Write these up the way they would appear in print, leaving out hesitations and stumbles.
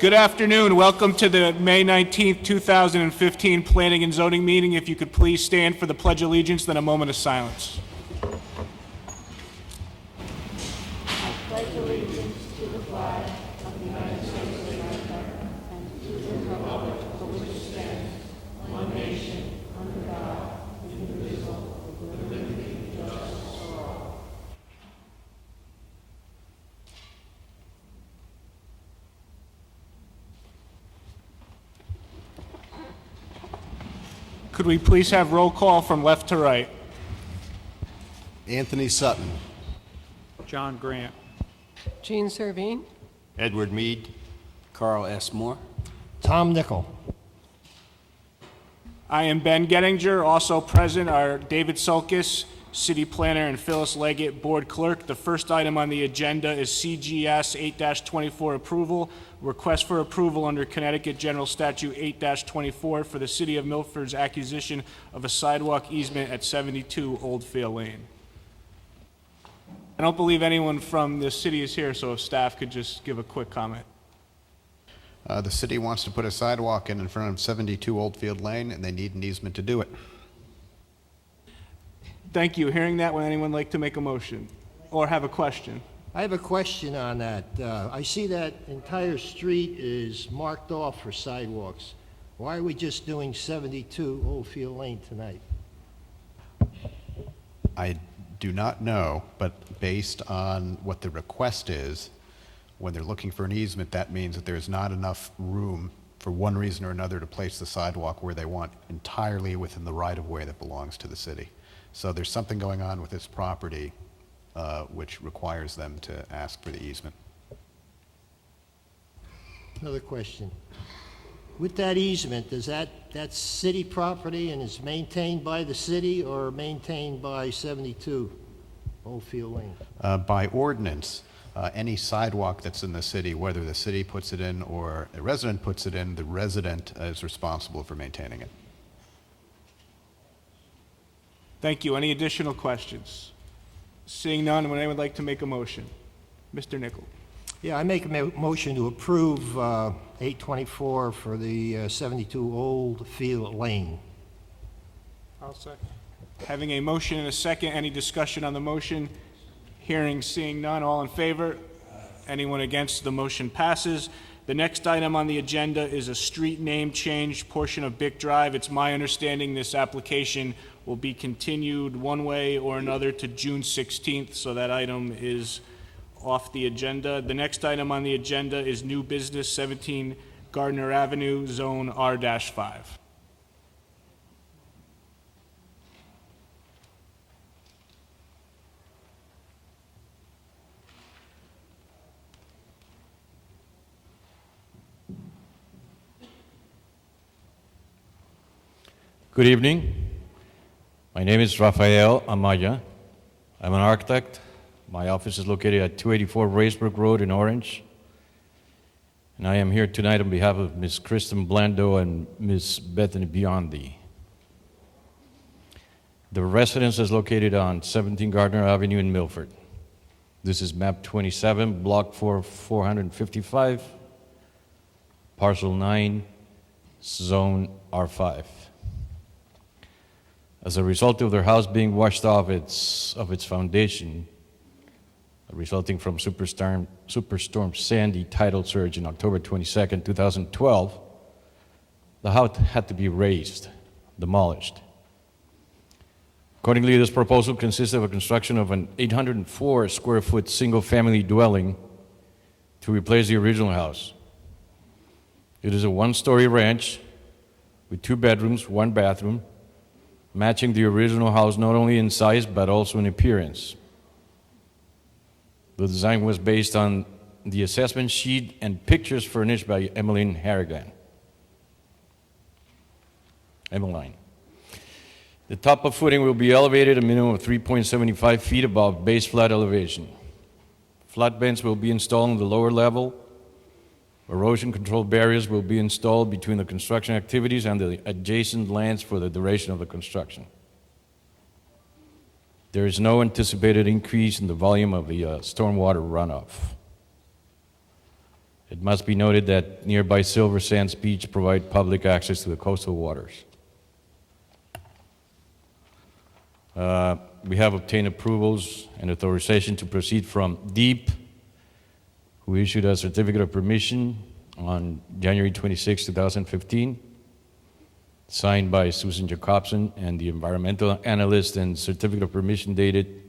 Good afternoon. Welcome to the May 19th, 2015 Planning and Zoning meeting. If you could please stand for the Pledge of Allegiance, then a moment of silence. I pledge allegiance to the flag of the United States of America and to the republic for which it stands, one nation, under God, indivisible, with liberty and justice for all. Could we please have roll call from left to right? Anthony Sutton. John Grant. Jean Servine. Edward Mead. Carl S. Moore. Tom Nickel. I am Ben Gettinger. Also present are David Sulkis, City Planner, and Phyllis Leggett, Board Clerk. The first item on the agenda is CGS 8-24 approval. Request for approval under Connecticut General Statute 8-24 for the City of Milford's acquisition of a sidewalk easement at 72 Oldfield Lane. I don't believe anyone from the city is here, so if staff could just give a quick comment. The city wants to put a sidewalk in front of 72 Oldfield Lane, and they need an easement to do it. Thank you. Hearing that, would anyone like to make a motion or have a question? I have a question on that. I see that entire street is marked off for sidewalks. Why are we just doing 72 Oldfield Lane tonight? I do not know, but based on what the request is, when they're looking for an easement, that means that there's not enough room for one reason or another to place the sidewalk where they want entirely within the right-of-way that belongs to the city. So there's something going on with this property which requires them to ask for the easement. Another question. With that easement, that's city property and is maintained by the city or maintained by 72 Oldfield Lane? By ordinance, any sidewalk that's in the city, whether the city puts it in or a resident puts it in, the resident is responsible for maintaining it. Thank you. Any additional questions? Seeing none, would anyone like to make a motion? Mr. Nickel. Yeah, I make a motion to approve 824 for the 72 Oldfield Lane. I'll second. Having a motion and a second, any discussion on the motion? Hearing, seeing none, all in favor? Anyone against? The motion passes. The next item on the agenda is a street name change portion of Bick Drive. It's my understanding this application will be continued one way or another to June 16th, so that item is off the agenda. The next item on the agenda is new business, 17 Gardner Avenue, Zone R-5. Good evening. My name is Rafael Amaya. I'm an architect. My office is located at 284 Raceburg Road in Orange. And I am here tonight on behalf of Ms. Kristen Blando and Ms. Bethany Biondi. The residence is located on 17 Gardner Avenue in Milford. This is map 27, block 455, parcel 9, zone R5. As a result of their house being washed off its foundation, resulting from Superstorm Sandy tidal surge in October 22nd, 2012, the house had to be razed, demolished. Accordingly, this proposal consists of a construction of an 804 square foot single-family dwelling to replace the original house. It is a one-story ranch with 2 bedrooms, 1 bathroom, matching the original house not only in size but also in appearance. The design was based on the assessment sheet and pictures furnished by Emmeline Harrigan. Emmeline. The top of footing will be elevated a minimum of 3.75 feet above base flood elevation. Flatbeds will be installed on the lower level. Erosion control barriers will be installed between the construction activities and the adjacent lands for the duration of the construction. There is no anticipated increase in the volume of the stormwater runoff. It must be noted that nearby Silver Sands Beach provide public access to the coastal waters. We have obtained approvals and authorization to proceed from DEEP, who issued a certificate of permission on January 26, 2015, signed by Susan Jacobson, and the environmental analyst, and certificate of permission dated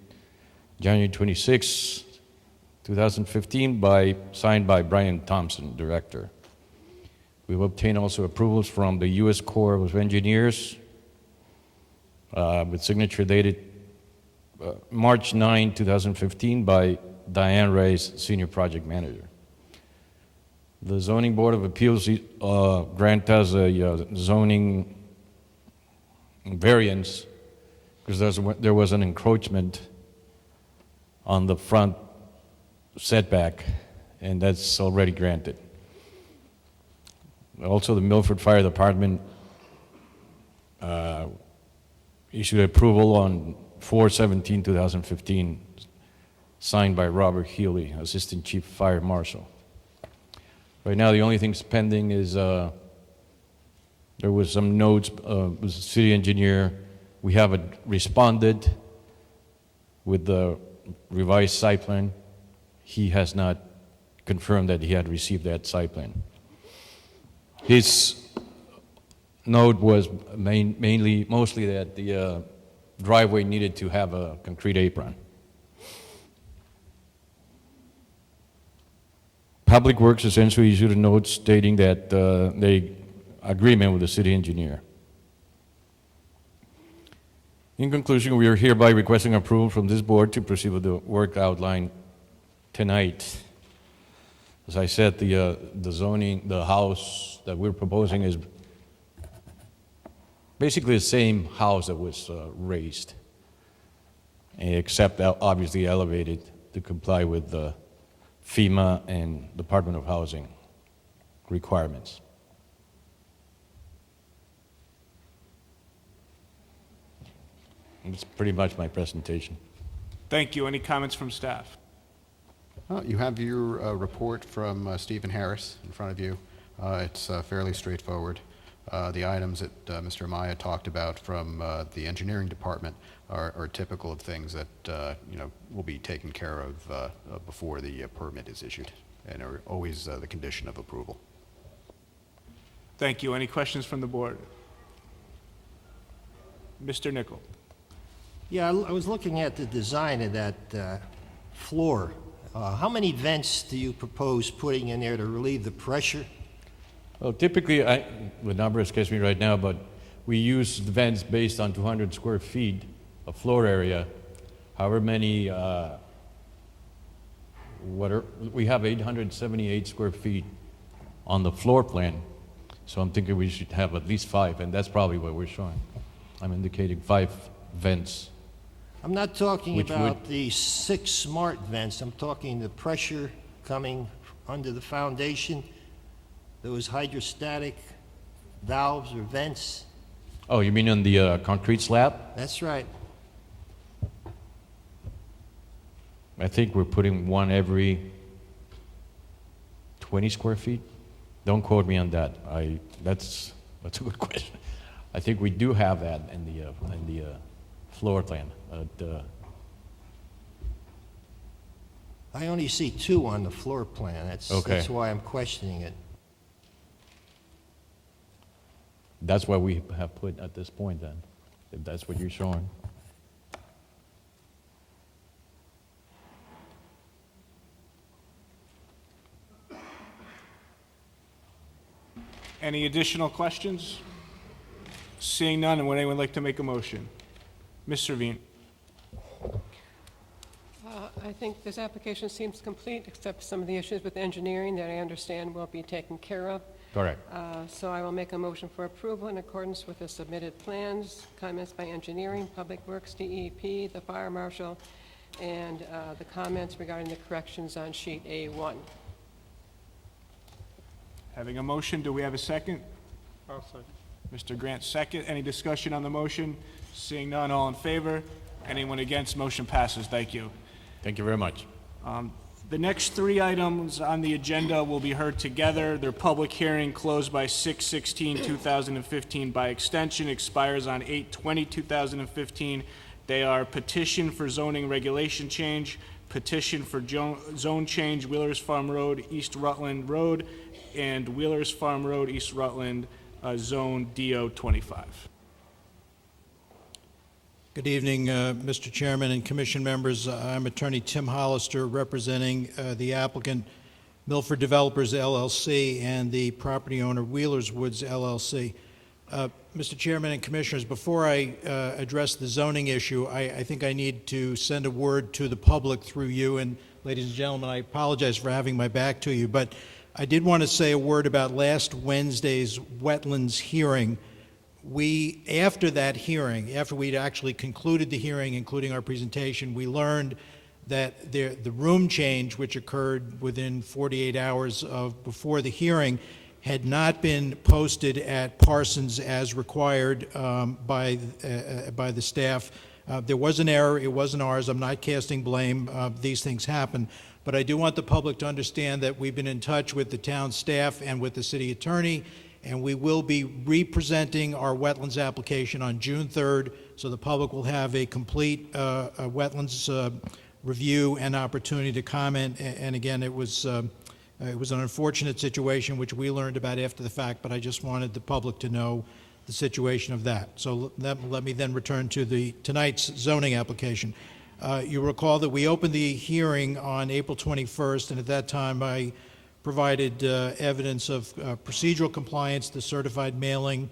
January 26, 2015, signed by Brian Thompson, director. We've obtained also approvals from the U.S. Corps of Engineers with signature dated March 9, 2015, by Diane Reyes, Senior Project Manager. The Zoning Board of Appeals grant us a zoning variance because there was an encroachment on the front setback, and that's already granted. Also, the Milford Fire Department issued approval on 4/17/2015, signed by Robert Healy, Assistant Chief Fire Marshal. Right now, the only thing pending is there was some notes with the city engineer. We haven't responded with the revised site plan. He has not confirmed that he had received that site plan. His note was mostly that the driveway needed to have a concrete apron. Public Works essentially issued a note stating that they agreement with the city engineer. In conclusion, we are hereby requesting approval from this board to proceed with the work outlined tonight. As I said, the zoning, the house that we're proposing is basically the same house that was raised, except obviously elevated to comply with the FEMA and Department of Housing requirements. That's pretty much my presentation. Thank you. Any comments from staff? You have your report from Stephen Harris in front of you. It's fairly straightforward. The items that Mr. Amaya talked about from the engineering department are typical of things that will be taken care of before the permit is issued, and are always the condition of approval. Thank you. Any questions from the board? Mr. Nichol. Yeah, I was looking at the design of that floor. How many vents do you propose putting in there to relieve the pressure? Well, typically, the number escapes me right now, but we use the vents based on 200 square feet of floor area. However many, we have 878 square feet on the floor plan, so I'm thinking we should have at least 5, and that's probably what we're showing. I'm indicating 5 vents. I'm not talking Which about the 6 smart vents. I'm talking the pressure coming under the foundation, those hydrostatic valves or vents. Oh, you mean on the concrete slab? That's right. I think we're putting one every 20 square feet. Don't quote me on that. That's a good question. I think we do have that in the floor plan. I only see 2 on the floor plan. That's why I'm questioning it. That's what we have put at this point then, if that's what you're showing. Any additional questions? Seeing none, and would anyone like to make a motion? Ms. Servine. I think this application seems complete, except some of the issues with engineering that I understand will be taken care of. Correct. So I will make a motion for approval in accordance with the submitted plans, comments by engineering, Public Works, DEP, the fire marshal, and the comments regarding the corrections on sheet A1. Having a motion, do we have a second? I'll second. Mr. Grant, second. Any discussion on the motion? Seeing none, all in favor? Anyone against? Motion passes. Thank you. Thank you very much. The next three items on the agenda will be heard together. Their public hearing closed by 6/16/2015 by extension, expires on 8/20/2015. They are petition for zoning regulation change, petition for zone change, Wheelers Farm Road, East Rutland Road, and Wheelers Farm Road, East Rutland, Zone DO 25. Good evening, Mr. Chairman and Commission members. I'm Attorney Tim Hollister, representing the applicant Milford Developers LLC and the property owner Wheelers Woods LLC. Mr. Chairman and Commissioners, before I address the zoning issue, I think I need to send a word to the public through you. And ladies and gentlemen, I apologize for having my back to you, but I did want to say a word about last Wednesday's wetlands hearing. After that hearing, after we'd actually concluded the hearing, including our presentation, we learned that the room change, which occurred within 48 hours before the hearing, had not been posted at Parsons as required by the staff. There was an error. It wasn't ours. I'm not casting blame. These things happen. But I do want the public to understand that we've been in touch with the town staff and with the city attorney, and we will be re-presenting our wetlands application on June 3rd, so the public will have a complete wetlands review and opportunity to comment. And again, it was an unfortunate situation which we learned about after the fact, but I just wanted the public to know the situation of that. So let me then return to tonight's zoning application. You recall that we opened the hearing on April 21st, and at that time I provided evidence of procedural compliance, the certified mailing,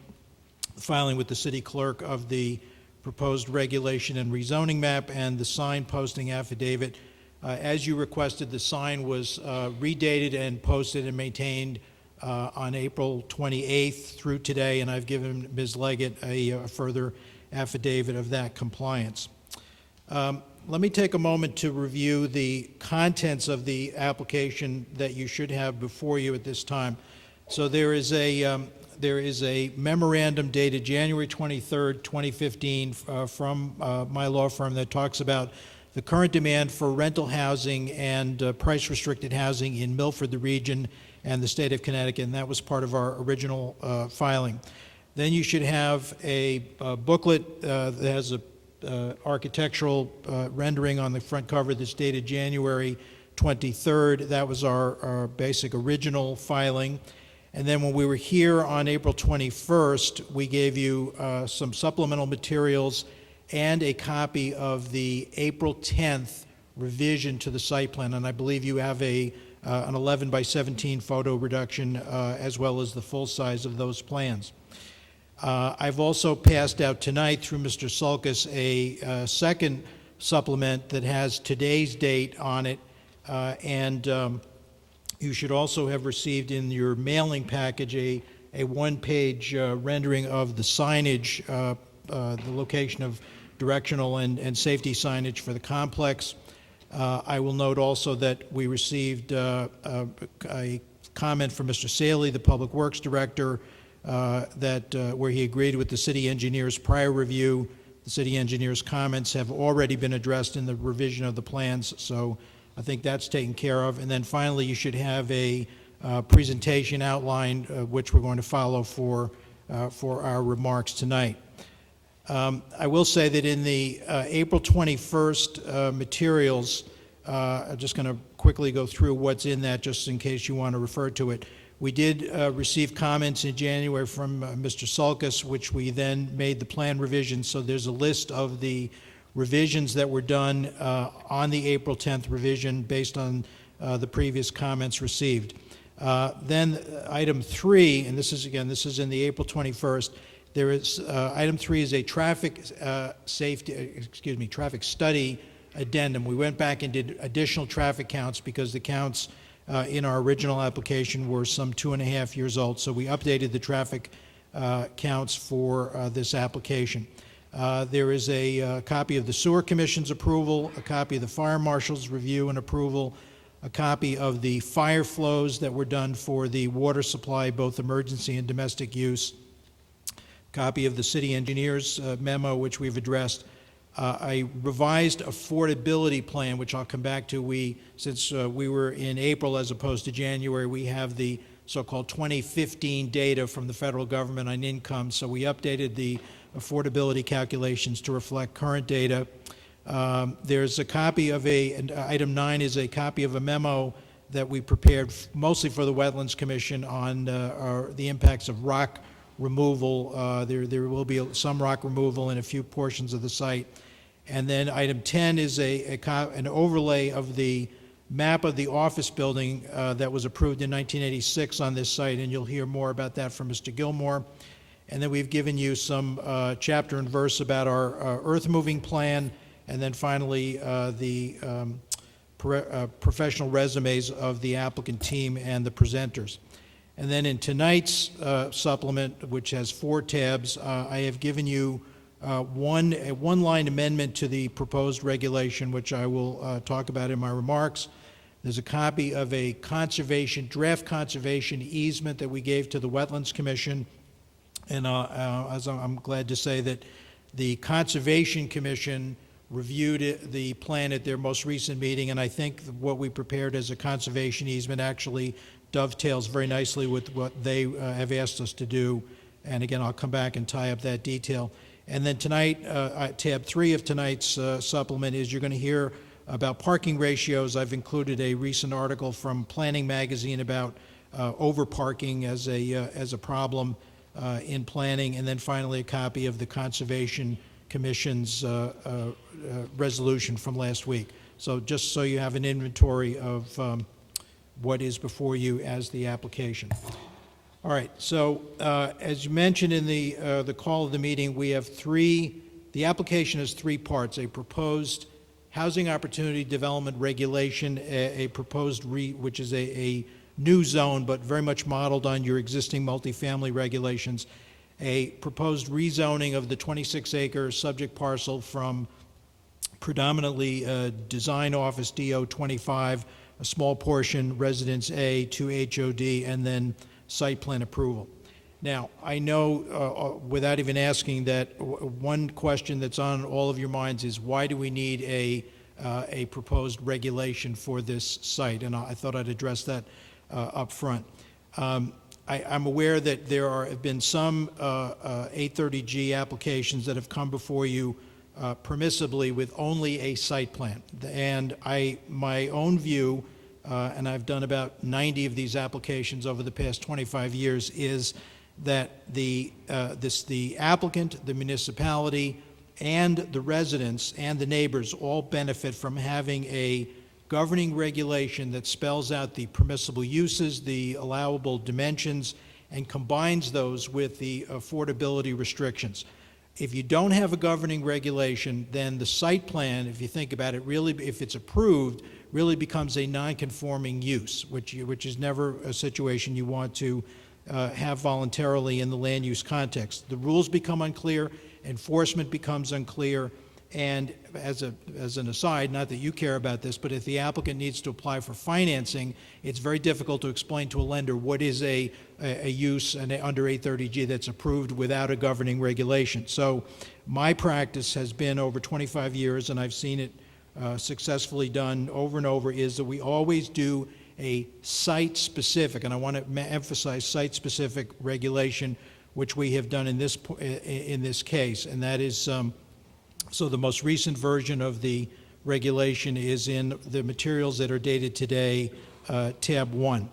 filing with the city clerk of the proposed regulation and rezoning map, and the sign posting affidavit. As you requested, the sign was redated and posted and maintained on April 28th through today, and I've given Ms. Leggett a further affidavit of that compliance. Let me take a moment to review the contents of the application that you should have before you at this time. So there is a memorandum dated January 23rd, 2015 from my law firm that talks about the current demand for rental housing and price-restricted housing in Milford, the region, and the state of Connecticut, and that was part of our original filing. Then you should have a booklet that has a architectural rendering on the front cover that's dated January 23rd. That was our basic original filing. And then when we were here on April 21st, we gave you some supplemental materials and a copy of the April 10th revision to the site plan. And I believe you have an 11 by 17 photo reduction as well as the full size of those plans. I've also passed out tonight through Mr. Sulkus a second supplement that has today's date on it, and you should also have received in your mailing package a one-page rendering of the signage, the location of directional and safety signage for the complex. I will note also that we received a comment from Mr. Saley, the Public Works Director, where he agreed with the city engineer's prior review. The city engineer's comments have already been addressed in the revision of the plans, so I think that's taken care of. And then finally, you should have a presentation outline, which we're going to follow for our remarks tonight. I will say that in the April 21st materials, I'm just going to quickly go through what's in that just in case you want to refer to it. We did receive comments in January from Mr. Sulkus, which we then made the plan revisions. So there's a list of the revisions that were done on the April 10th revision based on the previous comments received. Then item 3, and this is in the April 21st. There is item 3 is a traffic study addendum. We went back and did additional traffic counts because the counts in our original application were some 2.5 years old, so we updated the traffic counts for this application. There is a copy of the Sewer Commission's approval, a copy of the Fire Marshal's review and approval, a copy of the fire flows that were done for the water supply, both emergency and domestic use, copy of the city engineer's memo, which we've addressed, a revised affordability plan, which I'll come back to. Since we were in April as opposed to January, we have the so-called 2015 data from the federal government on income, so we updated the affordability calculations to reflect current data. There's a copy of item 9 is a copy of a memo that we prepared mostly for the Wetlands Commission on the impacts of rock removal. There will be some rock removal in a few portions of the site. And then item 10 is an overlay of the map of the office building that was approved in 1986 on this site, and you'll hear more about that from Mr. Gilmore. And then we've given you some chapter and verse about our earth moving plan, and then finally the professional resumes of the applicant team and the presenters. And then in tonight's supplement, which has 4 tabs, I have given you a one-line amendment to the proposed regulation, which I will talk about in my remarks. There's a copy of a draft conservation easement that we gave to the Wetlands Commission. And as I'm glad to say that the Conservation Commission reviewed the plan at their most recent meeting, and I think what we prepared as a conservation easement actually dovetails very nicely with what they have asked us to do. And again, I'll come back and tie up that detail. And then tonight, tab 3 of tonight's supplement is you're going to hear about parking ratios. I've included a recent article from Planning Magazine about overparking as a problem in planning, and then finally a copy of the Conservation Commission's resolution from last week. So just so you have an inventory of what is before you as the application. All right, so as you mentioned in the call of the meeting, we have the application has 3 parts: a proposed housing opportunity development regulation, a proposed which is a new zone, but very much modeled on your existing multifamily regulations, a proposed rezoning of the 26-acre subject parcel from predominantly design office DO 25, a small portion residence A, to HOD, and then site plan approval. Now, I know without even asking that one question that's on all of your minds is why do we need a proposed regulation for this site? And I thought I'd address that up front. I'm aware that there have been some 830G applications that have come before you permissibly with only a site plan. And my own view, and I've done about 90 of these applications over the past 25 years, is that the applicant, the municipality, and the residents and the neighbors all benefit from having a governing regulation that spells out the permissible uses, the allowable dimensions, and combines those with the affordability restrictions. If you don't have a governing regulation, then the site plan, if you think about it, really, if it's approved, really becomes a non-conforming use, which is never a situation you want to have voluntarily in the land use context. The rules become unclear, enforcement becomes unclear, and as an aside, not that you care about this, but if the applicant needs to apply for financing, it's very difficult to explain to a lender what is a use under 830G that's approved without a governing regulation. So my practice has been over 25 years, and I've seen it successfully done over and over, is that we always do a site-specific, and I want to emphasize site-specific regulation, which we have done in this case, and that is so the most recent version of the regulation is in the materials that are dated today, tab 1.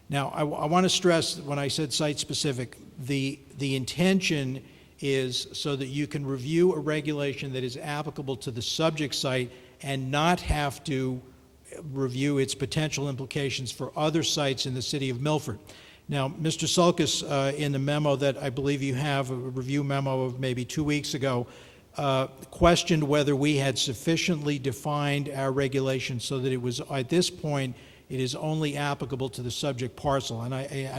Now, I want to stress, when I said site-specific, the intention is so that you can review a regulation that is applicable to the subject site and not have to review its potential implications for other sites in the city of Milford. Now, Mr. Sulkus, in the memo that I believe you have, a review memo of maybe 2 weeks ago, questioned whether we had sufficiently defined our regulation so that it was, at this point, it is only applicable to the subject parcel. And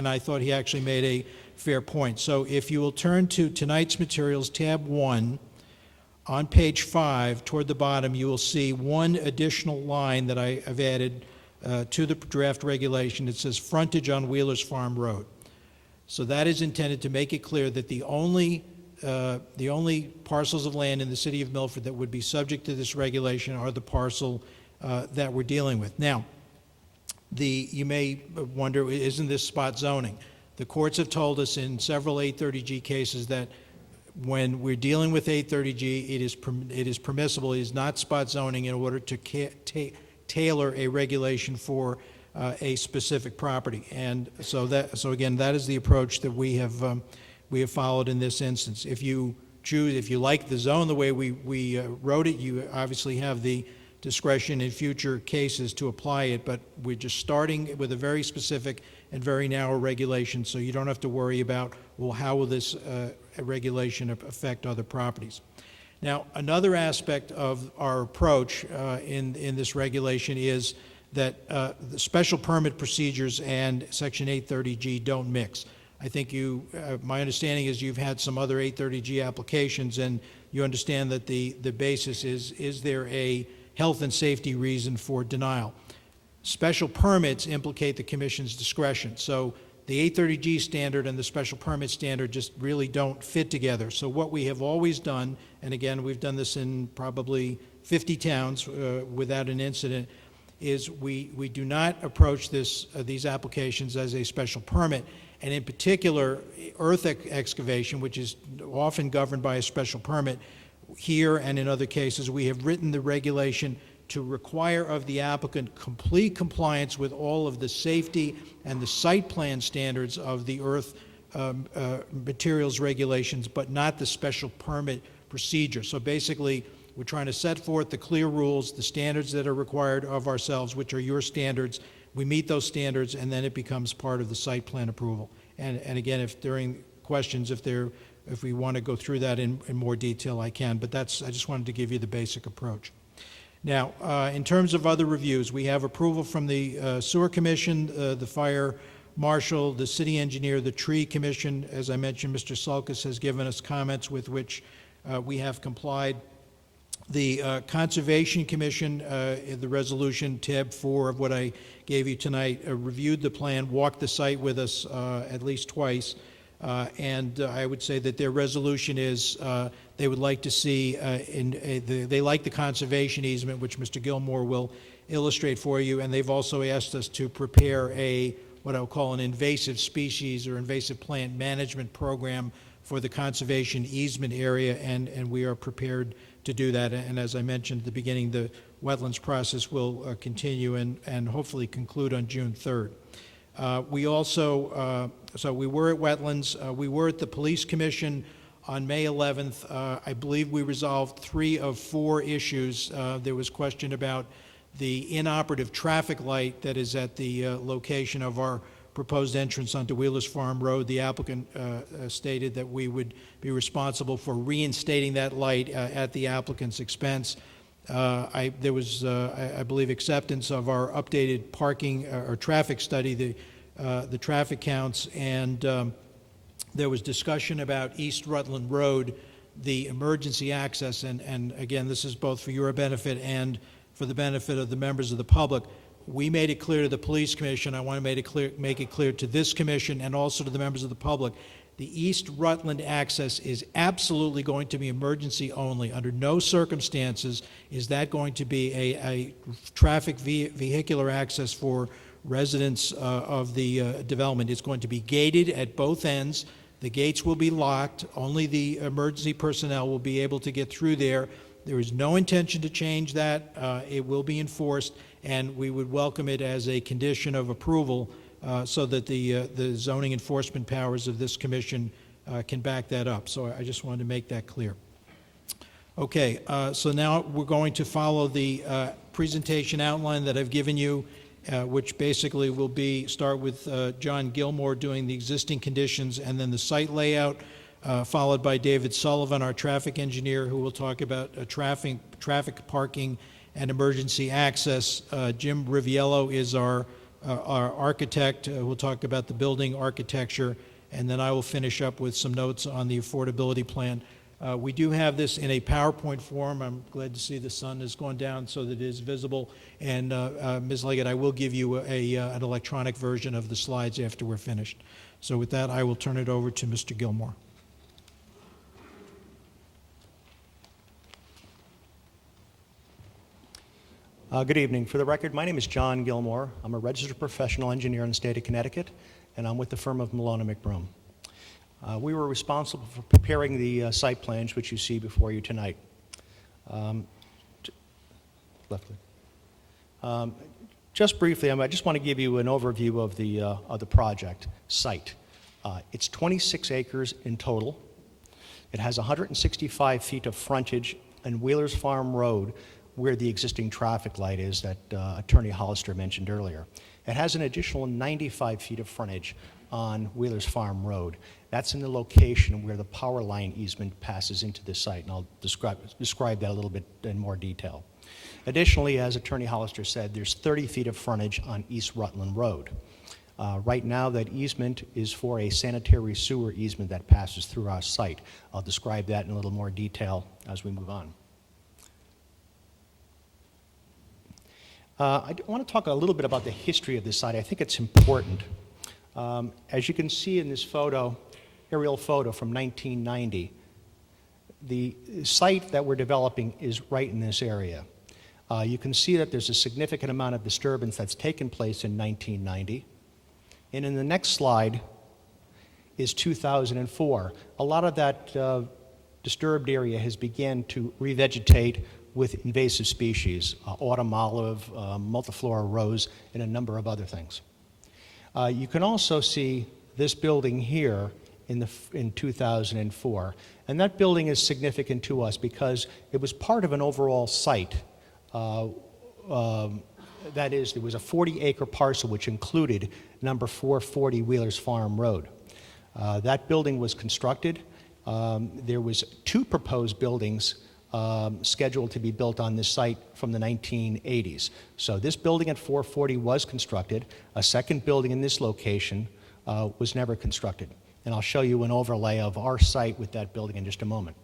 I thought he actually made a fair point. So if you will turn to tonight's materials, tab 1, on page 5, toward the bottom, you will see one additional line that I have added to the draft regulation. It says frontage on Wheeler's Farm Road. So that is intended to make it clear that the only the only parcels of land in the city of Milford that would be subject to this regulation are the parcel that we're dealing with. Now, you may wonder, isn't this spot zoning? The courts have told us in several 830G cases that when we're dealing with 830G, it is permissible, it is not spot zoning in order to tailor a regulation for a specific property. And so again, that is the approach that we have followed in this instance. If you like the zone the way we wrote it, you obviously have the discretion in future cases to apply it, but we're just starting with a very specific and very narrow regulation, so you don't have to worry about, well, how will this regulation affect other properties. Now, another aspect of our approach in this regulation is that the special permit procedures and Section 830G don't mix. I think my understanding is you've had some other 830G applications, and you understand that the basis is there a health and safety reason for denial? Special permits implicate the Commission's discretion. So the 830G standard and the special permit standard just really don't fit together. So what we have always done, and again, we've done this in probably 50 towns without an incident, is we do not approach these applications as a special permit. And in particular, earth excavation, which is often governed by a special permit, here and in other cases, we have written the regulation to require of the applicant complete compliance with all of the safety and the site plan standards of the earth materials regulations, but not the special permit procedure. So basically, we're trying to set forth the clear rules, the standards that are required of ourselves, which are your standards. We meet those standards, and then it becomes part of the site plan approval. And again, if during questions, if we want to go through that in more detail, I can. But I just wanted to give you the basic approach. Now, in terms of other reviews, we have approval from the Sewer Commission, the Fire Marshal, the City Engineer, the Tree Commission. As I mentioned, Mr. Sulkus has given us comments with which we have complied. The Conservation Commission, the resolution, tab 4 of what I gave you tonight, reviewed the plan, walked the site with us at least twice, and I would say that their resolution is they would like to see, they like the conservation easement, which Mr. Gilmore will illustrate for you, and they've also asked us to prepare what I'll call an invasive species or invasive plant management program for the conservation easement area, and we are prepared to do that. And as I mentioned at the beginning, the wetlands process will continue and hopefully conclude on June 3rd. We also, so we were at wetlands, we were at the Police Commission on May 11th. I believe we resolved 3 of 4 issues. There was question about the inoperative traffic light that is at the location of our proposed entrance onto Wheelers Farm Road. The applicant stated that we would be responsible for reinstating that light at the applicant's expense. There was, I believe, acceptance of our updated parking or traffic study, the traffic counts, and there was discussion about East Rutland Road, the emergency access, and again, this is both for your benefit and for the benefit of the members of the public. We made it clear to the Police Commission, I want to make it clear to this commission and also to the members of the public, the East Rutland access is absolutely going to be emergency only. Under no circumstances is that going to be a traffic vehicular access for residents of the development. It's going to be gated at both ends. The gates will be locked. Only the emergency personnel will be able to get through there. There is no intention to change that. It will be enforced, and we would welcome it as a condition of approval so that the zoning enforcement powers of this commission can back that up. So I just wanted to make that clear. Okay, so now we're going to follow the presentation outline that I've given you, which basically will start with John Gilmore doing the existing conditions and then the site layout, followed by David Sullivan, our traffic engineer, who will talk about traffic parking and emergency access. Jim Riviello is our architect. We'll talk about the building architecture, and then I will finish up with some notes on the affordability plan. We do have this in a PowerPoint form. I'm glad to see the sun has gone down so that it is visible. And Ms. Leggett, I will give you an electronic version of the slides after we're finished. So with that, I will turn it over to Mr. Gilmore. Good evening. For the record, my name is John Gilmore. I'm a registered professional engineer in the state of Connecticut, and I'm with the firm of Malone & McBroom. We were responsible for preparing the site plans which you see before you tonight. Just briefly, I just want to give you an overview of the project site. It's 26 acres in total. It has 165 feet of frontage on Wheelers Farm Road, where the existing traffic light is that Attorney Hollister mentioned earlier. It has an additional 95 feet of frontage on Wheelers Farm Road. That's in the location where the power line easement passes into the site, and I'll describe that a little bit in more detail. Additionally, as Attorney Hollister said, there's 30 feet of frontage on East Rutland Road. Right now, that easement is for a sanitary sewer easement that passes through our site. I'll describe that in a little more detail as we move on. I want to talk a little bit about the history of this site. I think it's important. As you can see in this photo, aerial photo from 1990, the site that we're developing is right in this area. You can see that there's a significant amount of disturbance that's taken place in 1990. And in the next slide is 2004. A lot of that disturbed area has begun to revegetate with invasive species, autumn olive, multiflora rose, and a number of other things. You can also see this building here in 2004. And that building is significant to us because it was part of an overall site. That is, there was a 40-acre parcel which included number 440 Wheelers Farm Road. That building was constructed. There was 2 proposed buildings scheduled to be built on this site from the 1980s. So this building at 440 was constructed. A second building in this location was never constructed. And I'll show you an overlay of our site with that building in just a moment.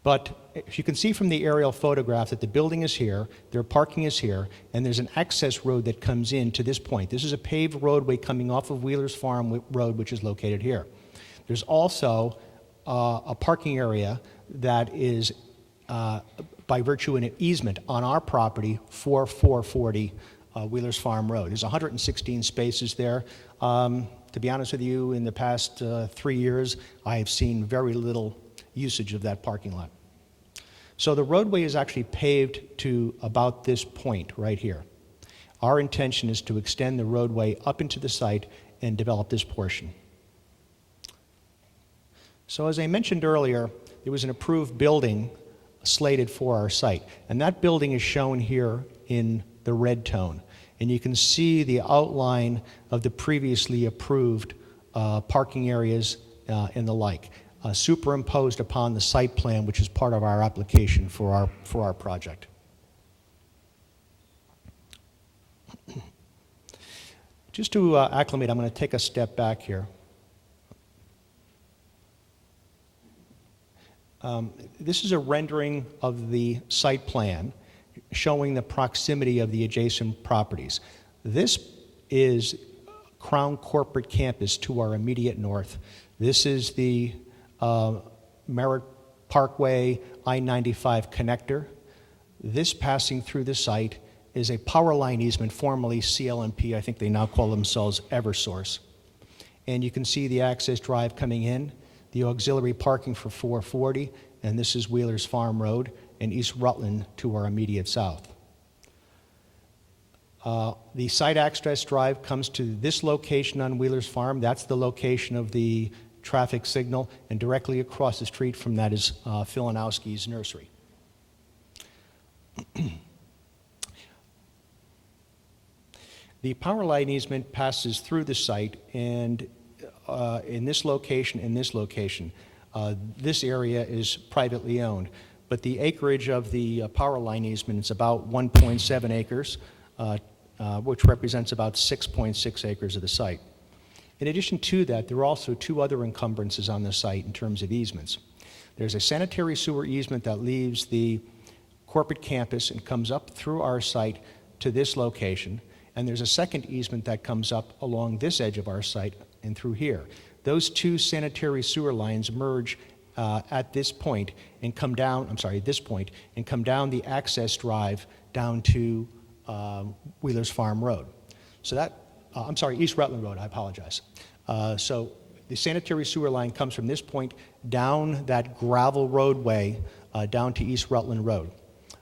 But if you can see from the aerial photograph that the building is here, their parking is here, and there's an access road that comes in to this point. This is a paved roadway coming off of Wheelers Farm Road, which is located here. There's also a parking area that is by virtue of an easement on our property for 440 Wheelers Farm Road. There's 116 spaces there. To be honest with you, in the past 3 years, I have seen very little usage of that parking lot. So the roadway is actually paved to about this point right here. Our intention is to extend the roadway up into the site and develop this portion. So as I mentioned earlier, there was an approved building slated for our site, and that building is shown here in the red tone. And you can see the outline of the previously approved parking areas and the like, superimposed upon the site plan, which is part of our application for our project. Just to acclimate, I'm going to take a step back here. This is a rendering of the site plan showing the proximity of the adjacent properties. This is Crown Corporate Campus to our immediate north. This is the Merritt Parkway I-95 connector. This passing through the site is a power line easement, formerly CLMP. I think they now call themselves Eversource. And you can see the access drive coming in, the auxiliary parking for 440, and this is Wheelers Farm Road and East Rutland to our immediate south. The site access drive comes to this location on Wheelers Farm. That's the location of the traffic signal, and directly across the street from that is Filanowski's nursery. The power line easement passes through the site, and in this location, this area is privately owned. But the acreage of the power line easement is about 1.7 acres, which represents about 6.6 acres of the site. In addition to that, there are also 2 other encumbrances on the site in terms of easements. There's a sanitary sewer easement that leaves the corporate campus and comes up through our site to this location, and there's a second easement that comes up along this edge of our site and through here. Those 2 sanitary sewer lines merge at this point and come down, and come down the access drive down to Wheeler's Farm Road. So that, East Rutland Road, I apologize. So the sanitary sewer line comes from this point down that gravel roadway down to East Rutland Road.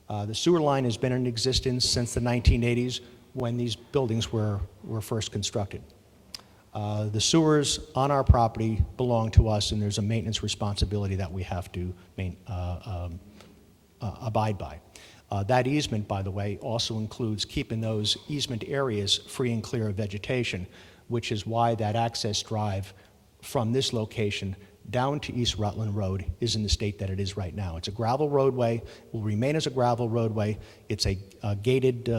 The sewer line has been in existence since the 1980s when these buildings were first constructed. The sewers on our property belong to us, and there's a maintenance responsibility that we have to abide by. That easement, by the way, also includes keeping those easement areas free and clear of vegetation, which is why that access drive from this location down to East Rutland Road is in the state that it is right now. It's a gravel roadway, will remain as a gravel roadway. It's a gated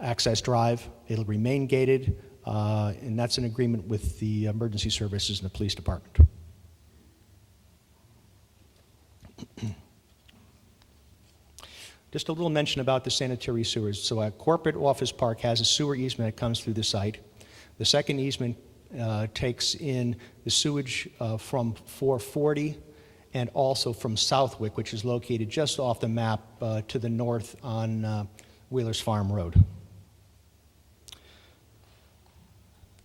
access drive. It'll remain gated, and that's an agreement with the emergency services and the police department. Just a little mention about the sanitary sewers. So a corporate office park has a sewer easement that comes through the site. The second easement takes in the sewage from 440 and also from Southwick, which is located just off the map to the north on Wheeler's Farm Road.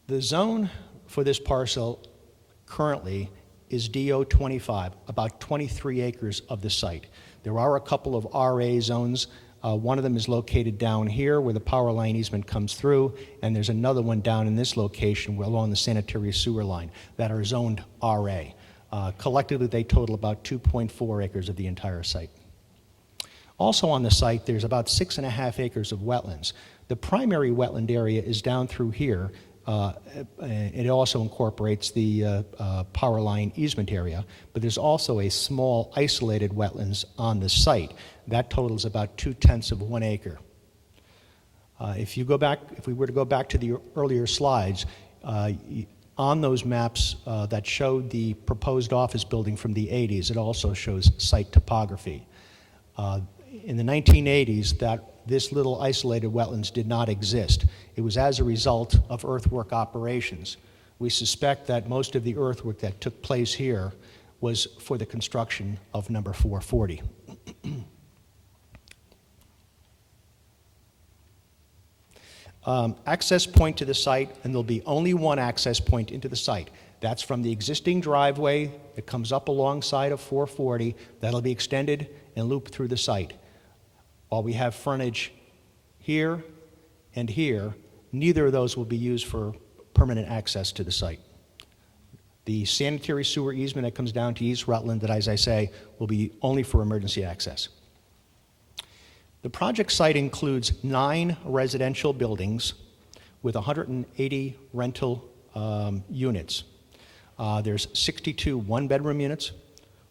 The zone for this parcel currently is DO 25, about 23 acres of the site. There are a couple of RA zones. One of them is located down here where the power line easement comes through, and there's another one down in this location along the sanitary sewer line that are zoned RA. Collectively, they total about 2.4 acres of the entire site. Also on the site, there's about 6.5 acres of wetlands. The primary wetland area is down through here. It also incorporates the power line easement area, but there's also a small isolated wetlands on the site. That totals about 0.2 of 1 acre. If we were to go back to the earlier slides, on those maps that showed the proposed office building from the 80s, it also shows site topography. In the 1980s, this little isolated wetlands did not exist. It was as a result of earthwork operations. We suspect that most of the earthwork that took place here was for the construction of number 440. Access point to the site, and there'll be only one access point into the site. That's from the existing driveway that comes up alongside of 440. That'll be extended and looped through the site. While we have frontage here and here, neither of those will be used for permanent access to the site. The sanitary sewer easement that comes down to East Rutland, that, as I say, will be only for emergency access. The project site includes 9 residential buildings with 180 rental units. There's 62 one-bedroom units,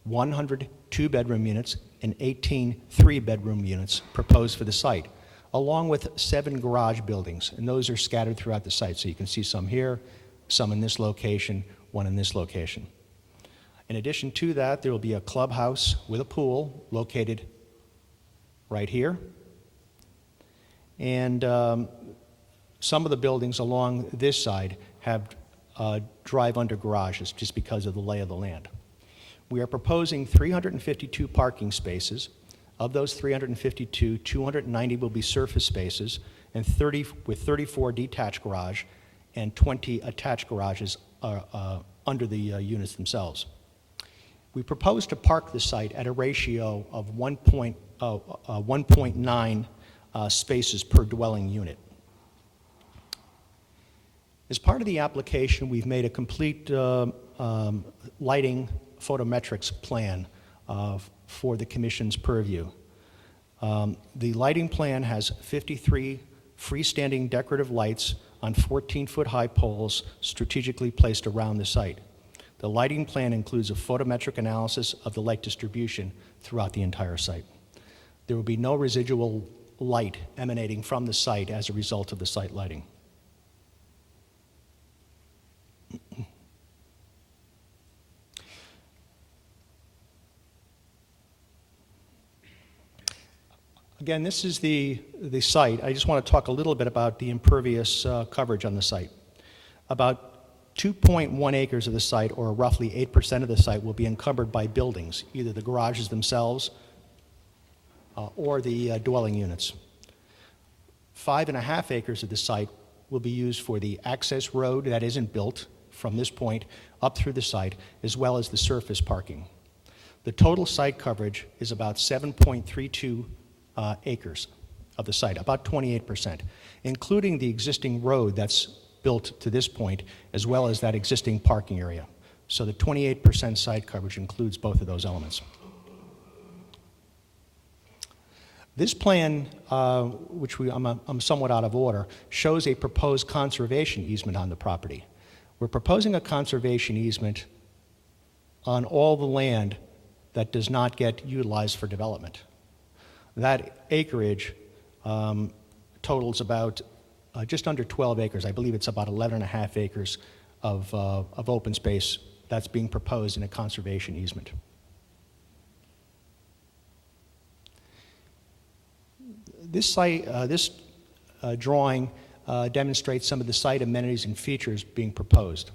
100 two-bedroom units, and 18 three-bedroom units proposed for the site, along with 7 garage buildings, and those are scattered throughout the site. So you can see some here, some in this location, one in this location. In addition to that, there will be a clubhouse with a pool located right here. And some of the buildings along this side have drive-under garages just because of the lay of the land. We are proposing 352 parking spaces. Of those 352, 290 will be surface spaces, and 34 detached garage and 20 attached garages under the units themselves. We propose to park the site at a ratio of 1.9 spaces per dwelling unit. As part of the application, we've made a complete lighting photometrics plan for the Commission's purview. The lighting plan has 53 freestanding decorative lights on 14-foot high poles strategically placed around the site. The lighting plan includes a photometric analysis of the light distribution throughout the entire site. There will be no residual light emanating from the site as a result of the site lighting. Again, this is the site. I just want to talk a little bit about the impervious coverage on the site. About 2.1 acres of the site, or roughly 8% of the site, will be encumbered by buildings, either the garages themselves or the dwelling units. 5.5 acres of the site will be used for the access road that isn't built from this point up through the site, as well as the surface parking. The total site coverage is about 7.32 acres of the site, about 28%, including the existing road that's built to this point, as well as that existing parking area. So the 28% site coverage includes both of those elements. This plan, which I'm somewhat out of order, shows a proposed conservation easement on the property. We're proposing a conservation easement on all the land that does not get utilized for development. That acreage totals about just under 12 acres. I believe it's about 11.5 acres of open space that's being proposed in a conservation easement. This drawing demonstrates some of the site amenities and features being proposed.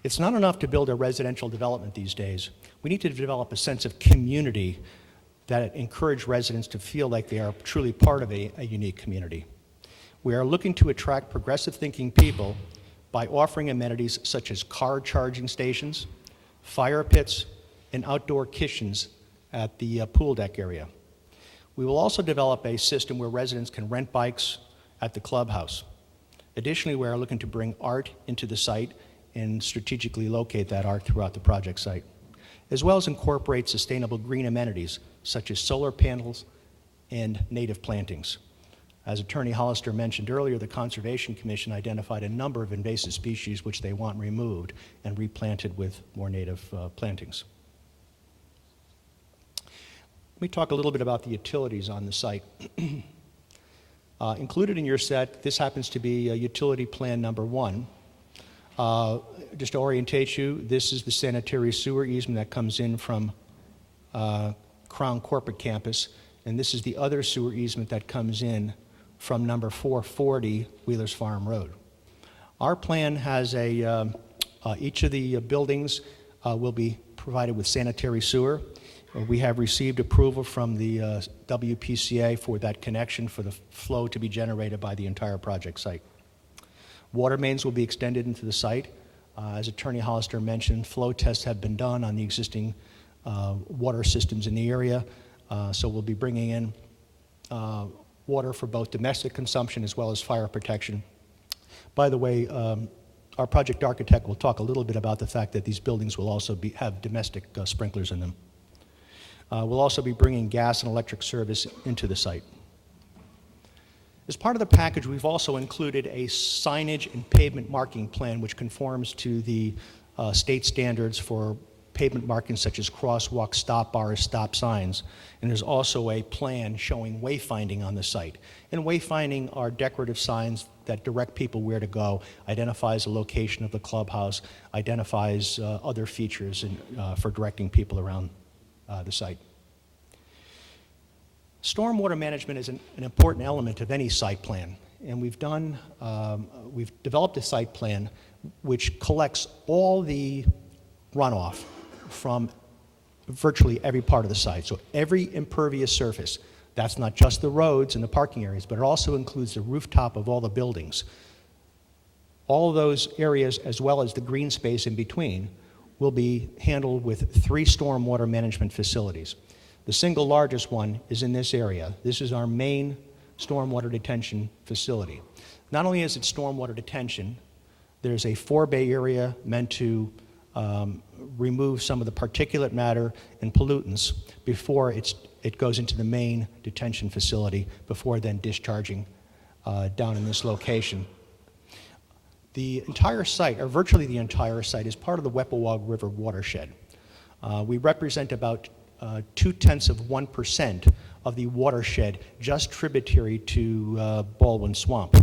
It's not enough to build a residential development these days. We need to develop a sense of community that encourage residents to feel like they are truly part of a unique community. We are looking to attract progressive thinking people by offering amenities such as car charging stations, fire pits, and outdoor kitchens at the pool deck area. We will also develop a system where residents can rent bikes at the clubhouse. Additionally, we are looking to bring art into the site and strategically locate that art throughout the project site, as well as incorporate sustainable green amenities such as solar panels and native plantings. As Attorney Hollister mentioned earlier, the Conservation Commission identified a number of invasive species which they want removed and replanted with more native plantings. Let me talk a little bit about the utilities on the site. Included in your set, this happens to be utility plan number 1. Just to orientate you, this is the sanitary sewer easement that comes in from Crown Corporate Campus, and this is the other sewer easement that comes in from number 440 Wheelers Farm Road. Our plan has each of the buildings will be provided with sanitary sewer. We have received approval from the WPCA for that connection for the flow to be generated by the entire project site. Water mains will be extended into the site. As Attorney Hollister mentioned, flow tests have been done on the existing water systems in the area, so we'll be bringing in water for both domestic consumption as well as fire protection. By the way, our project architect will talk a little bit about the fact that these buildings will also have domestic sprinklers in them. We'll also be bringing gas and electric service into the site. As part of the package, we've also included a signage and pavement marking plan which conforms to the state standards for pavement markings such as crosswalks, stop bars, stop signs. And there's also a plan showing wayfinding on the site. And wayfinding are decorative signs that direct people where to go, identifies the location of the clubhouse, identifies other features for directing people around the site. Stormwater management is an important element of any site plan, and we've developed a site plan which collects all the runoff from virtually every part of the site. So every impervious surface, that's not just the roads and the parking areas, but it also includes the rooftop of all the buildings. All of those areas, as well as the green space in between, will be handled with 3 stormwater management facilities. The single largest one is in this area. This is our main stormwater detention facility. Not only is it stormwater detention, there's a 4-bay area meant to remove some of the particulate matter and pollutants before it goes into the main detention facility, before then discharging down in this location. The entire site, or virtually the entire site, is part of the Weppawag River watershed. We represent about 0.2% of the watershed just tributary to Baldwin Swamp.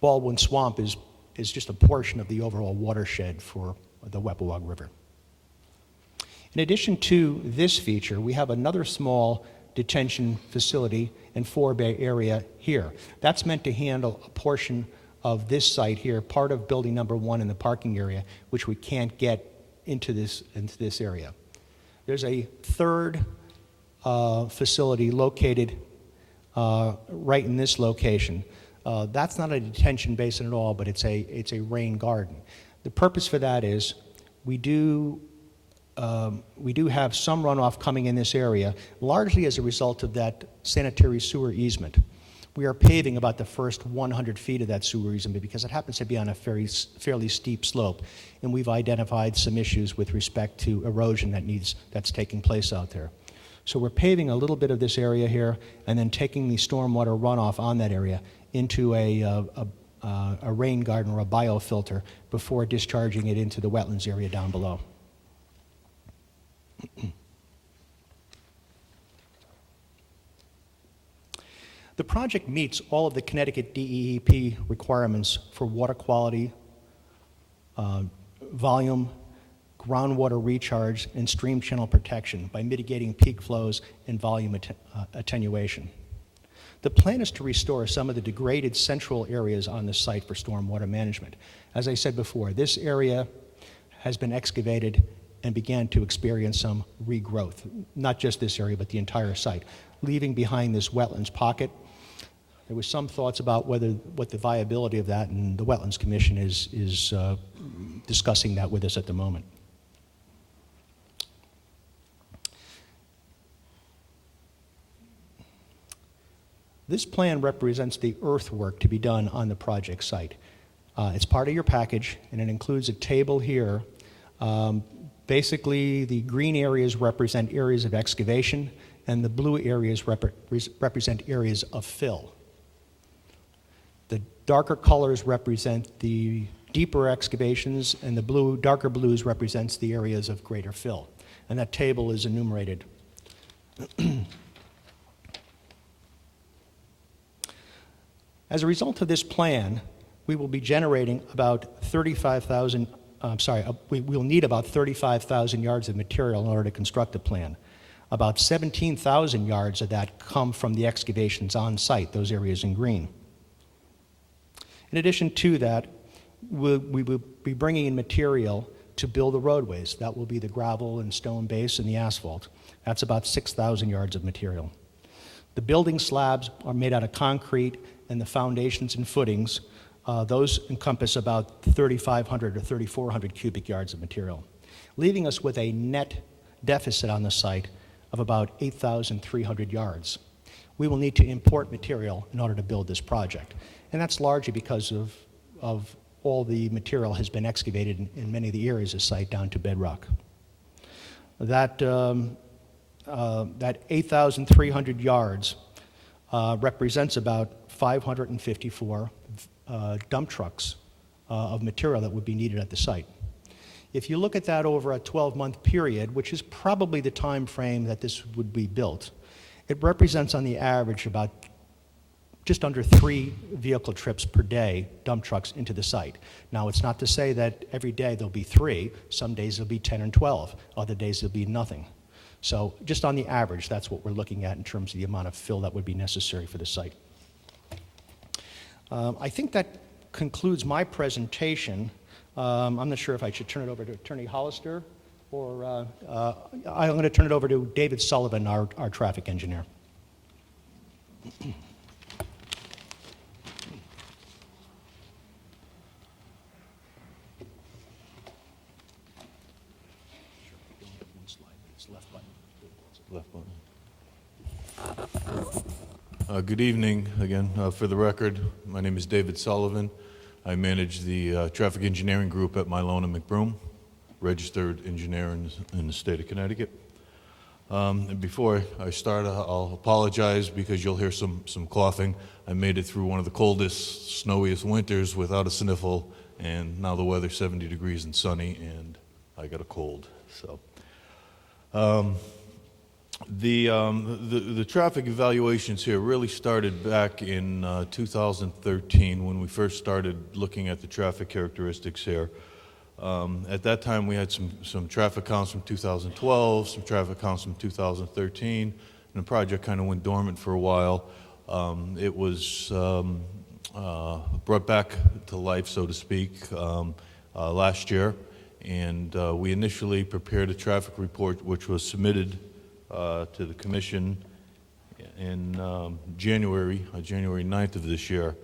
Baldwin Swamp is just a portion of the overall watershed for the Weppawag River. In addition to this feature, we have another small detention facility and 4-bay area here. That's meant to handle a portion of this site here, part of building number 1 in the parking area, which we can't get into this area. There's a third facility located right in this location. That's not a detention basin at all, but it's a rain garden. The purpose for that is we do have some runoff coming in this area, largely as a result of that sanitary sewer easement. We are paving about the first 100 feet of that sewer easement because it happens to be on a fairly steep slope, and we've identified some issues with respect to erosion that's taking place out there. So we're paving a little bit of this area here, and then taking the stormwater runoff on that area into a rain garden or a biofilter before discharging it into the wetlands area down below. The project meets all of the Connecticut DEEP requirements for water quality, volume, groundwater recharge, and stream channel protection by mitigating peak flows and volume attenuation. The plan is to restore some of the degraded central areas on the site for stormwater management. As I said before, this area has been excavated and began to experience some regrowth, not just this area, but the entire site, leaving behind this wetlands pocket. There was some thoughts about what the viability of that, and the Wetlands Commission is discussing that with us at the moment. This plan represents the earthwork to be done on the project site. It's part of your package, and it includes a table here. Basically, the green areas represent areas of excavation, and the blue areas represent areas of fill. The darker colors represent the deeper excavations, and the darker blues represents the areas of greater fill. And that table is enumerated. As a result of this plan, we will be generating about 35,000, we will need about 35,000 yards of material in order to construct the plan. About 17,000 yards of that come from the excavations on site, those areas in green. In addition to that, we will be bringing in material to build the roadways. That will be the gravel and stone base and the asphalt. That's about 6,000 yards of material. The building slabs are made out of concrete, and the foundations and footings, those encompass about 3,500 or 3,400 cubic yards of material, leaving us with a net deficit on the site of about 8,300 yards. We will need to import material in order to build this project, and that's largely because of all the material has been excavated in many of the areas of the site down to bedrock. That 8,300 yards represents about 554 dump trucks of material that would be needed at the site. If you look at that over a 12-month period, which is probably the time frame that this would be built, it represents on the average about just under 3 vehicle trips per day, dump trucks into the site. Now, it's not to say that every day there'll be 3. Some days there'll be 10 and 12. Other days there'll be nothing. So just on the average, that's what we're looking at in terms of the amount of fill that would be necessary for the site. I think that concludes my presentation. I'm not sure if I should turn it over to Attorney Hollister, or I'm going to turn it over to David Sullivan, our traffic engineer. Good evening again. For the record, my name is David Sullivan. I manage the traffic engineering group at Milone & McBroom, registered engineer in the state of Connecticut. And before I start, I'll apologize because you'll hear some coughing. I made it through one of the coldest, snowiest winters without a sniffle, and now the weather's 70 degrees and sunny, and I got a cold. So. The traffic evaluations here really started back in 2013 when we first started looking at the traffic characteristics here. At that time, we had some traffic counts from 2012, some traffic counts from 2013, and the project kind of went dormant for a while. It was brought back to life, so to speak, last year. And we initially prepared a traffic report which was submitted to the commission in January 9th of this year.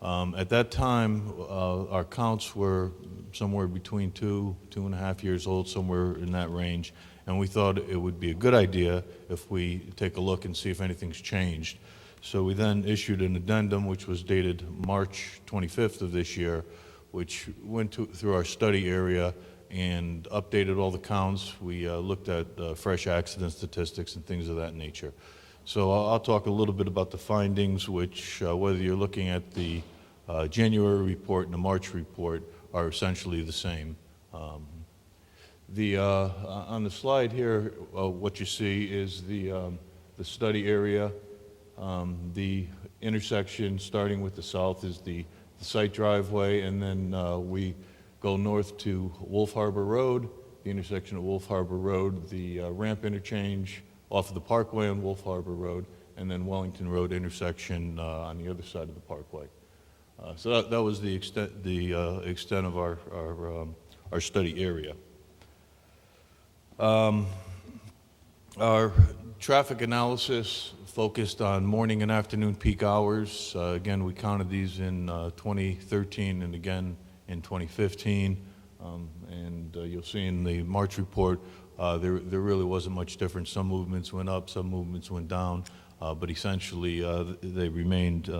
At that time, our counts were somewhere between 2.5 years old, somewhere in that range. And we thought it would be a good idea if we take a look and see if anything's changed. So we then issued an addendum, which was dated March 25th of this year, which went through our study area and updated all the counts. We looked at fresh accident statistics and things of that nature. So I'll talk a little bit about the findings, which, whether you're looking at the January report and the March report, are essentially the same. On the slide here, what you see is the study area. The intersection starting with the south is the site driveway, and then we go north to Wolf Harbor Road, the intersection of Wolf Harbor Road, the ramp interchange off of the Parkway on Wolf Harbor Road, and then Wellington Road intersection on the other side of the Parkway. So that was the extent of our study area. Our traffic analysis focused on morning and afternoon peak hours. Again, we counted these in 2013 and again in 2015. And you'll see in the March report, there really wasn't much difference. Some movements went up, some movements went down, but essentially they remained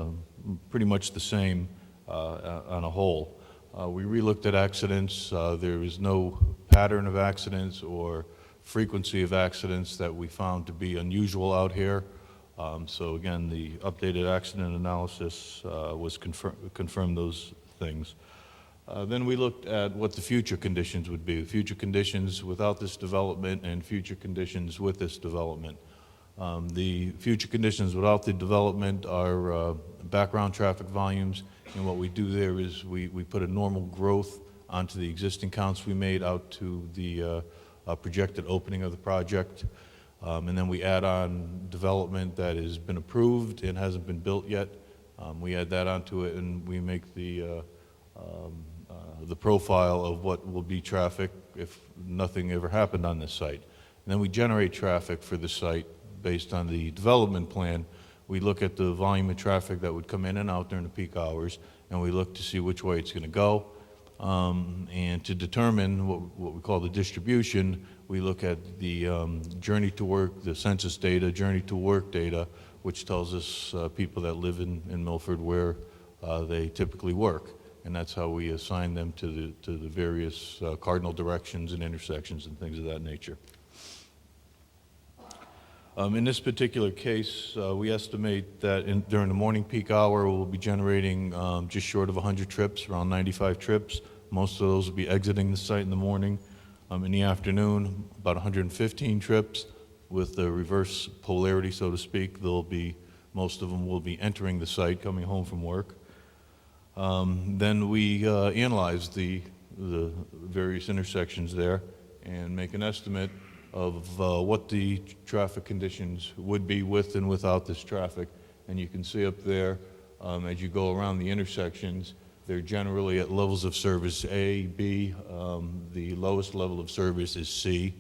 pretty much the same on a whole. We relooked at accidents. There is no pattern of accidents or frequency of accidents that we found to be unusual out here. So again, the updated accident analysis was confirmed those things. Then we looked at what the future conditions would be, future conditions without this development and future conditions with this development. The future conditions without the development are background traffic volumes, and what we do there is we put a normal growth onto the existing counts we made out to the projected opening of the project. And then we add on development that has been approved and hasn't been built yet. We add that onto it, and we make the profile of what will be traffic if nothing ever happened on this site. And then we generate traffic for the site based on the development plan. We look at the volume of traffic that would come in and out during the peak hours, and we look to see which way it's going to go. And to determine what we call the distribution, we look at the journey to work, the census data, journey to work data, which tells us people that live in Milford where they typically work. And that's how we assign them to the various cardinal directions and intersections and things of that nature. In this particular case, we estimate that during the morning peak hour, we'll be generating just short of 100 trips, around 95 trips. Most of those will be exiting the site in the morning. In the afternoon, about 115 trips. With the reverse polarity, so to speak, most of them will be entering the site, coming home from work. Then we analyze the various intersections there and make an estimate of what the traffic conditions would be with and without this traffic. And you can see up there, as you go around the intersections, they're generally at levels of service A, B. The lowest level of service is C.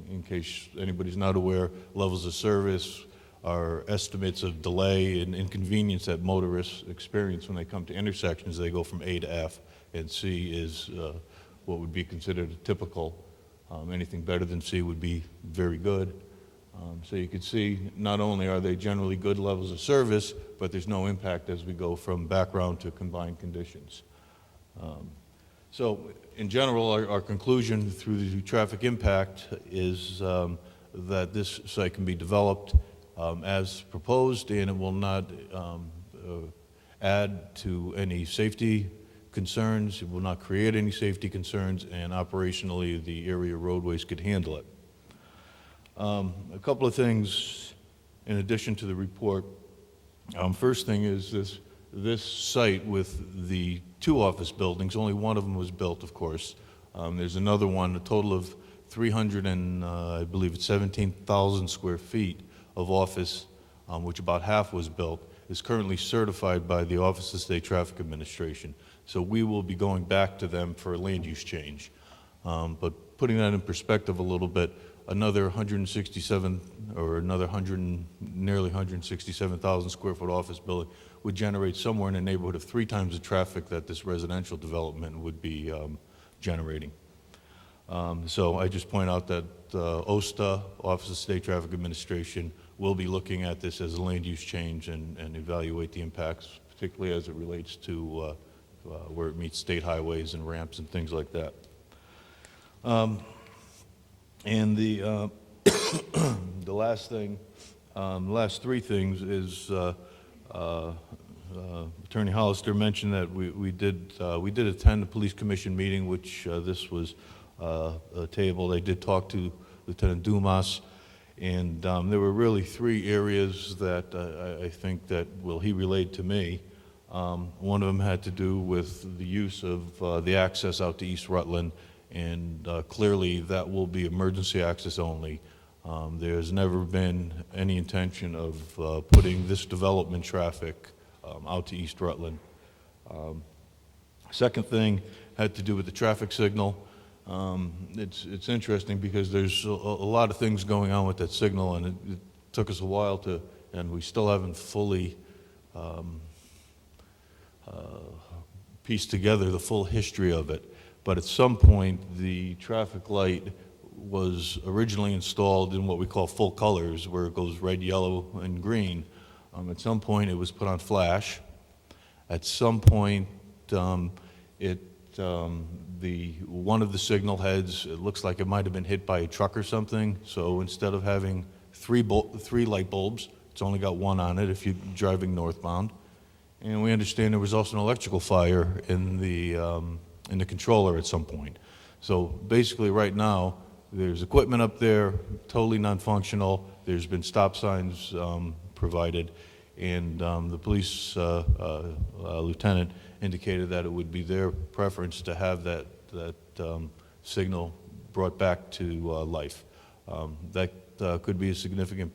In case anybody's not aware, levels of service are estimates of delay and inconvenience that motorists experience when they come to intersections. They go from A to F, and C is what would be considered a typical. Anything better than C would be very good. So you can see not only are they generally good levels of service, but there's no impact as we go from background to combined conditions. So in general, our conclusion through the traffic impact is that this site can be developed as proposed, and it will not add to any safety concerns. It will not create any safety concerns, and operationally, the area roadways could handle it. A couple of things in addition to the report. First thing is this site with the 2 office buildings, only one of them was built, of course. There's another one, a total of 300 and I believe it's 17,000 square feet of office, which about half was built. is currently certified by the Office of State Traffic Administration. So we will be going back to them for a land use change. But putting that in perspective a little bit, another 167 or another 100, nearly 167,000 square foot office building would generate somewhere in the neighborhood of 3 times the traffic that this residential development would be generating. So I just point out that OSTA, Office of State Traffic Administration, will be looking at this as a land use change and evaluate the impacts, particularly as it relates to where it meets state highways and ramps and things like that. And the the last thing, the last 3 things is Attorney Hollister mentioned that we did attend the police commission meeting, which this was tabled. I did talk to Lieutenant Dumas, and there were really 3 areas that I think that, well, he relayed to me. One of them had to do with the use of the access out to East Rutland, and clearly that will be emergency access only. There's never been any intention of putting this development traffic out to East Rutland. Second thing had to do with the traffic signal. It's interesting because there's a lot of things going on with that signal, and it took us a while to, and we still haven't fully pieced together the full history of it. But at some point, the traffic light was originally installed in what we call full colors, where it goes red, yellow, and green. At some point, it was put on flash. At some point, one of the signal heads, it looks like it might have been hit by a truck or something. So instead of having 3 light bulbs, it's only got 1 on it if you're driving northbound. And we understand there was also an electrical fire in the controller at some point. So basically, right now, there's equipment up there, totally non-functional. There's been stop signs provided, and the police lieutenant indicated that it would be their preference to have that signal brought back to life. That could be a significant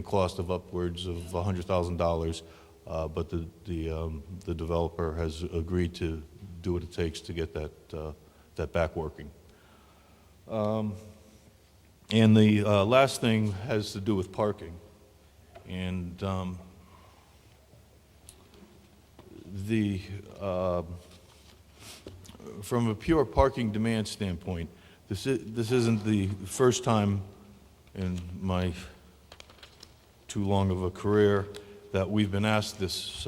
cost of upwards of $100,000, but the developer has agreed to do what it takes to get that back working. And the last thing has to do with parking. And from a pure parking demand standpoint, this isn't the first time in my too long of a career that we've been asked this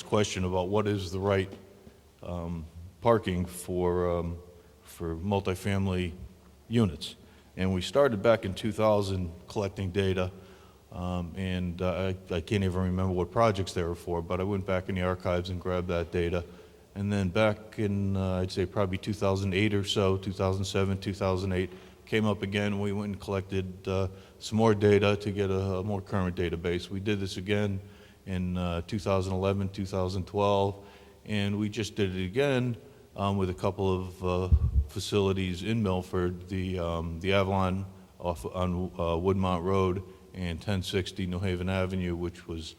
question about what is the right parking for multifamily units. And we started back in 2000 collecting data, and I can't even remember what projects they were for, but I went back in the archives and grabbed that data. And then back in, I'd say probably 2008 or so, 2007, 2008, came up again. We went and collected some more data to get a more current database. We did this again in 2011, 2012, and we just did it again with a couple of facilities in Milford, the Avalon off on Woodmont Road and 1060 New Haven Avenue, which was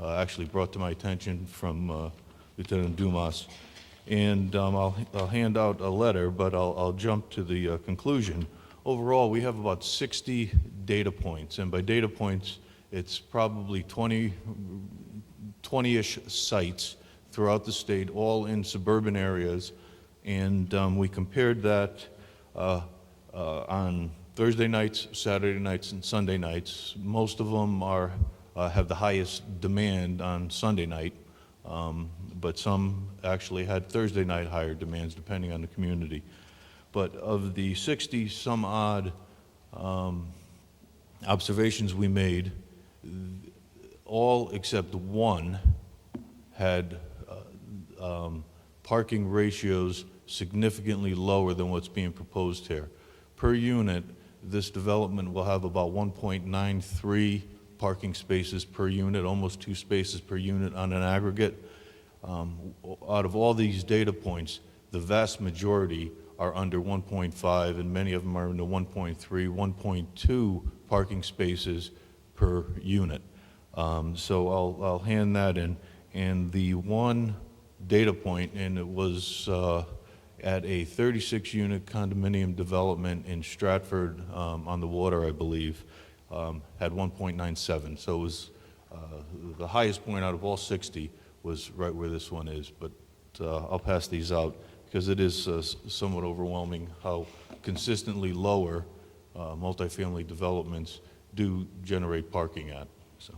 actually brought to my attention from Lieutenant Dumas. And I'll hand out a letter, but I'll jump to the conclusion. Overall, we have about 60 data points, and by data points, it's probably 20-ish sites throughout the state, all in suburban areas. And we compared that on Thursday nights, Saturday nights, and Sunday nights. Most of them have the highest demand on Sunday night, but some actually had Thursday night higher demands depending on the community. But of the 60 some odd observations we made, all except one had parking ratios significantly lower than what's being proposed here. Per unit, this development will have about 1.93 parking spaces per unit, almost 2 spaces per unit on an aggregate. Out of all these data points, the vast majority are under 1.5, and many of them are under 1.3, 1.2 parking spaces per unit. So I'll hand that in. And the one data point, and it was at a 36-unit condominium development in Stratford on the water, I believe, had 1.97. So it was the highest point out of all 60 was right where this one is. But I'll pass these out because it is somewhat overwhelming how consistently lower multifamily developments do generate parking at. So.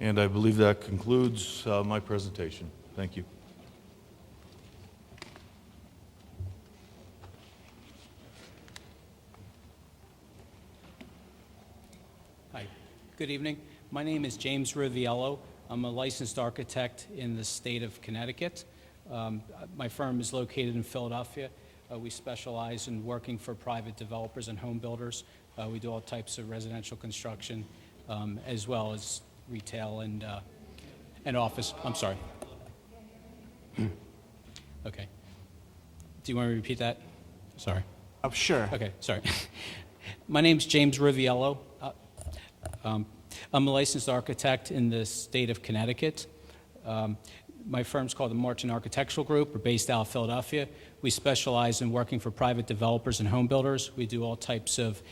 And I believe that concludes my presentation. Thank you. Hi, good evening. My name is James Riviello. I'm a licensed architect in the state of Connecticut. My firm is located in Philadelphia. We specialize in working for private developers and home builders. We do all types of residential construction, as well as retail and office. I'm sorry. Okay. Do you want me to repeat that? Sorry. Sure. Okay, sorry. My name's James Riviello. I'm a licensed architect in the state of Connecticut. My firm's called the Martin Architectural Group. We're based out of Philadelphia. We specialize in working for private developers and home builders. We do all types of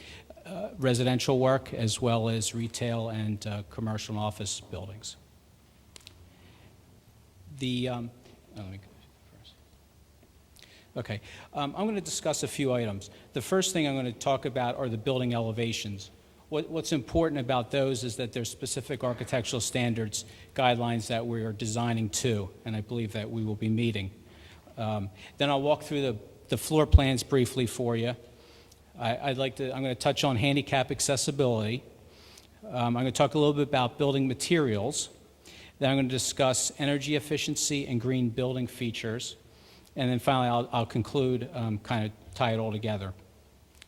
residential work as well as retail and commercial and office buildings. Let me go first. Okay, I'm going to discuss a few items. The first thing I'm going to talk about are the building elevations. What's important about those is that there's specific architectural standards, guidelines that we are designing to, and I believe that we will be meeting. Then I'll walk through the floor plans briefly for you. I'm going to touch on handicap accessibility. I'm going to talk a little bit about building materials. Then I'm going to discuss energy efficiency and green building features. And then finally, I'll conclude, kind of tie it all together.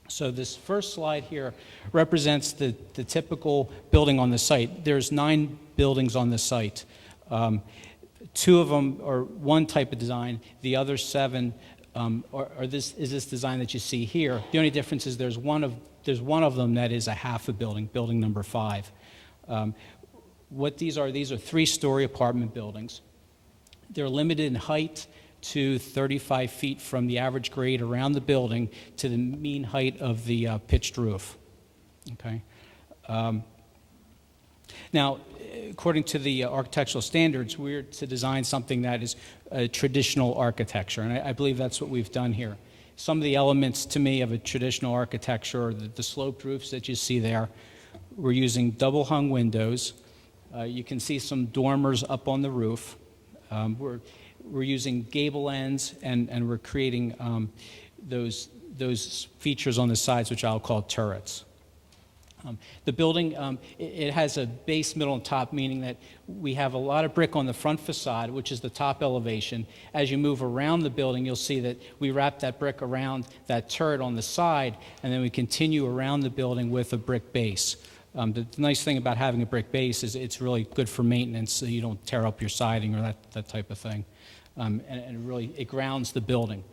So this first slide here represents the typical building on the site. There's 9 buildings on the site. 2 of them are one type of design. The other 7 is this design that you see here. The only difference is there's one of them that is a half a building, building number 5. What these are 3-story apartment buildings. They're limited in height to 35 feet from the average grade around the building to the mean height of the pitched roof. Okay. Now, according to the architectural standards, we're to design something that is a traditional architecture, and I believe that's what we've done here. Some of the elements, to me, of a traditional architecture are the sloped roofs that you see there. We're using double-hung windows. You can see some dormers up on the roof. We're using gable ends, and we're creating those features on the sides, which I'll call turrets. The building, it has a base, middle, and top, meaning that we have a lot of brick on the front facade, which is the top elevation. As you move around the building, you'll see that we wrap that brick around that turret on the side, and then we continue around the building with a brick base. The nice thing about having a brick base is it's really good for maintenance, so you don't tear up your siding or that type of thing. And really, it grounds the building.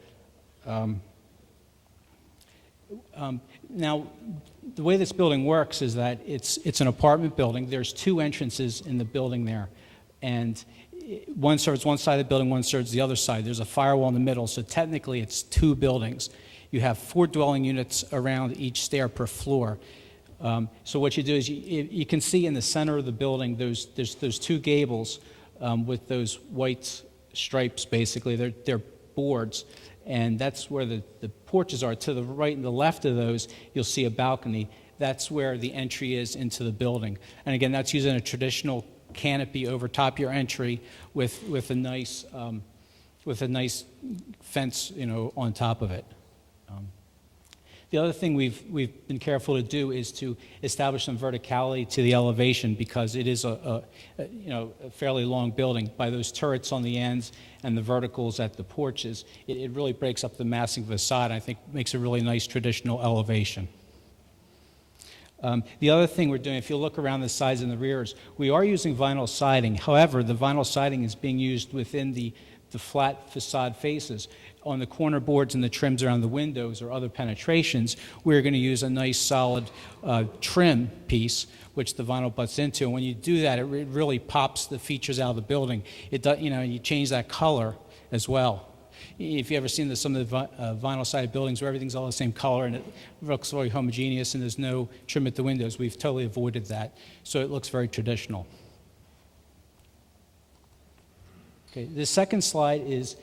Now, the way this building works is that it's an apartment building. There's 2 entrances in the building there, and one serves one side of the building, one serves the other side. There's a firewall in the middle, so technically it's 2 buildings. You have 4 dwelling units around each stair per floor. So what you do is you can see in the center of the building there's those 2 gables with those white stripes. Basically, they're boards. And that's where the porches are. To the right and the left of those, you'll see a balcony. That's where the entry is into the building. And again, that's using a traditional canopy over top your entry with a nice with a nice fence, on top of it. The other thing we've been careful to do is to establish some verticality to the elevation because it is a fairly long building. By those turrets on the ends and the verticals at the porches, it really breaks up the massing facade. I think makes a really nice traditional elevation. The other thing we're doing, if you look around the sides and the rears, we are using vinyl siding. However, the vinyl siding is being used within the flat facade faces. On the corner boards and the trims around the windows or other penetrations, we're going to use a nice solid trim piece, which the vinyl butts into. And when you do that, it really pops the features out of the building. It does, you change that color as well. If you ever seen some of the vinyl-sided buildings where everything's all the same color and it looks very homogeneous and there's no trim at the windows, we've totally avoided that. So it looks very traditional. Okay, the second slide is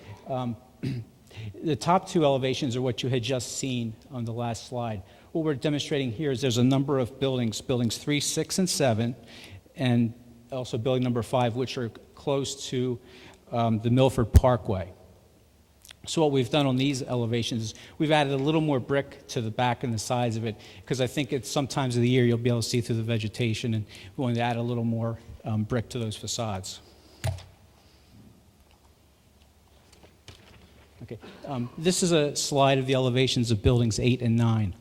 the top two elevations are what you had just seen on the last slide. What we're demonstrating here is there's a number of buildings 3, 6, and 7, and also building number 5, which are close to the Milford Parkway. So what we've done on these elevations is we've added a little more brick to the back and the sides of it because I think it's sometimes of the year you'll be able to see through the vegetation, and we want to add a little more brick to those facades. Okay, this is a slide of the elevations of buildings 8 and 9.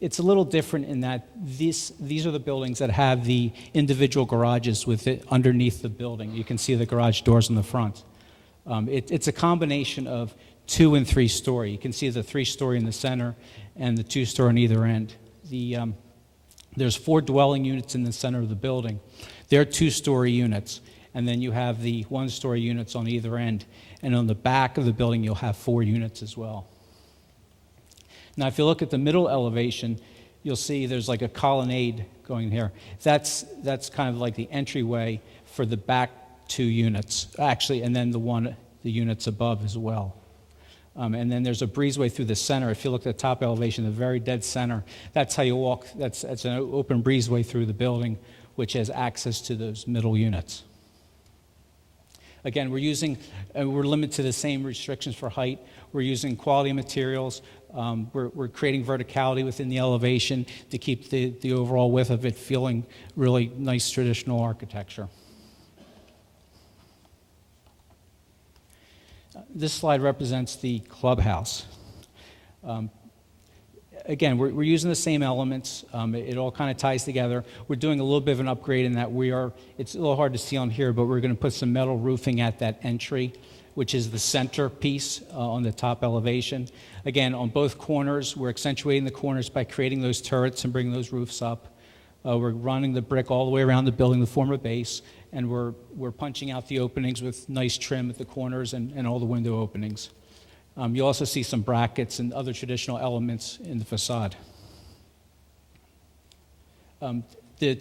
It's a little different in that these are the buildings that have the individual garages with it underneath the building. You can see the garage doors in the front. It's a combination of 2- and 3-story. You can see the 3-story in the center and the 2-story on either end. There's 4 dwelling units in the center of the building. They're 2-story units. And then you have the 1-story units on either end. And on the back of the building, you'll have 4 units as well. Now, if you look at the middle elevation, you'll see there's like a colonnade going here. That's kind of like the entryway for the back 2 units, actually, and then the units above as well. And then there's a breezeway through the center. If you look at the top elevation, the very dead center, that's how you walk. That's an open breezeway through the building, which has access to those middle units. Again, we're limited to the same restrictions for height. We're using quality materials. We're creating verticality within the elevation to keep the overall width of it feeling really nice traditional architecture. This slide represents the clubhouse. Again, we're using the same elements. It all kind of ties together. We're doing a little bit of an upgrade in that it's a little hard to see on here, but we're going to put some metal roofing at that entry, which is the center piece on the top elevation. Again, on both corners, we're accentuating the corners by creating those turrets and bringing those roofs up. We're running the brick all the way around the building to form a base, and we're punching out the openings with nice trim at the corners and all the window openings. You'll also see some brackets and other traditional elements in the facade. The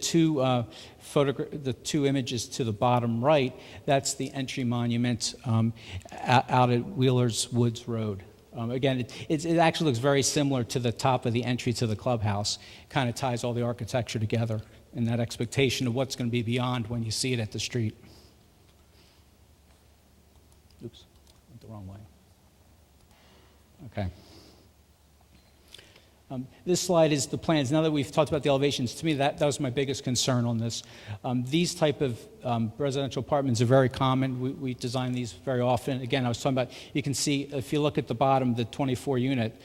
two images to the bottom right, that's the entry monument out at Wheeler's Woods Road. Again, it actually looks very similar to the top of the entry to the clubhouse. Kind of ties all the architecture together and that expectation of what's going to be beyond when you see it at the street. Oops, went the wrong way. Okay. This slide is the plans. Now that we've talked about the elevations, to me that was my biggest concern on this. These type of residential apartments are very common. We design these very often. Again, I was talking about, you can see, if you look at the bottom, the 24 unit,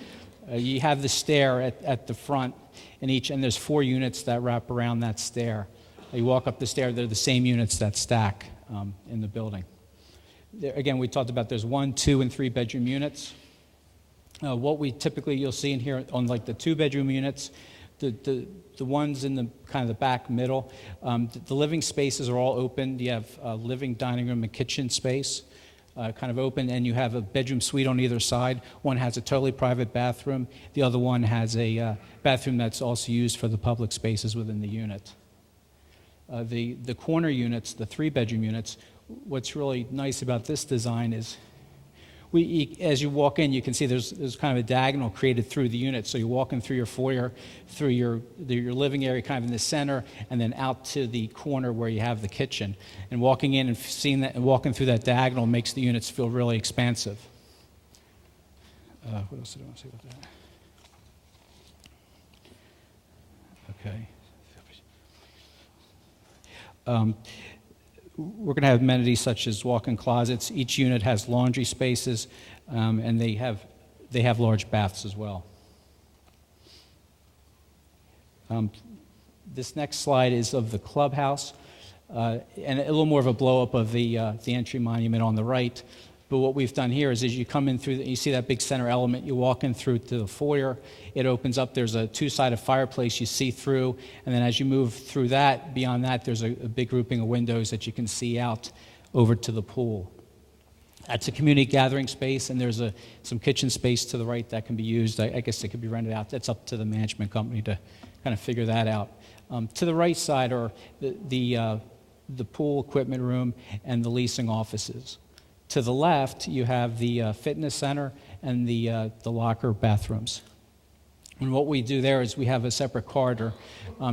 you have the stair at the front and there's 4 units that wrap around that stair. You walk up the stair, they're the same units that stack in the building. Again, we talked about there's 1, 2, and 3 bedroom units. What you'll see in here on like the 2-bedroom units, the ones in the kind of the back middle, the living spaces are all open. You have a living, dining room, and kitchen space kind of open, and you have a bedroom suite on either side. One has a totally private bathroom. The other one has a bathroom that's also used for the public spaces within the unit. The corner units, the 3-bedroom units, what's really nice about this design is as you walk in, you can see there's kind of a diagonal created through the unit. So you're walking through your foyer, through your living area kind of in the center, and then out to the corner where you have the kitchen. And walking in and seeing that and walking through that diagonal makes the units feel really expansive. What else did I want to say about that? Okay. We're going to have amenities such as walk-in closets. Each unit has laundry spaces, and they have large baths as well. This next slide is of the clubhouse, and a little more of a blow-up of the entry monument on the right. But what we've done here is as you come in through, you see that big center element, you walk in through to the foyer, it opens up, there's a two-sided fireplace you see through, and then as you move through that, beyond that, there's a big grouping of windows that you can see out over to the pool. That's a community gathering space, and there's some kitchen space to the right that can be used. I guess it could be rented out. That's up to the management company to kind of figure that out. To the right side are the pool equipment room and the leasing offices. To the left, you have the fitness center and the locker bathrooms. And what we do there is we have a separate corridor,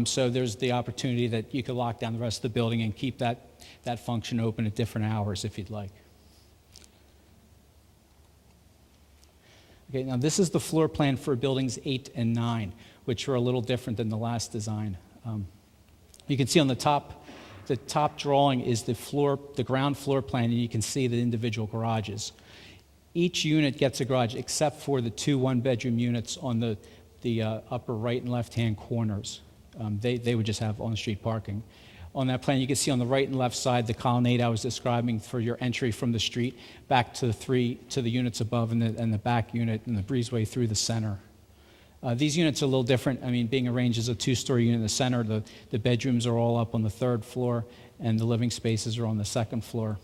so there's the opportunity that you could lock down the rest of the building and keep that function open at different hours if you'd like. Okay, now this is the floor plan for buildings 8 and 9, which are a little different than the last design. You can see on the top drawing is the ground floor plan, and you can see the individual garages. Each unit gets a garage except for the 2 one-bedroom units on the upper right and left-hand corners. They would just have on-street parking. On that plan, you can see on the right and left side the colonnade I was describing for your entry from the street back to the units above and the back unit and the breezeway through the center. These units are a little different. I mean, being arranged as a 2-story unit in the center, the bedrooms are all up on the 3rd floor, and the living spaces are on the 2nd floor.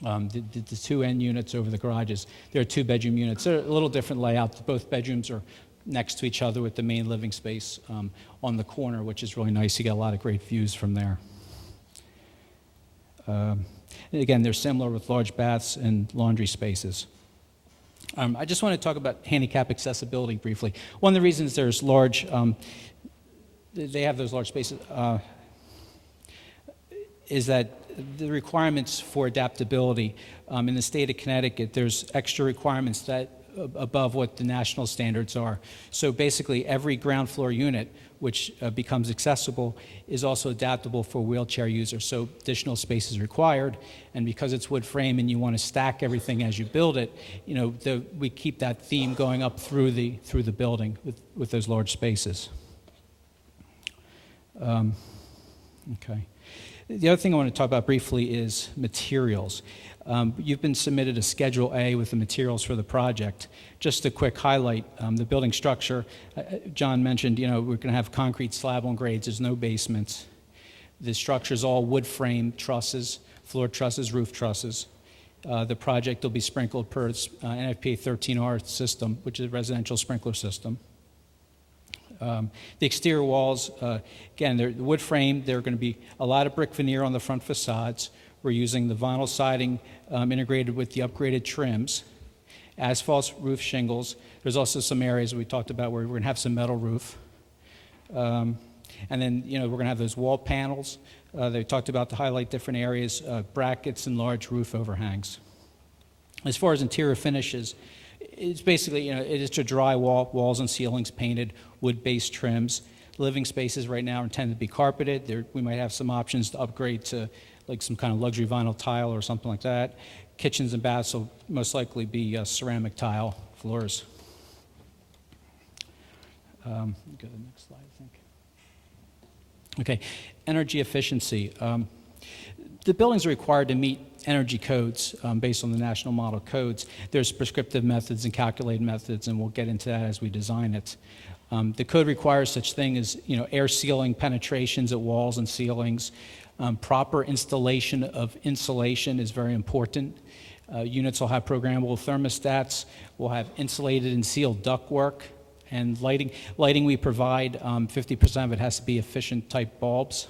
The 2 end units over the garages, they're 2-bedroom units. They're a little different layout. Both bedrooms are next to each other with the main living space on the corner, which is really nice. You get a lot of great views from there. And again, they're similar with large baths and laundry spaces. I just want to talk about handicap accessibility briefly. One of the reasons there's they have those large spaces is that the requirements for adaptability in the state of Connecticut, there's extra requirements that above what the national standards are. So basically, every ground floor unit which becomes accessible is also adaptable for wheelchair users. So additional space is required, and because it's wood frame and you want to stack everything as you build it, we keep that theme going up through the building with those large spaces. Okay. The other thing I want to talk about briefly is materials. You've been submitted a Schedule A with the materials for the project. Just a quick highlight, the building structure, John mentioned, we're going to have concrete slab on grades, there's no basements. The structure's all wood frame trusses, floor trusses, roof trusses. The project will be sprinkled per NFPA 13R system, which is a residential sprinkler system. The exterior walls, again, they're wood frame. There are going to be a lot of brick veneer on the front facades. We're using the vinyl siding integrated with the upgraded trims. Asphalt roof shingles. There's also some areas we talked about where we're going to have some metal roof. And then, we're going to have those wall panels. They talked about to highlight different areas, brackets and large roof overhangs. As far as interior finishes, it's basically, it is to drywall, walls and ceilings painted, wood-based trims. Living spaces right now are intended to be carpeted. We might have some options to upgrade to like some kind of luxury vinyl tile or something like that. Kitchens and baths will most likely be ceramic tile floors. Go to the next slide, I think. Okay, energy efficiency. The buildings are required to meet energy codes based on the national model codes. There's prescriptive methods and calculated methods, and we'll get into that as we design it. The code requires such thing as air sealing penetrations at walls and ceilings. Proper installation of insulation is very important. Units will have programmable thermostats. We'll have insulated and sealed ductwork. And lighting we provide, 50% of it has to be efficient type bulbs.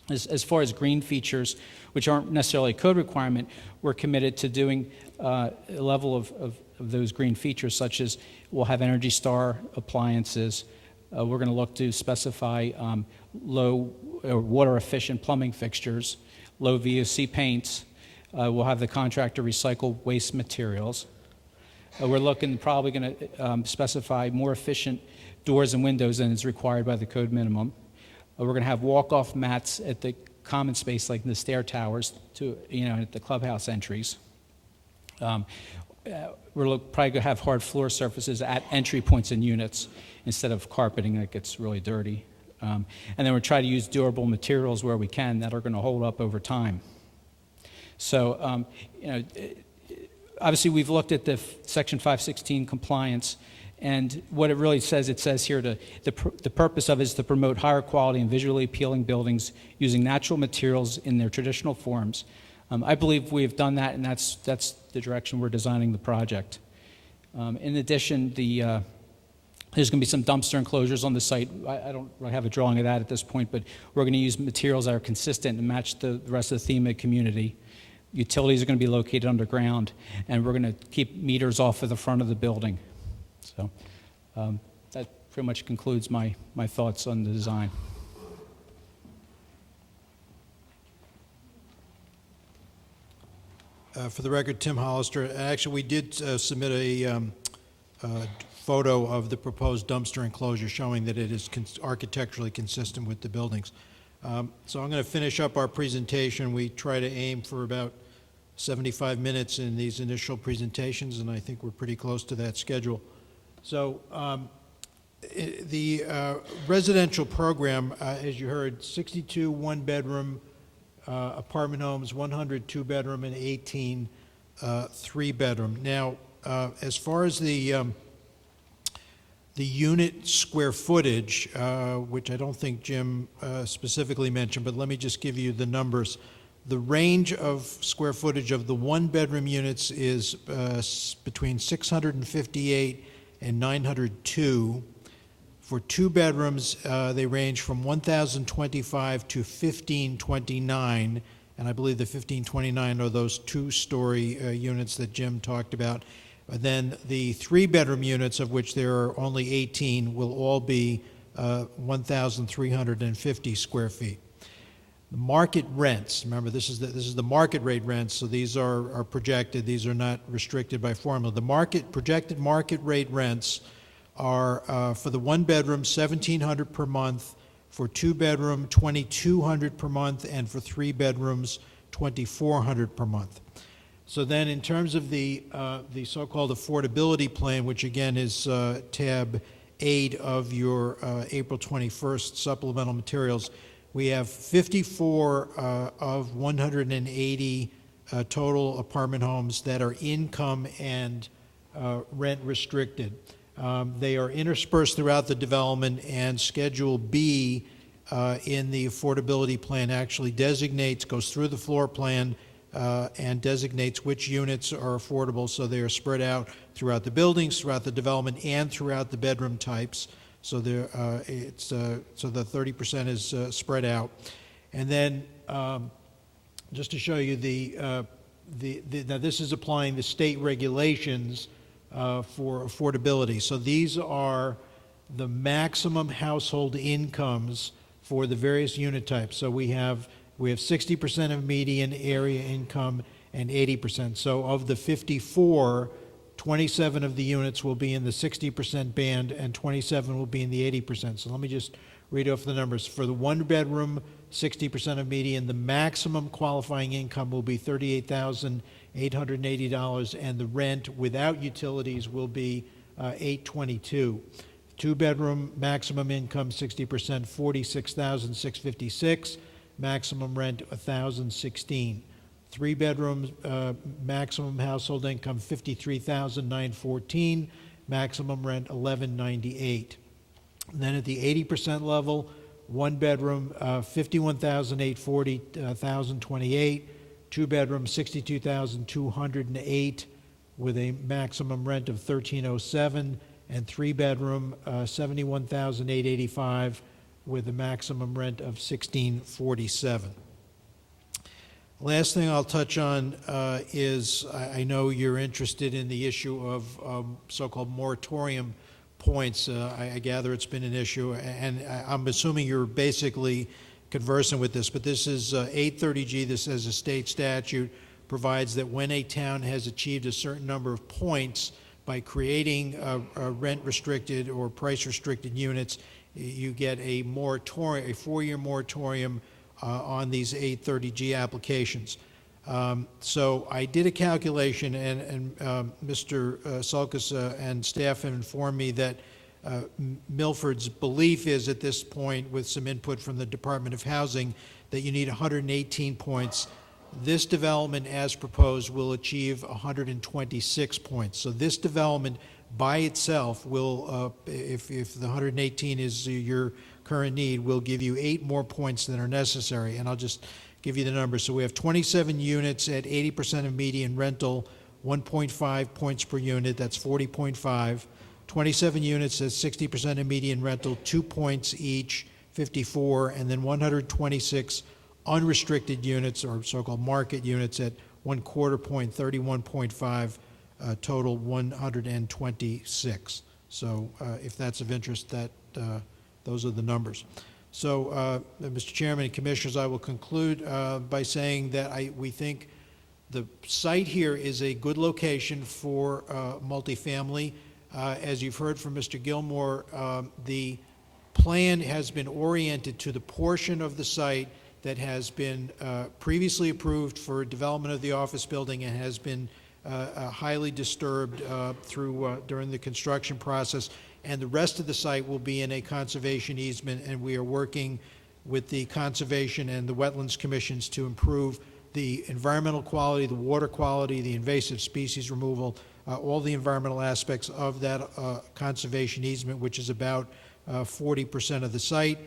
As far as green features, which aren't necessarily a code requirement, we're committed to doing a level of those green features, such as we'll have Energy Star appliances. We're going to look to specify low or water-efficient plumbing fixtures, low VOC paints. We'll have the contractor recycle waste materials. We're probably going to specify more efficient doors and windows than is required by the code minimum. We're going to have walk-off mats at the common space, like in the stair towers, at the clubhouse entries. We're probably going to have hard floor surfaces at entry points in units instead of carpeting that gets really dirty. And then we'll try to use durable materials where we can that are going to hold up over time. So, obviously we've looked at the Section 516 compliance, and what it says here, the purpose of it is to promote higher quality and visually appealing buildings using natural materials in their traditional forms. I believe we have done that, and that's the direction we're designing the project. In addition, there's going to be some dumpster enclosures on the site. I don't really have a drawing of that at this point, but we're going to use materials that are consistent and match the rest of the theme of the community. Utilities are going to be located underground, and we're going to keep meters off of the front of the building. So that pretty much concludes my thoughts on the design. For the record, Tim Hollister. Actually, we did submit a photo of the proposed dumpster enclosure showing that it is architecturally consistent with the buildings. So I'm going to finish up our presentation. We try to aim for about 75 minutes in these initial presentations, and I think we're pretty close to that schedule. So the residential program, as you heard, 62 one-bedroom apartment homes, 100 two-bedroom, and 18 three-bedroom. Now, as far as the unit square footage, which I don't think Jim specifically mentioned, but let me just give you the numbers. The range of square footage of the one-bedroom units is between 658 and 902. For two bedrooms, they range from 1,025 to 1,529, and I believe the 1,529 are those two-story units that Jim talked about. Then the three-bedroom units, of which there are only 18, will all be 1,350 square feet. The market rents, remember this is the market rate rents, so these are projected, these are not restricted by formula. The projected market rate rents are for the one bedroom $1,700 per month, for two bedroom $2,200 per month, and for three bedrooms $2,400 per month. So then in terms of the so-called affordability plan, which again is tab 8 of your April 21st supplemental materials, we have 54 of 180 total apartment homes that are income and rent restricted. They are interspersed throughout the development, and Schedule B in the affordability plan actually goes through the floor plan and designates which units are affordable, so they are spread out throughout the buildings, throughout the development, and throughout the bedroom types. So the 30% is spread out. And then just to show you now this is applying the state regulations for affordability. So these are the maximum household incomes for the various unit types. So we have 60% of median area income and 80%. So of the 54, 27 of the units will be in the 60% band and 27 will be in the 80%. So let me just read off the numbers. For the one bedroom, 60% of median, the maximum qualifying income will be $38,880, and the rent without utilities will be $822. Two bedroom maximum income 60%, $46,656. Maximum rent $1,016. Three bedrooms maximum household income $53,914. Maximum rent $1,198. Then at the 80% level, one bedroom $51,840, $1,028. Two bedroom $62,208 with a maximum rent of $1,307, and three bedroom $71,885 with a maximum rent of $16.47. Last thing I'll touch on is I know you're interested in the issue of so-called moratorium points. I gather it's been an issue, and I'm assuming you're basically conversant with this, but this is 830G. This is a state statute, provides that when a town has achieved a certain number of points by creating rent-restricted or price-restricted units, you get a moratorium, a 4-year moratorium on these 830G applications. So I did a calculation, and Mr. Sulkus and staff have informed me that Milford's belief is at this point, with some input from the Department of Housing, that you need 118 points. This development, as proposed, will achieve 126 points. So this development by itself will, if the 118 is your current need, will give you 8 more points than are necessary. And I'll just give you the numbers. So we have 27 units at 80% of median rental, 1.5 points per unit, that's 40.5. 27 units at 60% of median rental, 2 points each, 54, and then 126 unrestricted units, or so-called market units, at 1/4 point, 31.5, total 126. So if that's of interest, that those are the numbers. So, Mr. Chairman and Commissioners, I will conclude by saying that we think the site here is a good location for multifamily. As you've heard from Mr. Gilmore, the plan has been oriented to the portion of the site that has been previously approved for development of the office building and has been highly disturbed during the construction process. And the rest of the site will be in a conservation easement, and we are working with the Conservation and the Wetlands Commissions to improve the environmental quality, the water quality, the invasive species removal, all the environmental aspects of that conservation easement, which is about 40% of the site.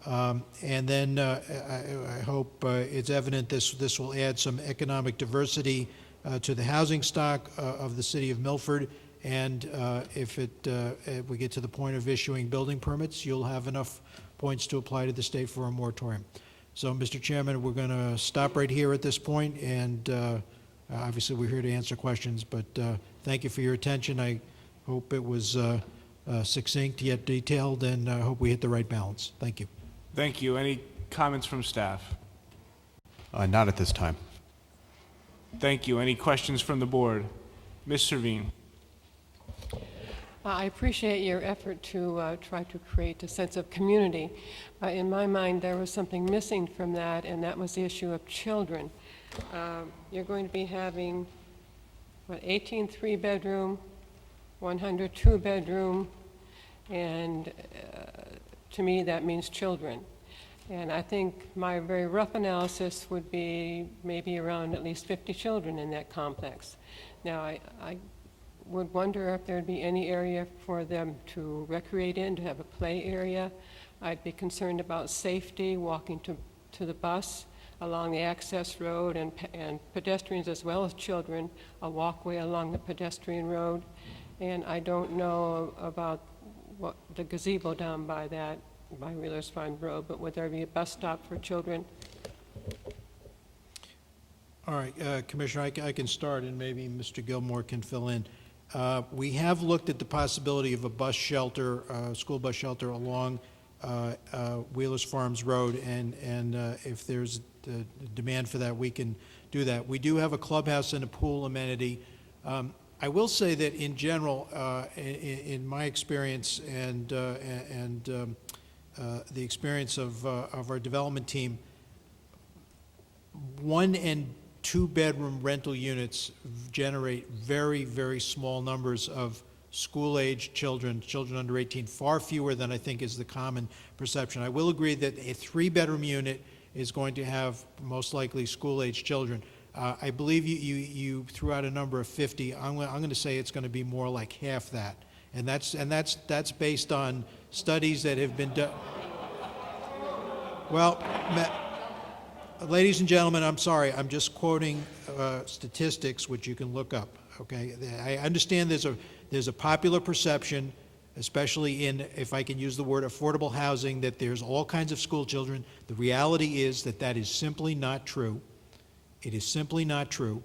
And then I hope it's evident this will add some economic diversity to the housing stock of the city of Milford. And if we get to the point of issuing building permits, you'll have enough points to apply to the state for a moratorium. So, Mr. Chairman, we're going to stop right here at this point, and obviously we're here to answer questions, but thank you for your attention. I hope it was succinct yet detailed, and I hope we hit the right balance. Thank you. Thank you. Any comments from staff? Not at this time. Thank you. Any questions from the board? Ms. Servine. I appreciate your effort to try to create a sense of community. In my mind, there was something missing from that, and that was the issue of children. You're going to be having, 18 3-bedroom, 100 2-bedroom, and to me that means children. And I think my very rough analysis would be maybe around at least 50 children in that complex. Now, I would wonder if there'd be any area for them to recreate in, to have a play area. I'd be concerned about safety, walking to the bus along the access road, and pedestrians as well as children, a walkway along the pedestrian road. And I don't know about what the gazebo down by Wheeler's Farm Road, but would there be a bus stop for children? All right, Commissioner, I can start, and maybe Mr. Gilmore can fill in. We have looked at the possibility of a bus shelter, school bus shelter along Wheeler's Farms Road, and if there's a demand for that, we can do that. We do have a clubhouse and a pool amenity. I will say that in general, in my experience and the experience of our development team, 1 and 2-bedroom rental units generate very, very small numbers of school-age children under 18, far fewer than I think is the common perception. I will agree that a 3-bedroom unit is going to have most likely school-age children. I believe you threw out a number of 50. I'm going to say it's going to be more like half that, and that's based on studies that have been done. Well, ladies and gentlemen, I'm sorry. I'm just quoting statistics, which you can look up. Okay, I understand there's a popular perception especially in, if I can use the word, affordable housing, that there's all kinds of school children. The reality is that that is simply not true. It is simply not true.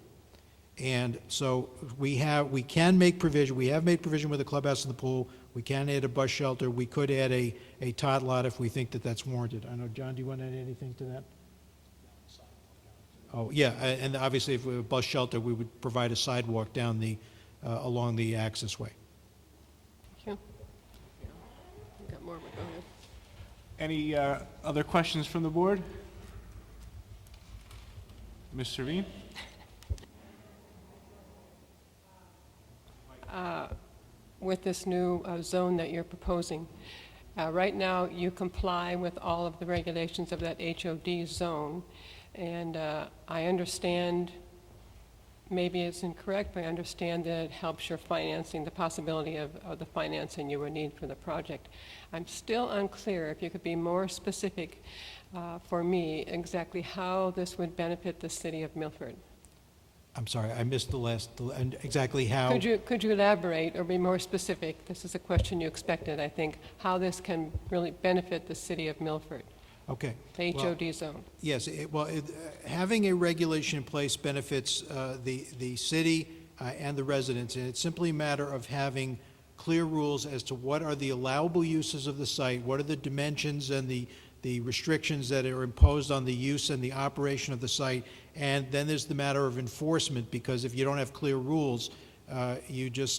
And so we can make provision. We have made provision with the clubhouse and the pool. We can add a bus shelter. We could add a tot lot if we think that that's warranted. I know, John, do you want to add anything to that? Oh, yeah, and obviously if we have a bus shelter, we would provide a sidewalk down along the access way. Thank you. Got more, but go ahead. Any other questions from the board? Ms. Servine? With this new zone that you're proposing, right now you comply with all of the regulations of that HOD zone, and I understand, maybe it's incorrect, but I understand that it helps your financing, the possibility of the financing you would need for the project. I'm still unclear, if you could be more specific for me, exactly how this would benefit the city of Milford. I'm sorry, I missed and exactly how. Could you elaborate or be more specific? This is a question you expected, I think, how this can really benefit the city of Milford, Okay. the Well, HOD zone. Yes, having a regulation in place benefits the city and the residents, and it's simply a matter of having clear rules as to what are the allowable uses of the site, what are the dimensions and the restrictions that are imposed on the use and the operation of the site, and then there's the matter of enforcement, because if you don't have clear rules, everybody's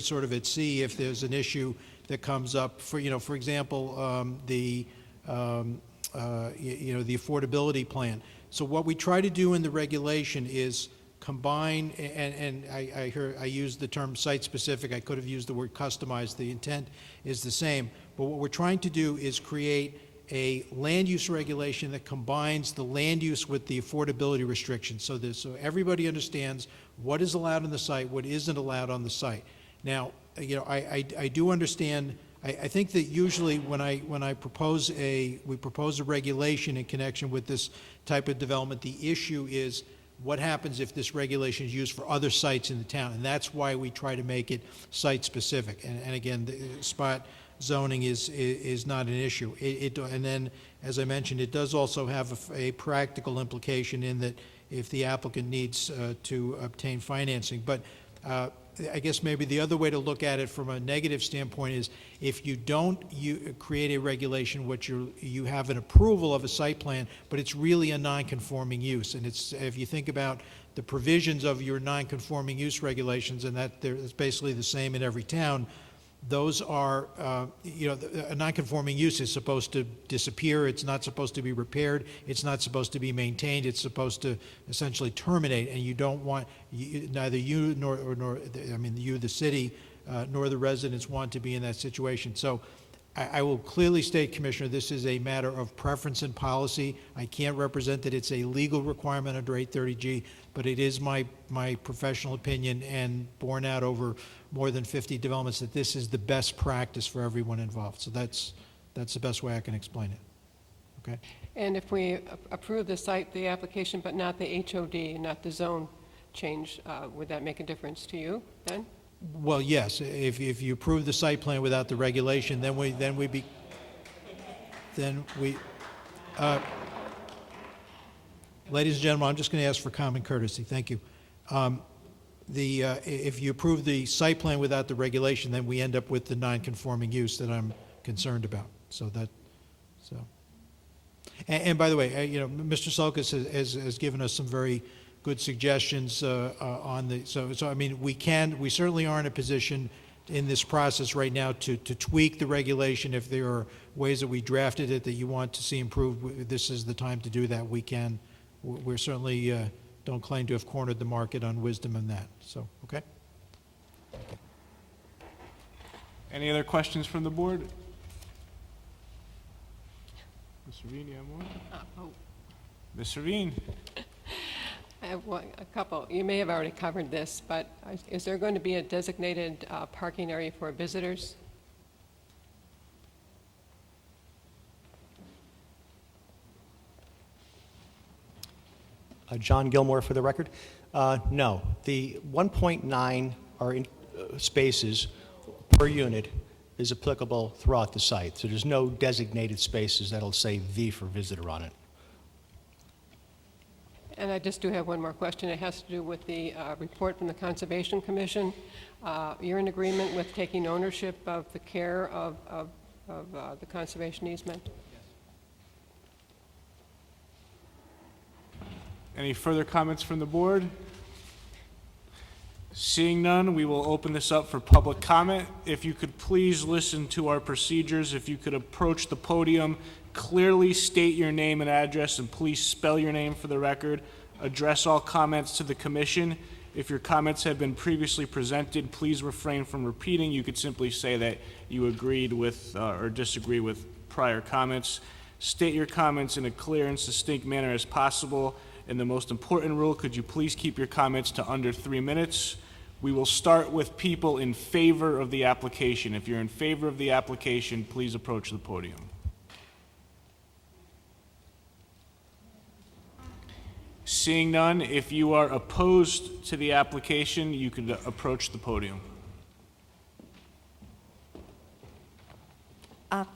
sort of at sea if there's an issue that comes up. For example, the affordability plan. So what we try to do in the regulation is combine, and I used the term site-specific. I could have used the word customized. The intent is the same. But what we're trying to do is create a land use regulation that combines the land use with the affordability restrictions, so everybody understands what is allowed on the site, what isn't allowed on the site. Now, I do understand. I think that usually when we propose a regulation in connection with this type of development, the issue is what happens if this regulation is used for other sites in the town, and that's why we try to make it site-specific. And again, the spot zoning is not an issue. And then, as I mentioned, it does also have a practical implication in that if the applicant needs to obtain financing. But I guess maybe the other way to look at it from a negative standpoint is if you don't create a regulation which you have an approval of a site plan, but it's really a non-conforming use. And if you think about the provisions of your non-conforming use regulations, and it's basically the same in every town, those are, a non-conforming use is supposed to disappear. It's not supposed to be repaired. It's not supposed to be maintained. It's supposed to essentially terminate. And you don't want, neither you the city, nor the residents want to be in that situation. So I will clearly state, Commissioner, this is a matter of preference and policy. I can't represent that it's a legal requirement under 830G, but it is my professional opinion and borne out over more than 50 developments that this is the best practice for everyone involved. So that's the best way I can explain it. Okay? And if we approve the application, but not the HOD, not the zone change, would that make a difference to you then? Well, yes. If you approve the site plan without the regulation, ladies and gentlemen, I'm just going to ask for common courtesy. Thank you. If you approve the site plan without the regulation, then we end up with the non-conforming use that I'm concerned about. And by the way, Mr. Sulkus has given us some very good suggestions on the. So I mean, we certainly are in a position in this process right now to tweak the regulation. If there are ways that we drafted it that you want to see improved, this is the time to do that. We can. We're certainly don't claim to have cornered the market on wisdom in that. So, okay. Any other questions from the board? Ms. Servine, you have more? Ms. Servine? I have a couple. You may have already covered this, but is there going to be a designated parking area for visitors? John Gilmore for the record. No, the 1.9 are spaces per unit is applicable throughout the site. So there's no designated spaces that'll say V for visitor on it. And I just do have one more question. It has to do with the report from the Conservation Commission. You're in agreement with taking ownership of the care of the conservation easement? Any further comments from the board? Seeing none, we will open this up for public comment. If you could please listen to our procedures, if you could approach the podium, clearly state your name and address, and please spell your name for the record. Address all comments to the commission. If your comments have been previously presented, please refrain from repeating. You could simply say that you agreed with or disagree with prior comments. State your comments in a clear and succinct manner as possible. And the most important rule, could you please keep your comments to under 3 minutes? We will start with people in favor of the application. If you're in favor of the application, please approach the podium. Seeing none, if you are opposed to the application, you could approach the podium.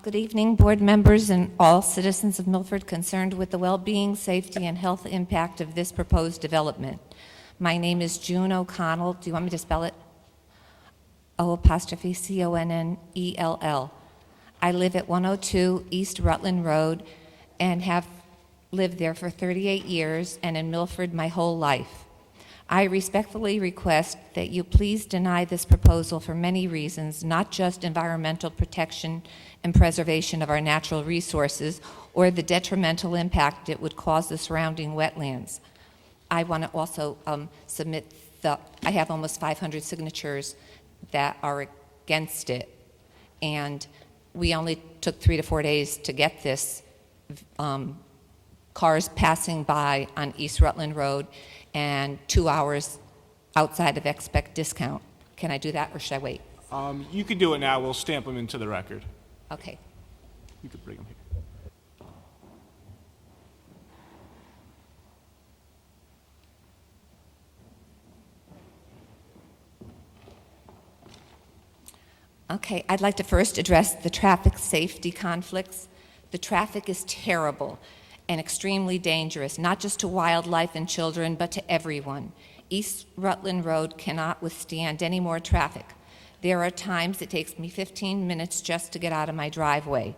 Good evening, board members and all citizens of Milford concerned with the well-being, safety, and health impact of this proposed development. My name is June O'Connell. Do you want me to spell it? O''Connell. I live at 102 East Rutland Road and have lived there for 38 years and in Milford my whole life. I respectfully request that you please deny this proposal for many reasons, not just environmental protection and preservation of our natural resources or the detrimental impact it would cause the surrounding wetlands. I want to also submit I have almost 500 signatures that are against it, and we only took 3 to 4 days to get this. Cars passing by on East Rutland Road and 2 hours outside of expect discount. Can I do that, or should I wait? You can do it now. We'll stamp them into the record. Okay. You could bring them here. Okay, I'd like to first address the traffic safety conflicts. The traffic is terrible and extremely dangerous, not just to wildlife and children, but to everyone. East Rutland Road cannot withstand any more traffic. There are times it takes me 15 minutes just to get out of my driveway.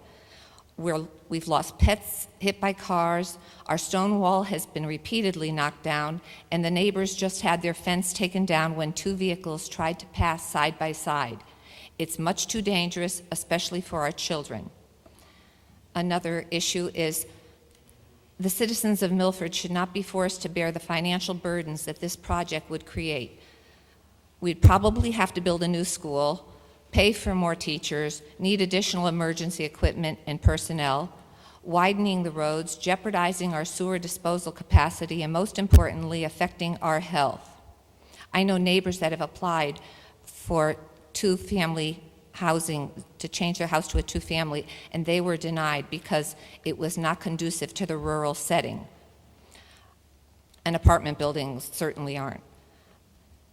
We've lost pets hit by cars, our stone wall has been repeatedly knocked down, and the neighbors just had their fence taken down when 2 vehicles tried to pass side by side. It's much too dangerous, especially for our children. Another issue is the citizens of Milford should not be forced to bear the financial burdens that this project would create. We'd probably have to build a new school, pay for more teachers, need additional emergency equipment and personnel, widening the roads, jeopardizing our sewer disposal capacity, and most importantly, affecting our health. I know neighbors that have applied for 2-family housing, to change their house to a 2-family, and they were denied because it was not conducive to the rural setting. And apartment buildings certainly aren't.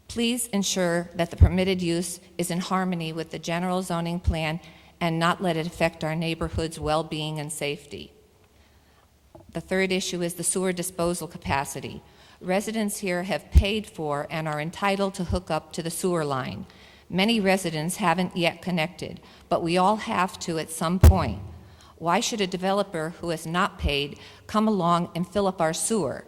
Please ensure that the permitted use is in harmony with the general zoning plan and not let it affect our neighborhood's well-being and safety. The third issue is the sewer disposal capacity. Residents here have paid for and are entitled to hook up to the sewer line. Many residents haven't yet connected, but we all have to at some point. Why should a developer who has not paid come along and fill up our sewer?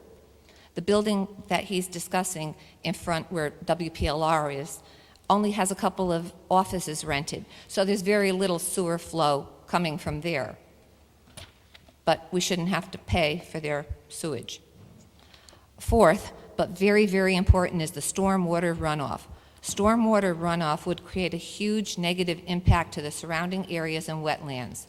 The building that he's discussing in front where WPLR is only has a couple of offices rented, so there's very little sewer flow coming from there. But we shouldn't have to pay for their sewage. Fourth, but very, very important, is the stormwater runoff. Stormwater runoff would create a huge negative impact to the surrounding areas and wetlands.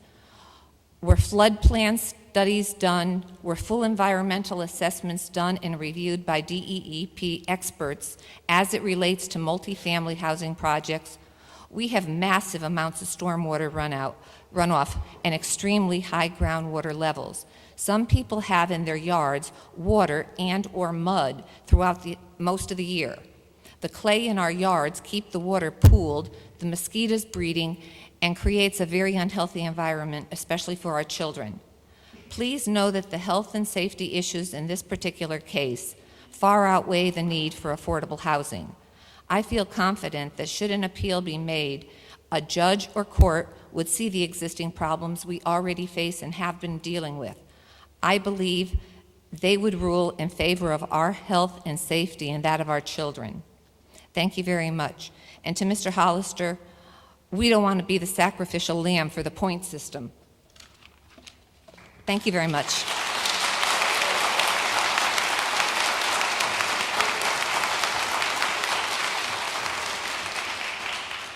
Were flood plan studies done, were full environmental assessments done and reviewed by DEEP experts as it relates to multifamily housing projects? We have massive amounts of stormwater runoff and extremely high groundwater levels. Some people have in their yards water and or mud throughout most of the year. The clay in our yards keep the water pooled, the mosquitoes breeding, and creates a very unhealthy environment, especially for our children. Please know that the health and safety issues in this particular case far outweigh the need for affordable housing. I feel confident that should an appeal be made, a judge or court would see the existing problems we already face and have been dealing with. I believe they would rule in favor of our health and safety and that of our children. Thank you very much. And to Mr. Hollister, we don't want to be the sacrificial lamb for the point system. Thank you very much.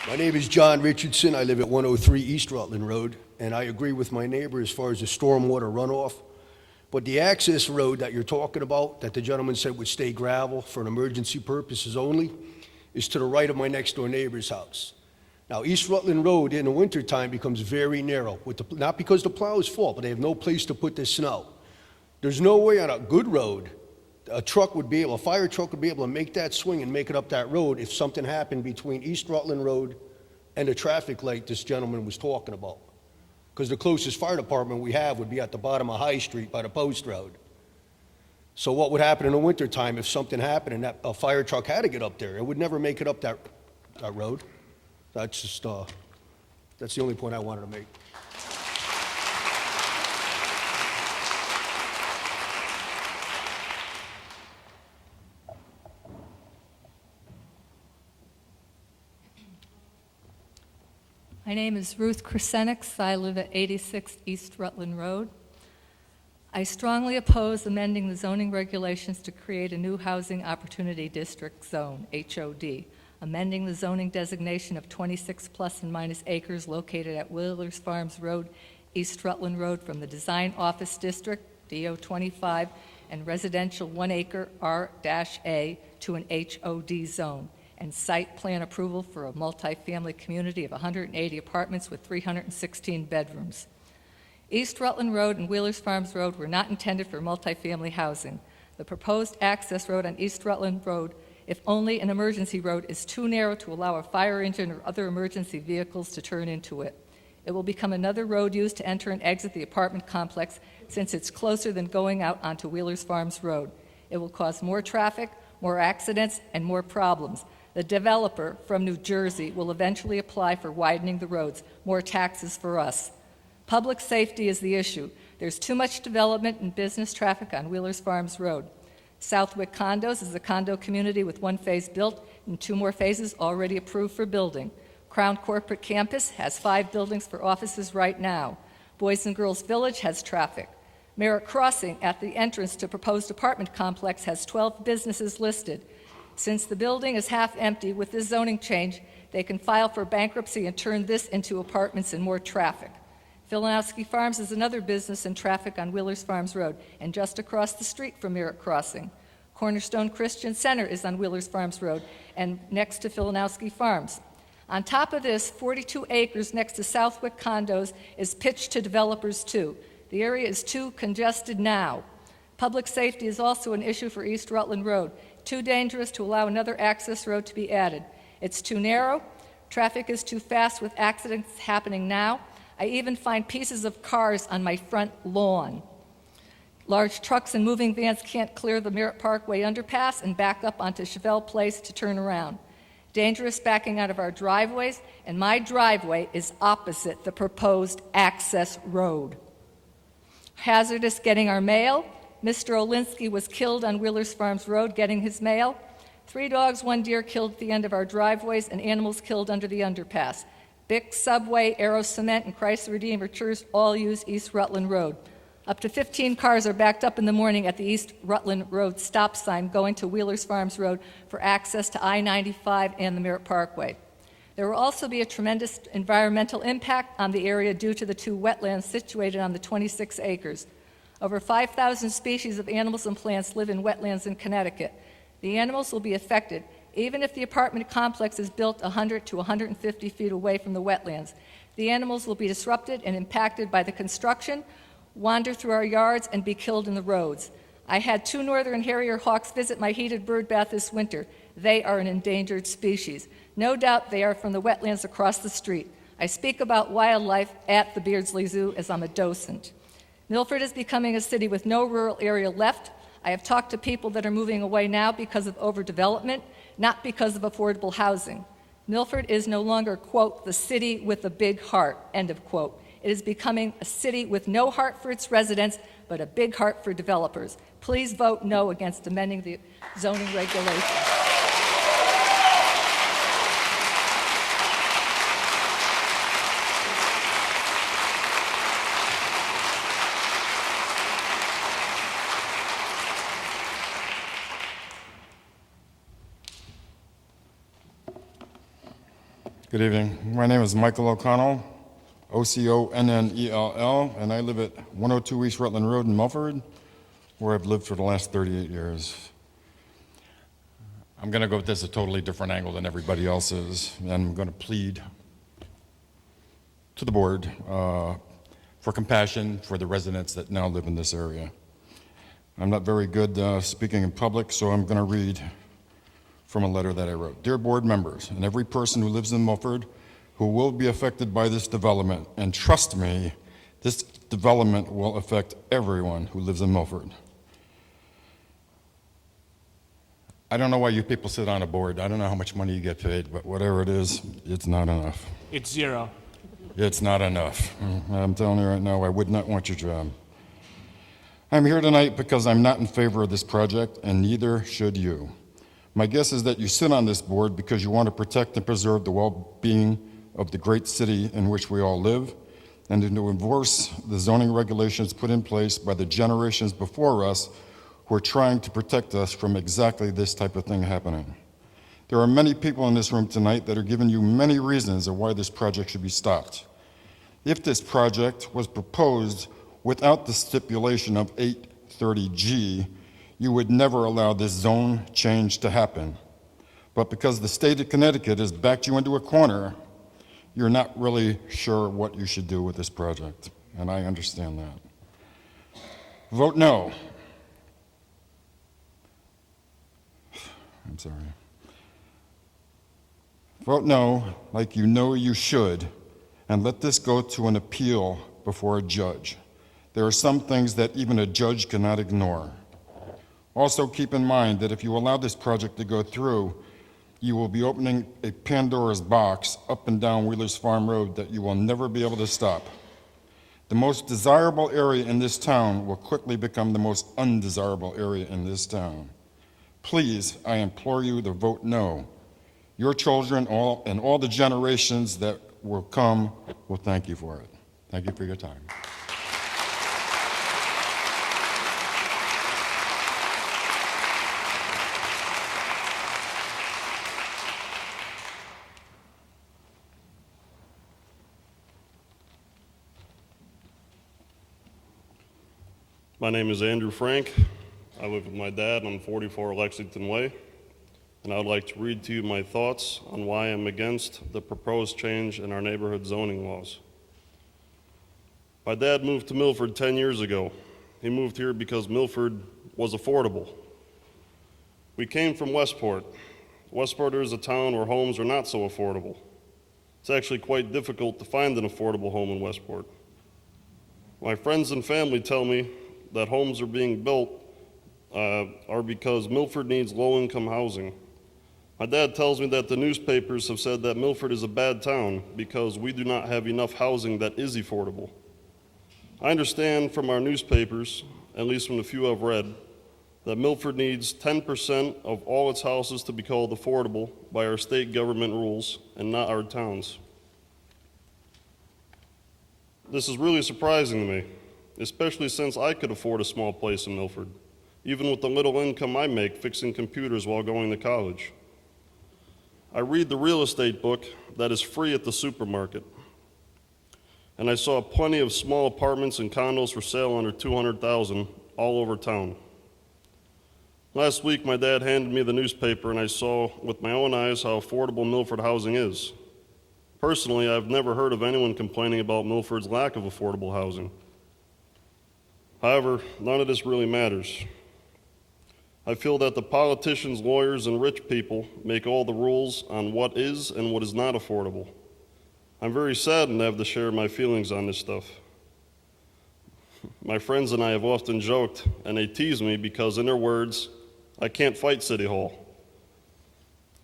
My name is John Richardson. I live at 103 East Rutland Road, and I agree with my neighbor as far as the stormwater runoff. But the access road that you're talking about, that the gentleman said would stay gravel for an emergency purposes only, is to the right of my next door neighbor's house. Now, East Rutland Road in the wintertime becomes very narrow, not because the plow is full, but they have no place to put the snow. There's no way on a good road a fire truck would be able to make that swing and make it up that road if something happened between East Rutland Road and the traffic light this gentleman was talking about. Because the closest fire department we have would be at the bottom of High Street by the post road. So what would happen in the wintertime if something happened and a fire truck had to get up there? It would never make it up that road. That's just, that's the only point I wanted to make. My name is Ruth Krasenix. I live at 86 East Rutland Road. I strongly oppose amending the zoning regulations to create a new Housing Opportunity District zone, HOD, amending the zoning designation of 26 plus and minus acres located at Wheelers Farms Road, East Rutland Road from the Design Office District, DO 25, and residential 1 acre R-A to an HOD zone, and site plan approval for a multifamily community of 180 apartments with 316 bedrooms. East Rutland Road and Wheelers Farms Road were not intended for multifamily housing. The proposed access road on East Rutland Road, if only an emergency road, is too narrow to allow a fire engine or other emergency vehicles to turn into it. It will become another road used to enter and exit the apartment complex since it's closer than going out onto Wheelers Farms Road. It will cause more traffic, more accidents, and more problems. The developer from New Jersey will eventually apply for widening the roads, more taxes for us. Public safety is the issue. There's too much development and business traffic on Wheelers Farms Road. Southwick Condos is a condo community with 1 phase built and 2 more phases already approved for building. Crown Corporate Campus has 5 buildings for offices right now. Boys and Girls Village has traffic. Merritt Crossing at the entrance to proposed apartment complex has 12 businesses listed. Since the building is half empty, with this zoning change, they can file for bankruptcy and turn this into apartments and more traffic. Filanowski Farms is another business and traffic on Wheelers Farms Road and just across the street from Merritt Crossing. Cornerstone Christian Center is on Wheelers Farms Road and next to Filanowski Farms. On top of this, 42 acres next to Southwick Condos is pitched to developers too. The area is too congested now. Public safety is also an issue for East Rutland Road. Too dangerous to allow another access road to be added. It's too narrow, traffic is too fast with accidents happening now. I even find pieces of cars on my front lawn. Large trucks and moving vans can't clear the Merritt Parkway underpass and back up onto Chevelle Place to turn around. Dangerous backing out of our driveways, and my driveway is opposite the proposed access road. Hazardous getting our mail. Mr. Olinsky was killed on Wheelers Farms Road getting his mail. 3 dogs, 1 deer killed at the end of our driveways, and animals killed under the underpass. Bic, Subway, Aero Cement, and Chrysler Redeemer Church all use East Rutland Road. Up to 15 cars are backed up in the morning at the East Rutland Road stop sign going to Wheelers Farms Road for access to I-95 and the Merritt Parkway. There will also be a tremendous environmental impact on the area due to the 2 wetlands situated on the 26 acres. Over 5,000 species of animals and plants live in wetlands in Connecticut. The animals will be affected, even if the apartment complex is built 100 to 150 feet away from the wetlands. The animals will be disrupted and impacted by the construction, wander through our yards, and be killed in the roads. I had 2 northern harrier hawks visit my heated bird bath this winter. They are an endangered species. No doubt they are from the wetlands across the street. I speak about wildlife at the Beardsley Zoo as I'm a docent. Milford is becoming a city with no rural area left. I have talked to people that are moving away now because of overdevelopment, not because of affordable housing. Milford is no longer, quote, the city with a big heart, end of quote. It is becoming a city with no heart for its residents, but a big heart for developers. Please vote no against amending the zoning regulations. Good evening. My name is Michael O'Connell, Oconnell, and I live at 102 East Rutland Road in Milford, where I've lived for the last 38 years. I'm going to go with this a totally different angle than everybody else is, and I'm going to plead to the board for compassion for the residents that now live in this area. I'm not very good speaking in public, so I'm going to read from a letter that I wrote. Dear board members and every person who lives in Milford who will be affected by this development, and trust me, this development will affect everyone who lives in Milford. I don't know why you people sit on a board. I don't know how much money you get paid, but whatever it is, it's not enough. It's zero. It's not enough. I'm telling you right now, I would not want your job. I'm here tonight because I'm not in favor of this project, and neither should you. My guess is that you sit on this board because you want to protect and preserve the well-being of the great city in which we all live, and to enforce the zoning regulations put in place by the generations before us who are trying to protect us from exactly this type of thing happening. There are many people in this room tonight that are giving you many reasons of why this project should be stopped. If this project was proposed without the stipulation of 830G, you would never allow this zone change to happen. But because the state of Connecticut has backed you into a corner, you're not really sure what you should do with this project, and I understand that. Vote no. I'm sorry. Vote no like you know you should, and let this go to an appeal before a judge. There are some things that even a judge cannot ignore. Also, keep in mind that if you allow this project to go through, you will be opening a Pandora's box up and down Wheeler's Farm Road that you will never be able to stop. The most desirable area in this town will quickly become the most undesirable area in this town. Please, I implore you to vote no. Your children and all the generations that will come will thank you for it. Thank you for your time. My name is Andrew Frank. I live with my dad on 44 Lexington Way, and I would like to read to you my thoughts on why I'm against the proposed change in our neighborhood zoning laws. My dad moved to Milford 10 years ago. He moved here because Milford was affordable. We came from Westport. Westport is a town where homes are not so affordable. It's actually quite difficult to find an affordable home in Westport. My friends and family tell me that homes are being built are because Milford needs low-income housing. My dad tells me that the newspapers have said that Milford is a bad town because we do not have enough housing that is affordable. I understand from our newspapers, at least from the few I've read, that Milford needs 10% of all its houses to be called affordable by our state government rules and not our towns. This is really surprising to me, especially since I could afford a small place in Milford, even with the little income I make fixing computers while going to college. I read the real estate book that is free at the supermarket, and I saw plenty of small apartments and condos for sale under $200,000 all over town. Last week, my dad handed me the newspaper, and I saw with my own eyes how affordable Milford housing is. Personally, I've never heard of anyone complaining about Milford's lack of affordable housing. However, none of this really matters. I feel that the politicians, lawyers, and rich people make all the rules on what is and what is not affordable. I'm very saddened to have to share my feelings on this stuff. My friends and I have often joked, and they tease me because, in their words, I can't fight City Hall.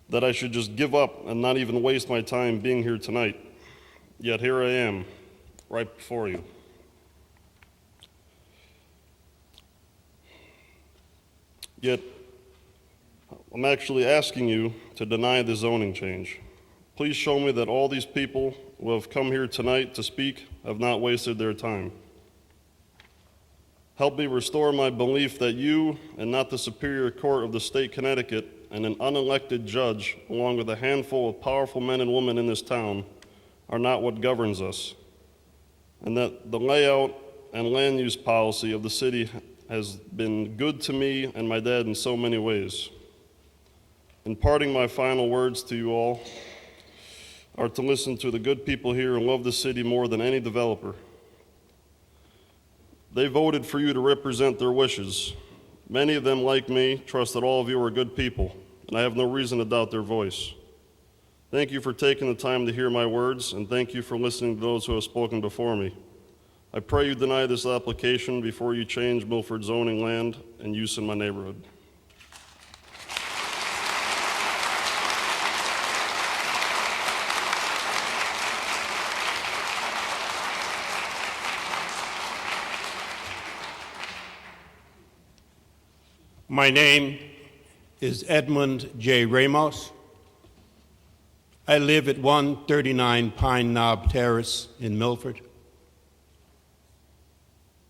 That I should just give up and not even waste my time being here tonight. Yet here I am, right before you. Yet, I'm actually asking you to deny the zoning change. Please show me that all these people who have come here tonight to speak have not wasted their time. Help me restore my belief that you, and not the Superior Court of the state of Connecticut, and an unelected judge, along with a handful of powerful men and women in this town, are not what governs us, and that the layout and land use policy of the city has been good to me and my dad in so many ways. Imparting my final words to you all are to listen to the good people here and love the city more than any developer. They voted for you to represent their wishes. Many of them, like me, trust that all of you are good people, and I have no reason to doubt their voice. Thank you for taking the time to hear my words, and thank you for listening to those who have spoken before me. I pray you deny this application before you change Milford zoning land and use in my neighborhood. My name is Edmund J. Ramos. I live at 139 Pine Knob Terrace in Milford.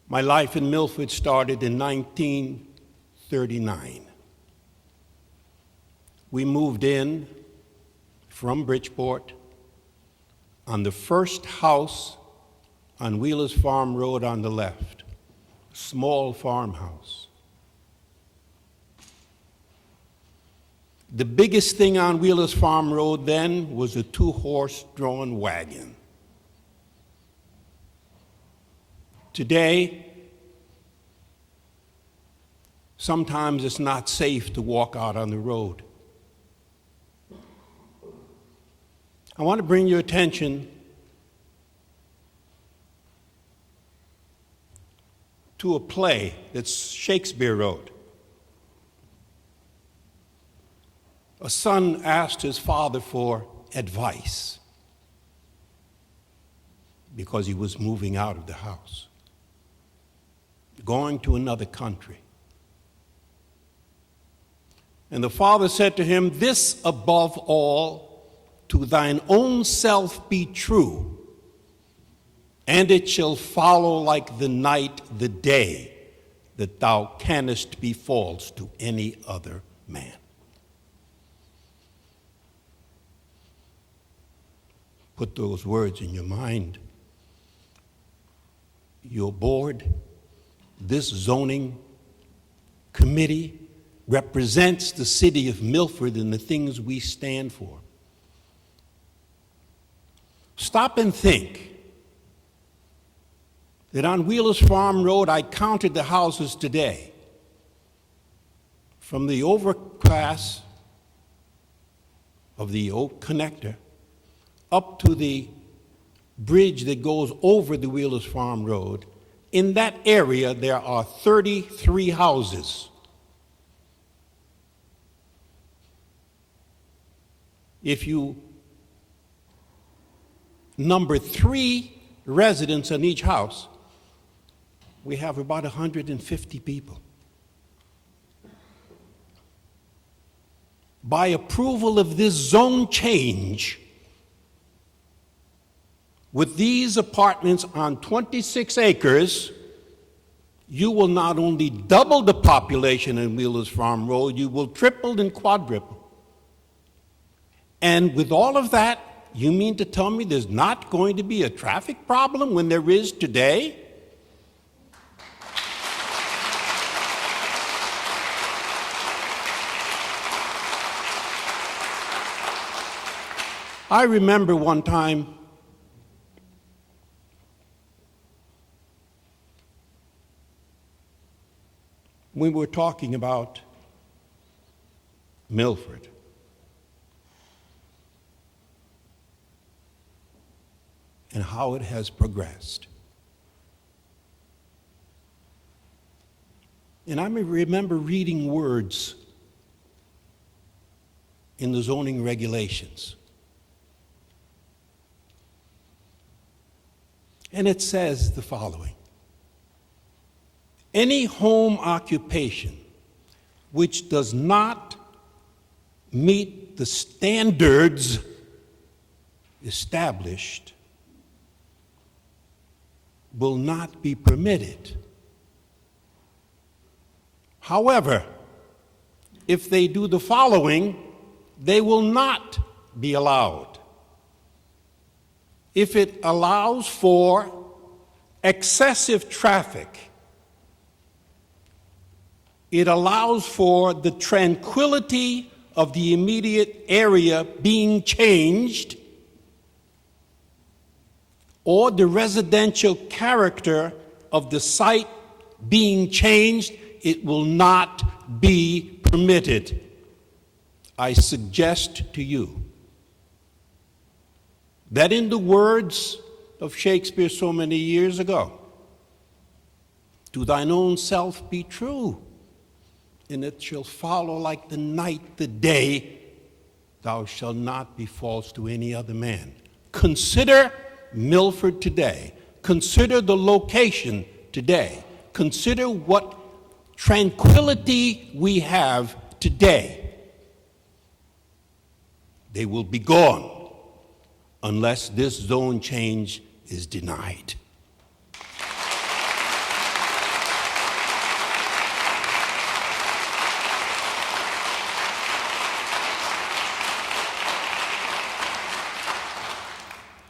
My life in Milford started in 1939. We moved in from Bridgeport on the first house on Wheeler's Farm Road on the left, a small farmhouse. The biggest thing on Wheeler's Farm Road then was a two-horse-drawn wagon. Today, sometimes it's not safe to walk out on the road. I want to bring your attention to a play that Shakespeare wrote. A son asked his father for advice because he was moving out of the house, going to another country. And the father said to him, "This above all, to thine own self be true, and it shall follow like the night the day, that thou canst be false to any other man." Put those words in your mind. Your board, this zoning committee, represents the city of Milford and the things we stand for. Stop and think that on Wheeler's Farm Road, I counted the houses today, from the overpass of the old connector up to the bridge that goes over the Wheeler's Farm Road. In that area, there are 33 houses. If you number 3 residents in each house, we have about 150 people. By approval of this zone change, with these apartments on 26 acres, you will not only double the population in Wheeler's Farm Road, you will triple and quadruple. And with all of that, you mean to tell me there's not going to be a traffic problem when there is today? I remember one time we were talking about Milford. And how it has progressed. And I remember reading words in the zoning regulations. And it says the following: any home occupation which does not meet the standards established will not be permitted. However, if they do the following, they will not be allowed. If it allows for excessive traffic, it allows for the tranquility of the immediate area being changed, or the residential character of the site being changed, it will not be permitted. I suggest to you that in the words of Shakespeare so many years ago, to thine own self be true, and it shall follow like the night the day, thou shalt not be false to any other man. Consider Milford today. Consider the location today. Consider what tranquility we have today. They will be gone unless this zone change is denied.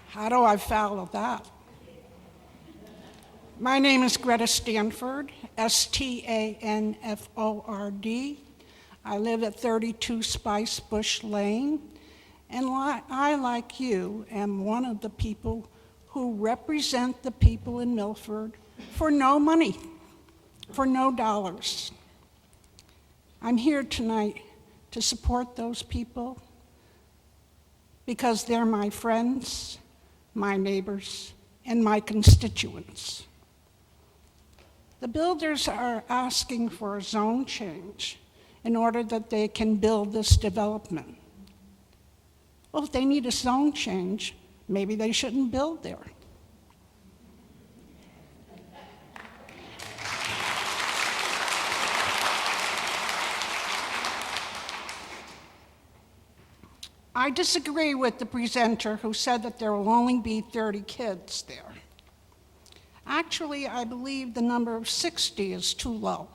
How do I follow that? My name is Greta Stanford, Stanford. I live at 32 Spice Bush Lane, and I, like you, am one of the people who represent the people in Milford for no money, for no dollars. I'm here tonight to support those people because they're my friends, my neighbors, and my constituents. The builders are asking for a zone change in order that they can build this development. Well, if they need a zone change, maybe they shouldn't build there. I disagree with the presenter who said that there will only be 30 kids there. Actually, I believe the number of 60 is too low.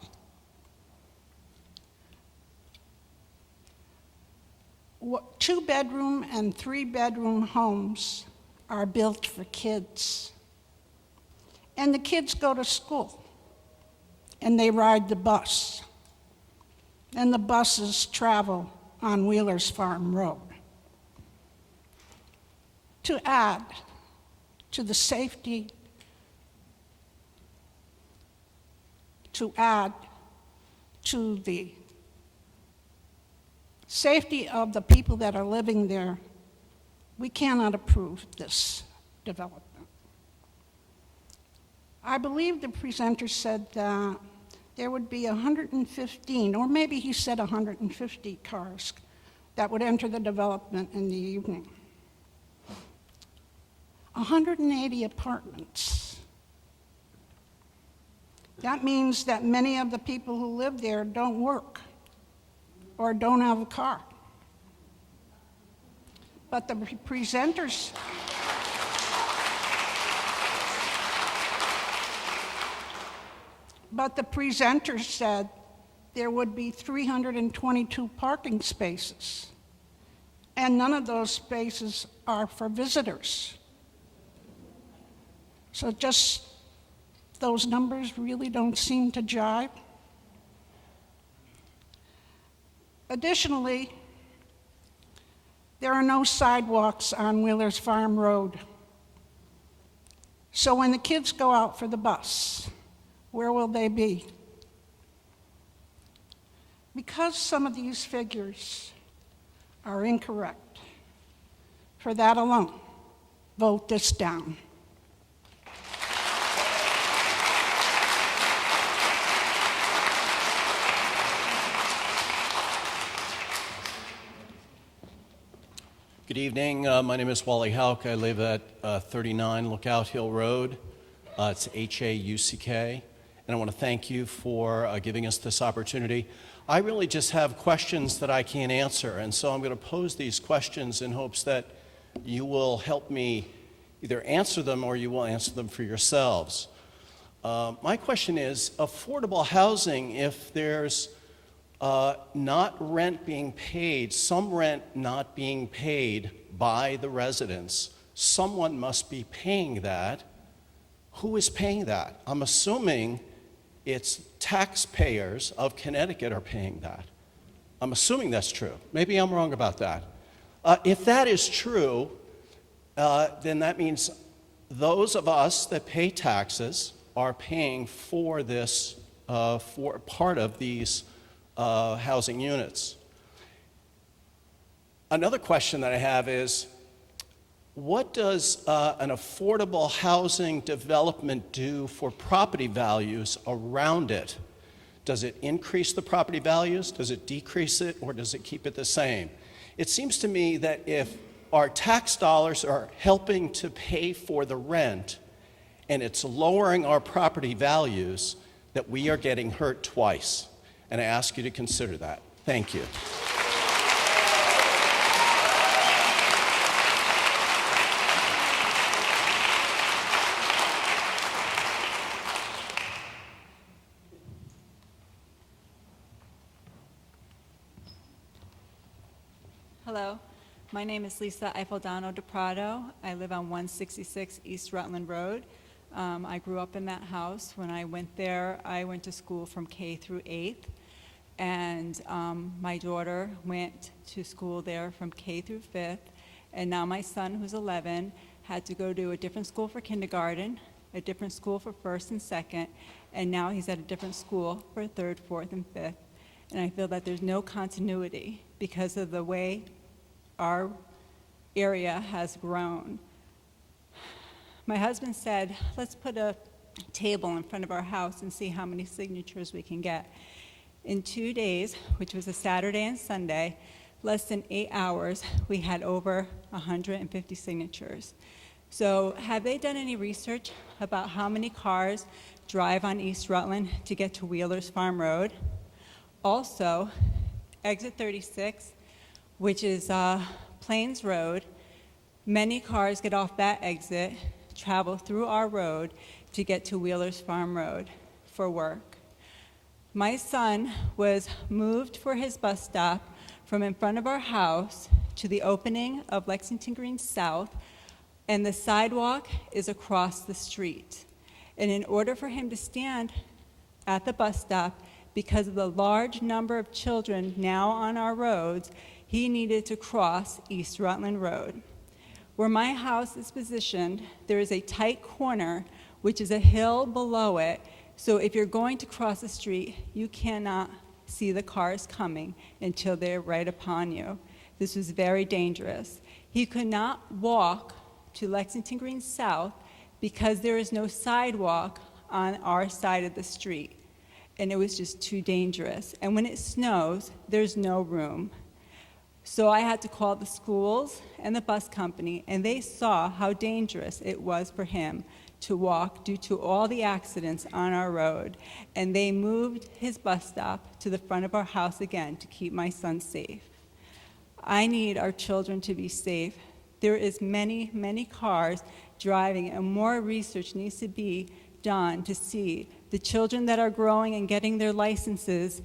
Two-bedroom and three-bedroom homes are built for kids. And the kids go to school, and they ride the bus. And the buses travel on Wheeler's Farm Road. To add to the safety, of the people that are living there, we cannot approve this development. I believe the presenter said that there would be 115, or maybe he said 150 cars that would enter the development in the evening. 180 apartments. That means that many of the people who live there don't work or don't have a car. But the presenters said there would be 322 parking spaces, and none of those spaces are for visitors. So just those numbers really don't seem to jive. Additionally, there are no sidewalks on Wheeler's Farm Road. So when the kids go out for the bus, where will they be? because some of these figures are incorrect, for that alone, vote this down. Good evening. My name is Wally Houck. I live at 39 Lookout Hill Road. It's H-A-U-C-K. And I want to thank you for giving us this opportunity. I really just have questions that I can't answer, and so I'm going to pose these questions in hopes that you will help me either answer them or you will answer them for yourselves. My question is, affordable housing, if there's not rent being paid, some rent not being paid by the residents, someone must be paying that. Who is paying that? I'm assuming it's taxpayers of Connecticut are paying that. I'm assuming that's true. Maybe I'm wrong about that. If that is true, then that means those of us that pay taxes are paying for this, for part of these housing units. Another question that I have is, what does an affordable housing development do for property values around it? Does it increase the property values? Does it decrease it? Or does it keep it the same? It seems to me that if our tax dollars are helping to pay for the rent and it's lowering our property values, that we are getting hurt twice. And I ask you to consider that. Thank you. Hello, my name is Lisa Eifeldano de Prado. I live on 166 East Rutland Road. I grew up in that house. When I went there, I went to school from K through 8th, and my daughter went to school there from K through 5th, and now my son, who's 11, had to go to a different school for kindergarten, a different school for 1st and 2nd, and now he's at a different school for 3rd, 4th, and 5th. And I feel that there's no continuity because of the way our area has grown. My husband said, let's put a table in front of our house and see how many signatures we can get. In 2 days, which was a Saturday and Sunday, less than 8 hours, we had over 150 signatures. So have they done any research about how many cars drive on East Rutland to get to Wheeler's Farm Road? Also, exit 36, which is Plains Road, many cars get off that exit, travel through our road to get to Wheeler's Farm Road for work. My son was moved for his bus stop from in front of our house to the opening of Lexington Green South, and the sidewalk is across the street. And in order for him to stand at the bus stop, because of the large number of children now on our roads, he needed to cross East Rutland Road. Where my house is positioned, there is a tight corner, which is a hill below it, so if you're going to cross the street, you cannot see the cars coming until they're right upon you. This was very dangerous. He could not walk to Lexington Green South because there is no sidewalk on our side of the street, and it was just too dangerous. And when it snows, there's no room. So I had to call the schools and the bus company, and they saw how dangerous it was for him to walk due to all the accidents on our road. And they moved his bus stop to the front of our house again to keep my son safe. I need our children to be safe. There is many, many cars driving, and more research needs to be done to see the children that are growing and getting their licenses,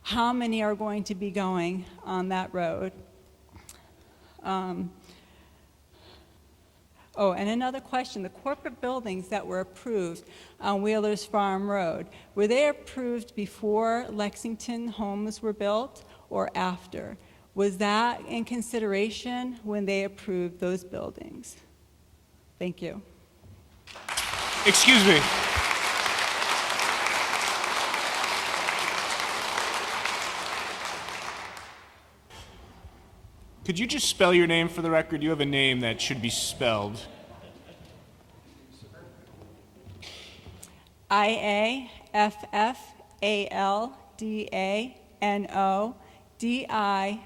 how many are going to be going on that road. And another question, the corporate buildings that were approved on Wheeler's Farm Road, were they approved before Lexington homes were built or after? Was that in consideration when they approved those buildings? Thank you. Excuse me. Could you just spell your name for the record? You have a name that should be spelled. IAFFALDANO DIPRATO.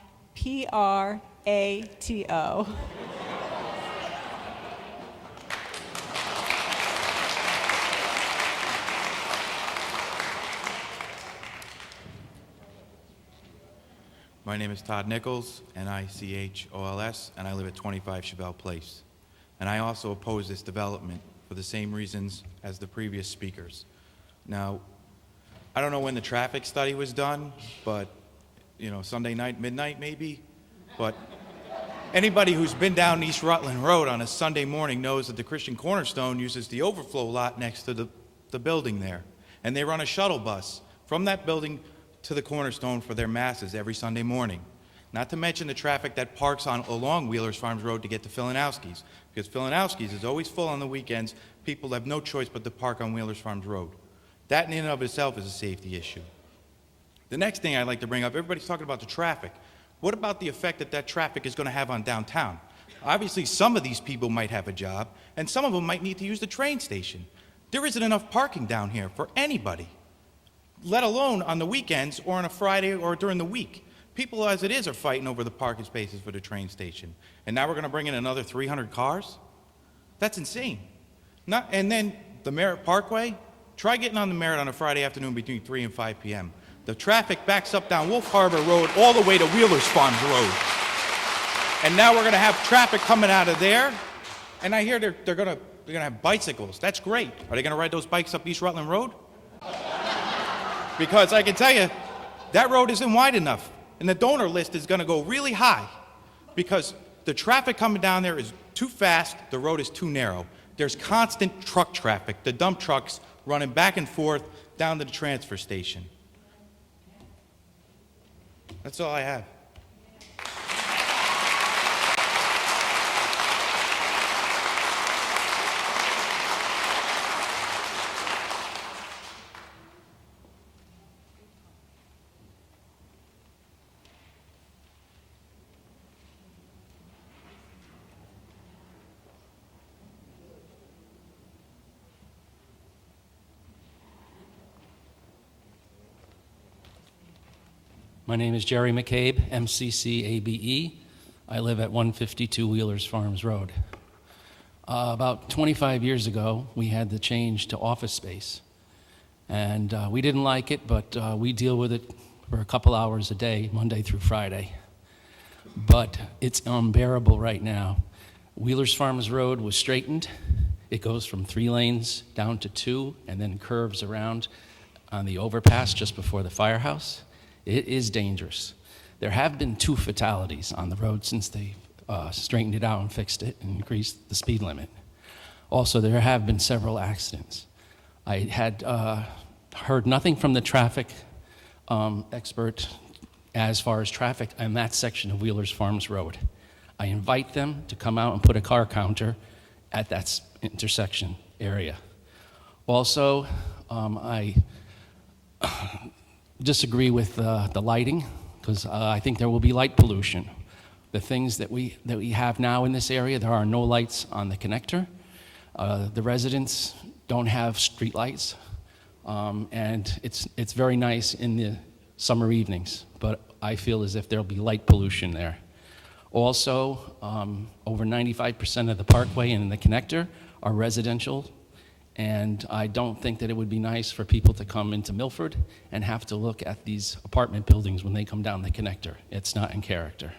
My name is Todd Nichols, Nichols, and I live at 25 Chevelle Place. And I also oppose this development for the same reasons as the previous speakers. Now, I don't know when the traffic study was done, but, Sunday night, midnight maybe, but anybody who's been down East Rutland Road on a Sunday morning knows that the Christian Cornerstone uses the overflow lot next to the building there. And they run a shuttle bus from that building to the Cornerstone for their masses every Sunday morning. Not to mention the traffic that parks along Wheelers Farms Road to get to Filanowski's, because Filanowski's is always full on the weekends. People have no choice but to park on Wheelers Farms Road. That in and of itself is a safety issue. The next thing I'd like to bring up, everybody's talking about the traffic. What about the effect that traffic is going to have on downtown? Obviously, some of these people might have a job, and some of them might need to use the train station. There isn't enough parking down here for anybody, let alone on the weekends or on a Friday or during the week. People, as it is, are fighting over the parking spaces for the train station. And now we're going to bring in another 300 cars? That's insane. And then the Merritt Parkway, try getting on the Merritt on a Friday afternoon between 3 and 5 p.m. The traffic backs up down Wolf Harbor Road all the way to Wheelers Farms Road. And now we're going to have traffic coming out of there. And I hear they're going to have bicycles. That's great. Are they going to ride those bikes up East Rutland Road? Because I can tell you, that road isn't wide enough. And the donor list is going to go really high because the traffic coming down there is too fast, the road is too narrow. There's constant truck traffic, the dump trucks running back and forth down to the transfer station. That's all I have. My name is Jerry McCabe, MCCABE. I live at 152 Wheelers Farms Road. About 25 years ago, we had the change to office space. And we didn't like it, but we deal with it for a couple hours a day, Monday through Friday. But it's unbearable right now. Wheelers Farms Road was straightened. It goes from 3 lanes down to 2 and then curves around on the overpass just before the firehouse. It is dangerous. There have been 2 fatalities on the road since they straightened it out and fixed it and increased the speed limit. Also, there have been several accidents. I had heard nothing from the traffic expert as far as traffic in that section of Wheelers Farms Road. I invite them to come out and put a car counter at that intersection area. Also, I disagree with the lighting because I think there will be light pollution. The things that we have now in this area, there are no lights on the connector. The residents don't have street lights, and it's very nice in the summer evenings, but I feel as if there'll be light pollution there. Also, over 95% of the parkway and the connector are residential, and I don't think that it would be nice for people to come into Milford and have to look at these apartment buildings when they come down the connector. It's not in character.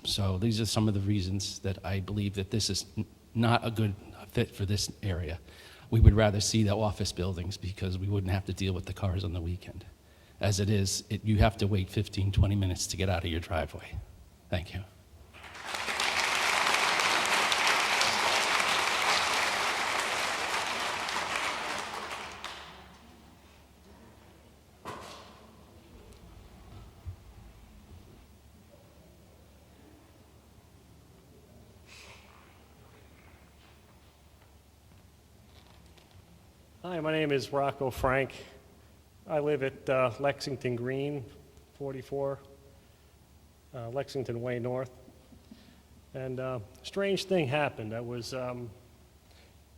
So these are some of the reasons that I believe that this is not a good fit for this area. We would rather see the office buildings because we wouldn't have to deal with the cars on the weekend. As it is, you have to wait 15, 20 minutes to get out of your driveway. Thank you. Hi, my name is Rocco Frank. I live at Lexington Green, 44. Lexington Way North. And a strange thing happened. I was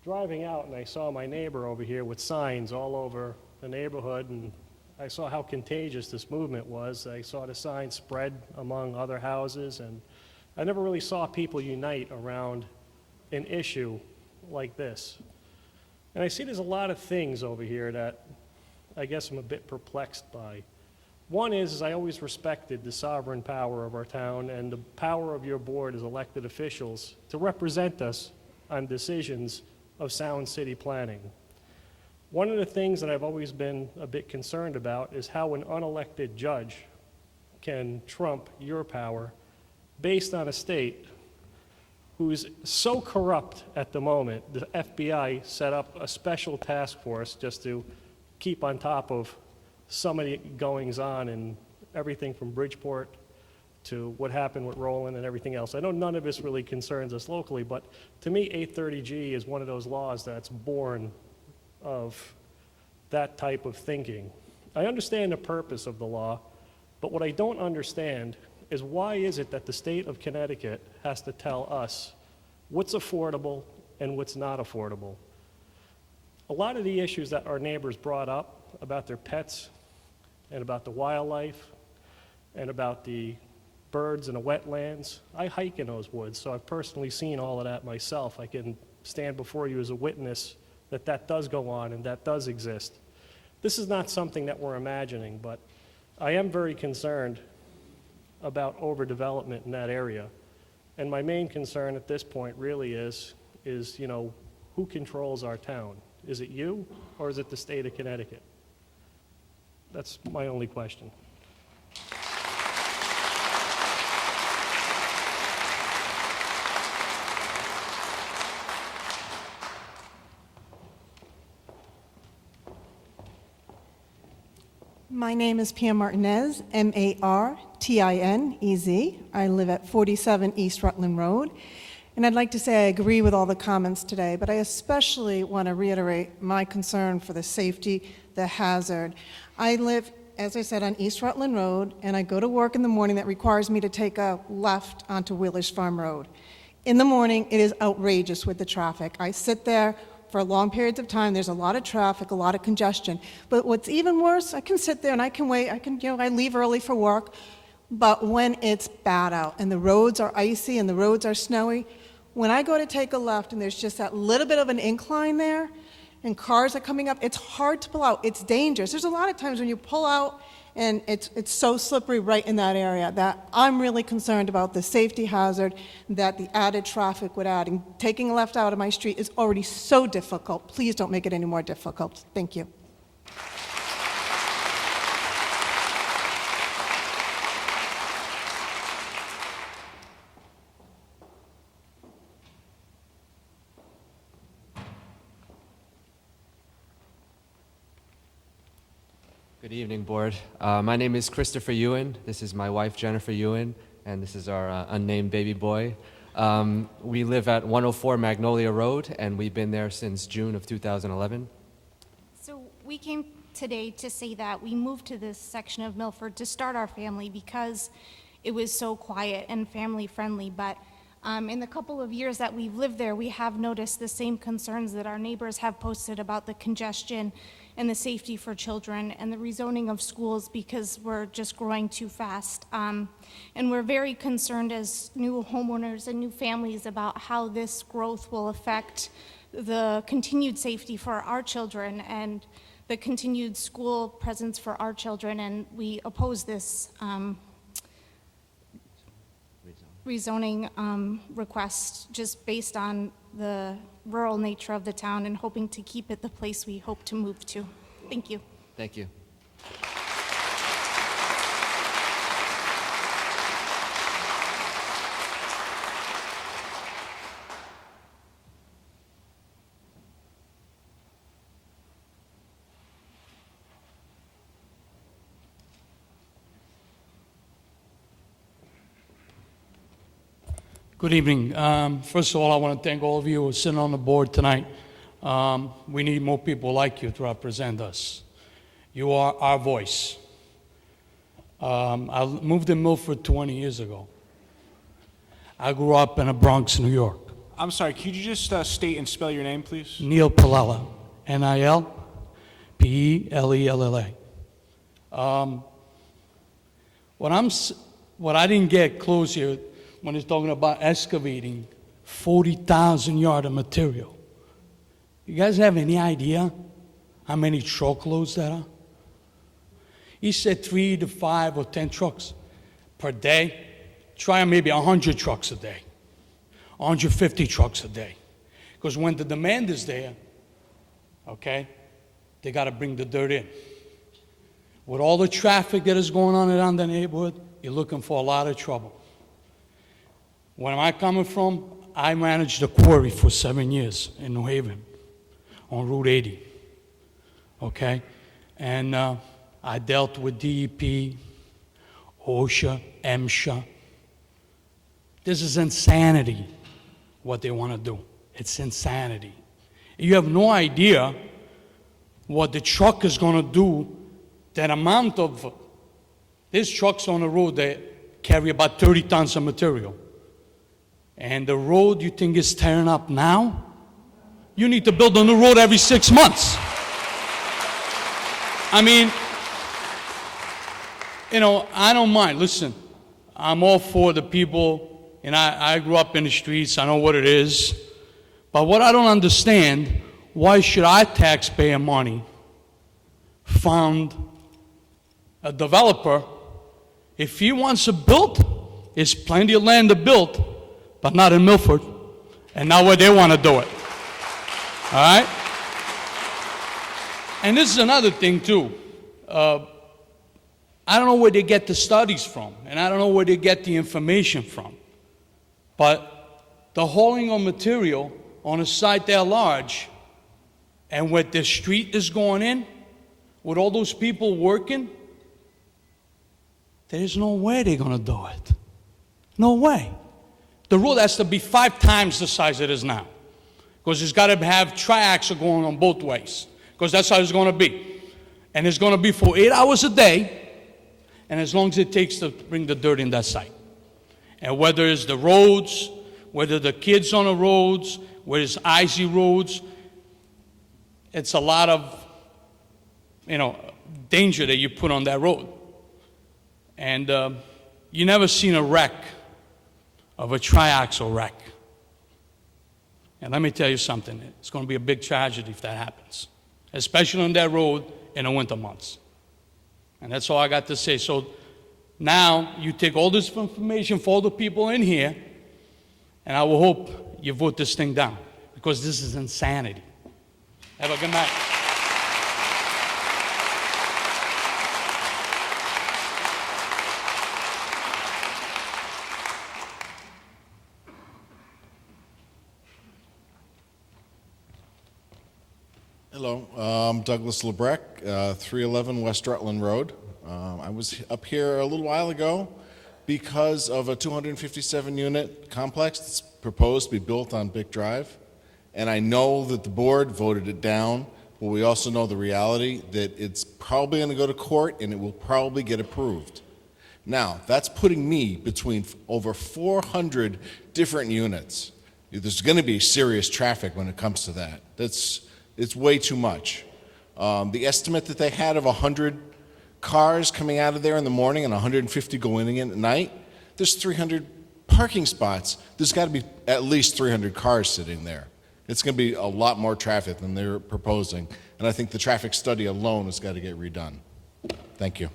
driving out and I saw my neighbor over here with signs all over the neighborhood, and I saw how contagious this movement was. I saw the signs spread among other houses, and I never really saw people unite around an issue like this. And I see there's a lot of things over here that I guess I'm a bit perplexed by. One is I always respected the sovereign power of our town and the power of your board as elected officials to represent us on decisions of sound city planning. One of the things that I've always been a bit concerned about is how an unelected judge can trump your power based on a state who's so corrupt at the moment. The FBI set up a special task force just to keep on top of some of the goings on and everything from Bridgeport to what happened with Roland and everything else. I know none of this really concerns us locally, but to me, 830G is one of those laws that's born of that type of thinking. I understand the purpose of the law, but what I don't understand is why is it that the state of Connecticut has to tell us what's affordable and what's not affordable? A lot of the issues that our neighbors brought up about their pets and about the wildlife and about the birds in the wetlands, I hike in those woods, so I've personally seen all of that myself. I can stand before you as a witness that that does go on and that does exist. This is not something that we're imagining, but I am very concerned about overdevelopment in that area. And my main concern at this point really is who controls our town? Is it you or is it the state of Connecticut? That's my only question. My name is Pam Martinez, Martinez. I live at 47 East Rutland Road. And I'd like to say I agree with all the comments today, but I especially want to reiterate my concern for the safety, the hazard. I live, as I said, on East Rutland Road, and I go to work in the morning that requires me to take a left onto Wheelers Farm Road. In the morning, it is outrageous with the traffic. I sit there for long periods of time. There's a lot of traffic, a lot of congestion. But what's even worse, I can sit there and I can wait. I leave early for work. But when it's bad out and the roads are icy and the roads are snowy, when I go to take a left and there's just that little bit of an incline there and cars are coming up, it's hard to pull out. It's dangerous. There's a lot of times when you pull out and it's so slippery right in that area that I'm really concerned about the safety hazard that the added traffic would add. And taking a left out of my street is already so difficult. Please don't make it any more difficult. Thank you. Good evening, Board. My name is Christopher Ewan. This is my wife, Jennifer Ewan, and this is our unnamed baby boy. We live at 104 Magnolia Road, and we've been there since June of 2011. So we came today to say that we moved to this section of Milford to start our family because it was so quiet and family-friendly, but in the couple of years that we've lived there, we have noticed the same concerns that our neighbors have posted about the congestion and the safety for children and the rezoning of schools because we're just growing too fast. And we're very concerned as new homeowners and new families about how this growth will affect the continued safety for our children and the continued school presence for our children. And we oppose this rezoning request just based on the rural nature of the town and hoping to keep it the place we hope to move to. Thank you. Thank you. Good evening. First of all, I want to thank all of you who are sitting on the board tonight. We need more people like you to represent us. You are our voice. I moved to Milford 20 years ago. I grew up in the Bronx, New York. I'm sorry, could you just state and spell your name, please? Neil Palella, Nilpellella. What I didn't get close here when he's talking about excavating 40,000 yards of material. You guys have any idea how many truckloads that are? He said 3 to 5 or 10 trucks per day. Try maybe 100 trucks a day, 150 trucks a day. Because when the demand is there, okay, they got to bring the dirt in. With all the traffic that is going on around the neighborhood, you're looking for a lot of trouble. Where am I coming from? I managed a quarry for 7 years in New Haven on Route 80, okay? And I dealt with DEP, OSHA, MSHA. This is insanity, what they want to do. It's insanity. You have no idea what the truck is going to do. That amount of, these trucks on the road, they carry about 30 tons of material. And the road you think is tearing up now, you need to build a new road every 6 months. I mean, I don't mind. Listen, I'm all for the people, and I grew up in the streets. I know what it is. But what I don't understand, why should I, taxpayer money, fund a developer if he wants to build? There's plenty of land to build, but not in Milford, and not where they want to do it. All right? And this is another thing, too. I don't know where they get the studies from, and I don't know where they get the information from. But the hauling of material on a site that large, and where the street is going in, with all those people working, there's no way they're going to do it. No way. The road has to be 5 times the size it is now, because it's got to have triaxle going on both ways, because that's how it's going to be. And it's going to be for 8 hours a day, and as long as it takes to bring the dirt in that site. And whether it's the roads, whether the kids on the roads, whether it's icy roads, it's a lot of, danger that you put on that road. And you never seen a wreck of a triaxle wreck. And let me tell you something, it's going to be a big tragedy if that happens, especially on that road in the winter months. And that's all I got to say. So now you take all this information for all the people in here, and I will hope you vote this thing down, because this is insanity. Have a good night. Hello, I'm Douglas Lebrecht, 311 West Rutland Road. I was up here a little while ago because of a 257-unit complex that's proposed to be built on Bick Drive. And I know that the board voted it down, but we also know the reality that it's probably going to go to court and it will probably get approved. Now, that's putting me between over 400 different units. There's going to be serious traffic when it comes to that. It's way too much. The estimate that they had of 100 cars coming out of there in the morning and 150 going in at night, there's 300 parking spots. There's got to be at least 300 cars sitting there. It's going to be a lot more traffic than they're proposing, and I think the traffic study alone has got to get redone. Thank you.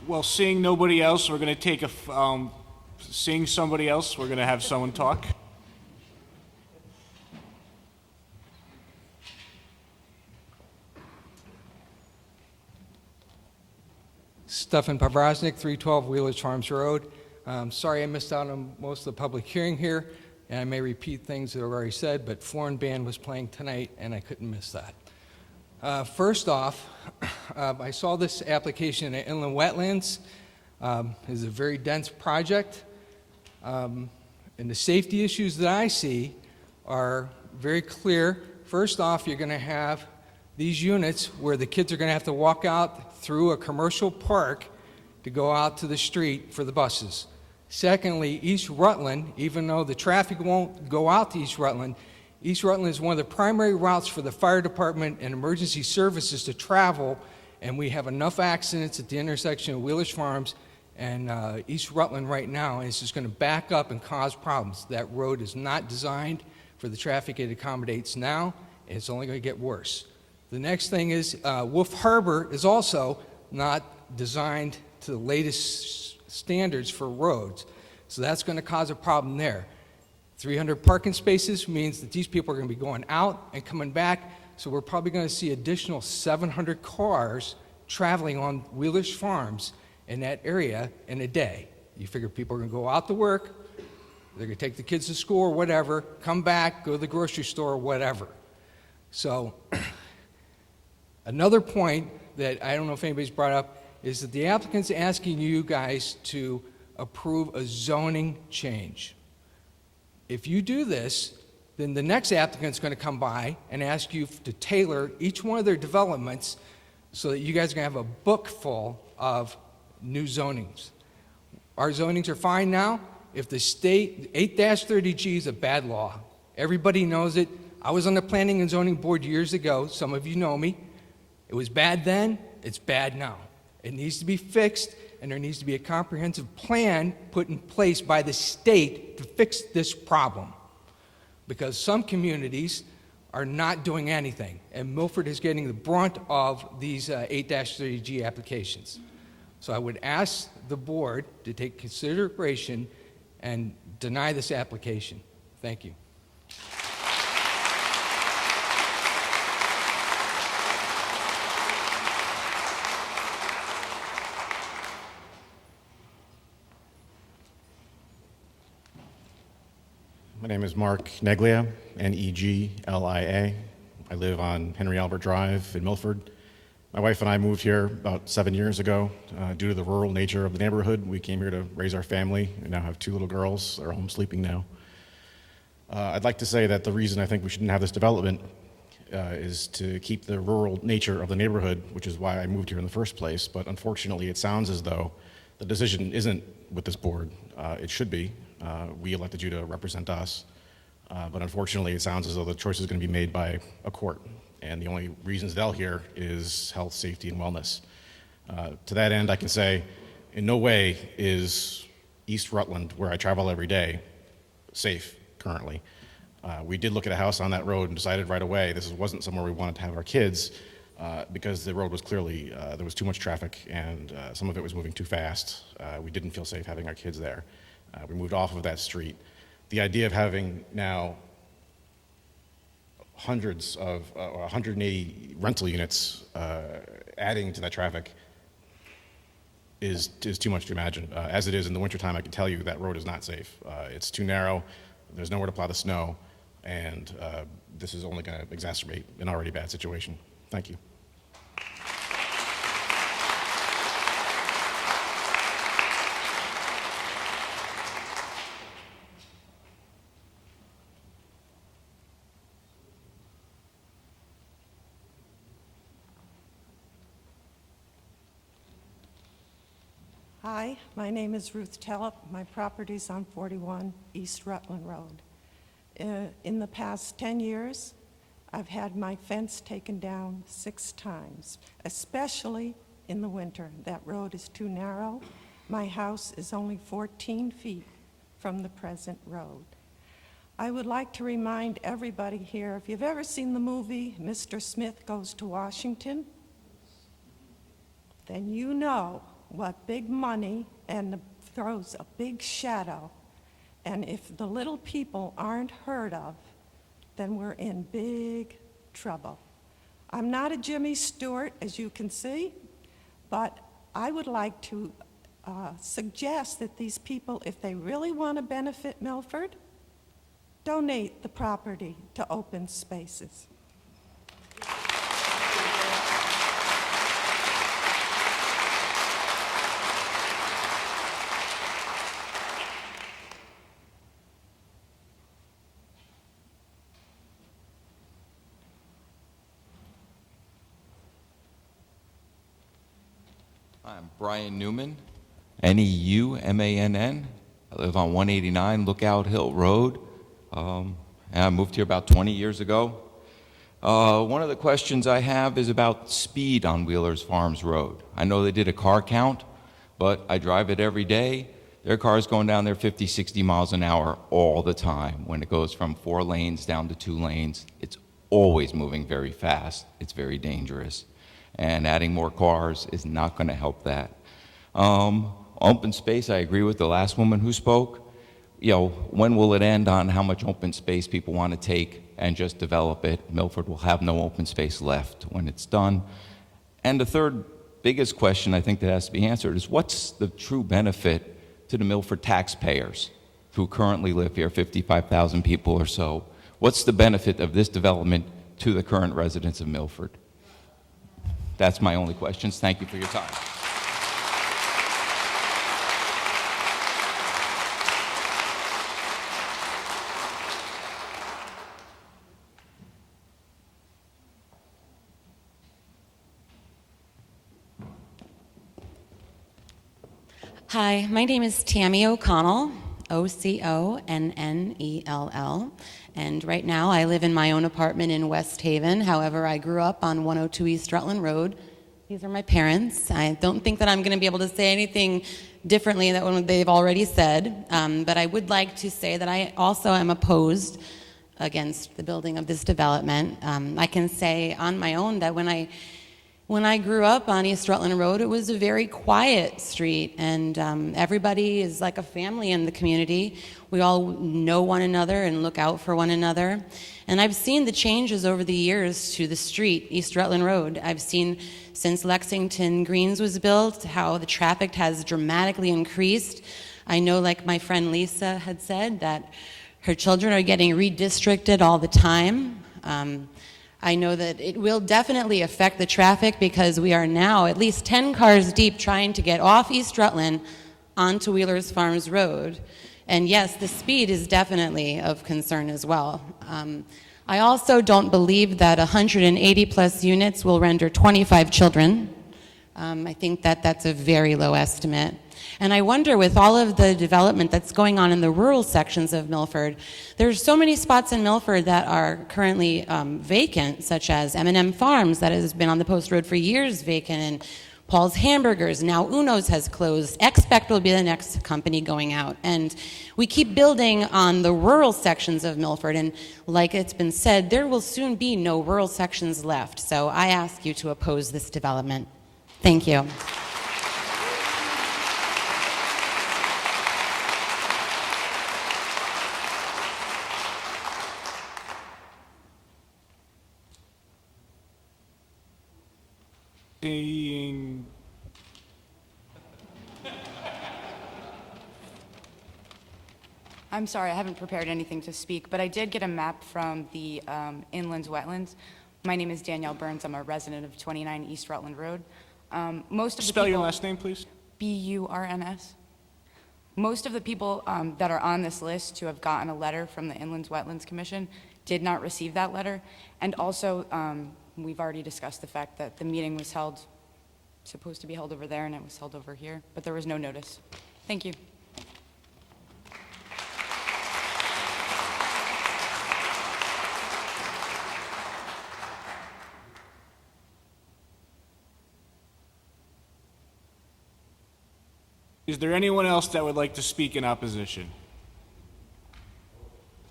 Well, seeing nobody else, we're going to take seeing somebody else, we're going to have someone talk. Stefan Pavraznik, 312 Wheelers Farms Road. Sorry I missed out on most of the public hearing here, and I may repeat things that I've already said, but foreign band was playing tonight, and I couldn't miss that. First off, I saw this application at Inland Wetlands. It's a very dense project. And the safety issues that I see are very clear. First off, you're going to have these units where the kids are going to have to walk out through a commercial park to go out to the street for the buses. Secondly, East Rutland, even though the traffic won't go out to East Rutland is one of the primary routes for the fire department and emergency services to travel, and we have enough accidents at the intersection of Wheelers Farms and East Rutland right now, and it's just going to back up and cause problems. That road is not designed for the traffic it accommodates now, and it's only going to get worse. The next thing is Wolf Harbor is also not designed to the latest standards for roads, so that's going to cause a problem there. 300 parking spaces means that these people are going to be going out and coming back, so we're probably going to see additional 700 cars traveling on Wheelers Farms in that area in a day. You figure people are going to go out to work, they're going to take the kids to school or whatever, come back, go to the grocery store or whatever. So another point that I don't know if anybody's brought up is that the applicant's asking you guys to approve a zoning change. If you do this, then the next applicant's going to come by and ask you to tailor each one of their developments so that you guys are going to have a book full of new zonings. Our zonings are fine now. If the state, 8-30G is a bad law. Everybody knows it. I was on the Planning and Zoning Board years ago. Some of you know me. It was bad then. It's bad now. It needs to be fixed, and there needs to be a comprehensive plan put in place by the state to fix this problem. Because some communities are not doing anything, and Milford is getting the brunt of these 8-30G applications. So I would ask the board to take consideration and deny this application. Thank you. My name is Mark Neglia, Neglia. I live on Henry Albert Drive in Milford. My wife and I moved here about 7 years ago. Due to the rural nature of the neighborhood, we came here to raise our family. We now have 2 little girls. They're home sleeping now. I'd like to say that the reason I think we shouldn't have this development is to keep the rural nature of the neighborhood, which is why I moved here in the first place. But unfortunately, it sounds as though the decision isn't with this board. It should be. We elected you to represent us, but unfortunately it sounds as though the choice is going to be made by a court, and the only reasons they'll hear is health, safety, and wellness. To that end, I can say in no way is East Rutland, where I travel every day, safe currently. We did look at a house on that road and decided right away this wasn't somewhere we wanted to have our kids because the road was clearly, there was too much traffic and some of it was moving too fast. We didn't feel safe having our kids there. We moved off of that street. The idea of having now hundreds of 180 rental units adding to that traffic is too much to imagine. As it is in the wintertime, I can tell you that road is not safe. It's too narrow, there's nowhere to plow the snow, and this is only going to exacerbate an already bad situation. Thank you. Hi, my name is Ruth Tellep. My property's on 41 East Rutland Road. In the past 10 years, I've had my fence taken down 6 times, especially in the winter. That road is too narrow. My house is only 14 feet from the present road. I would like to remind everybody here, if you've ever seen the movie Mr. Smith Goes to Washington, then you know what big money and throws a big shadow. And if the little people aren't heard of, then we're in big trouble. I'm not a Jimmy Stewart, as you can see, but I would like to suggest that these people, if they really want to benefit Milford, donate the property to open spaces. I'm Brian Newman, Neumann. I live on 189 Lookout Hill Road. And I moved here about 20 years ago. One of the questions I have is about speed on Wheeler's Farms Road. I know they did a car count, but I drive it every day. There are cars going down there 50, 60 miles an hour all the time. When it goes from 4 lanes down to 2 lanes, it's always moving very fast. It's very dangerous. And adding more cars is not going to help that. Open space, I agree with the last woman who spoke. You know, when will it end on how much open space people want to take and just develop it? Milford will have no open space left when it's done. And the third biggest question I think that has to be answered is what's the true benefit to the Milford taxpayers who currently live here, 55,000 people or so? What's the benefit of this development to the current residents of Milford? That's my only questions. Thank you for your time. Hi, my name is Tammy O'Connell, Oconnell, and right now I live in my own apartment in West Haven. However, I grew up on 102 East Rutland Road. These are my parents. I don't think that I'm going to be able to say anything differently than what they've already said, but I would like to say that I also am opposed against the building of this development. I can say on my own that when I grew up on East Rutland Road, it was a very quiet street, and everybody is like a family in the community. We all know one another and look out for one another. And I've seen the changes over the years to the street, East Rutland Road. I've seen since Lexington Greens was built, how the traffic has dramatically increased. I know, like my friend Lisa had said, that her children are getting redistricted all the time. I know that it will definitely affect the traffic because we are now at least 10 cars deep trying to get off East Rutland onto Wheeler's Farms Road. And yes, the speed is definitely of concern as well. I also don't believe that 180 plus units will render 25 children. I think that that's a very low estimate. And I wonder, with all of the development that's going on in the rural sections of Milford, there's so many spots in Milford that are currently vacant, such as M&M Farms, that has been on the Post Road for years vacant, and Paul's Hamburgers, now Uno's has closed. Expect will be the next company going out. And we keep building on the rural sections of Milford, and like it's been said, there will soon be no rural sections left. So I ask you to oppose this development. Thank you. Seeing I'm sorry, I haven't prepared anything to speak, but I did get a map from the inland wetlands. My name is Danielle Burns. I'm a resident of 29 East Rutland Road. Most of the spell your people- last name, please. B-U-R-N-S. Most of the people that are on this list who have gotten a letter from the Inland Wetlands Commission did not receive that letter. And also, we've already discussed the fact that the meeting was supposed to be held over there, and it was held over here, but there was no notice. Thank you. Is there anyone else that would like to speak in opposition?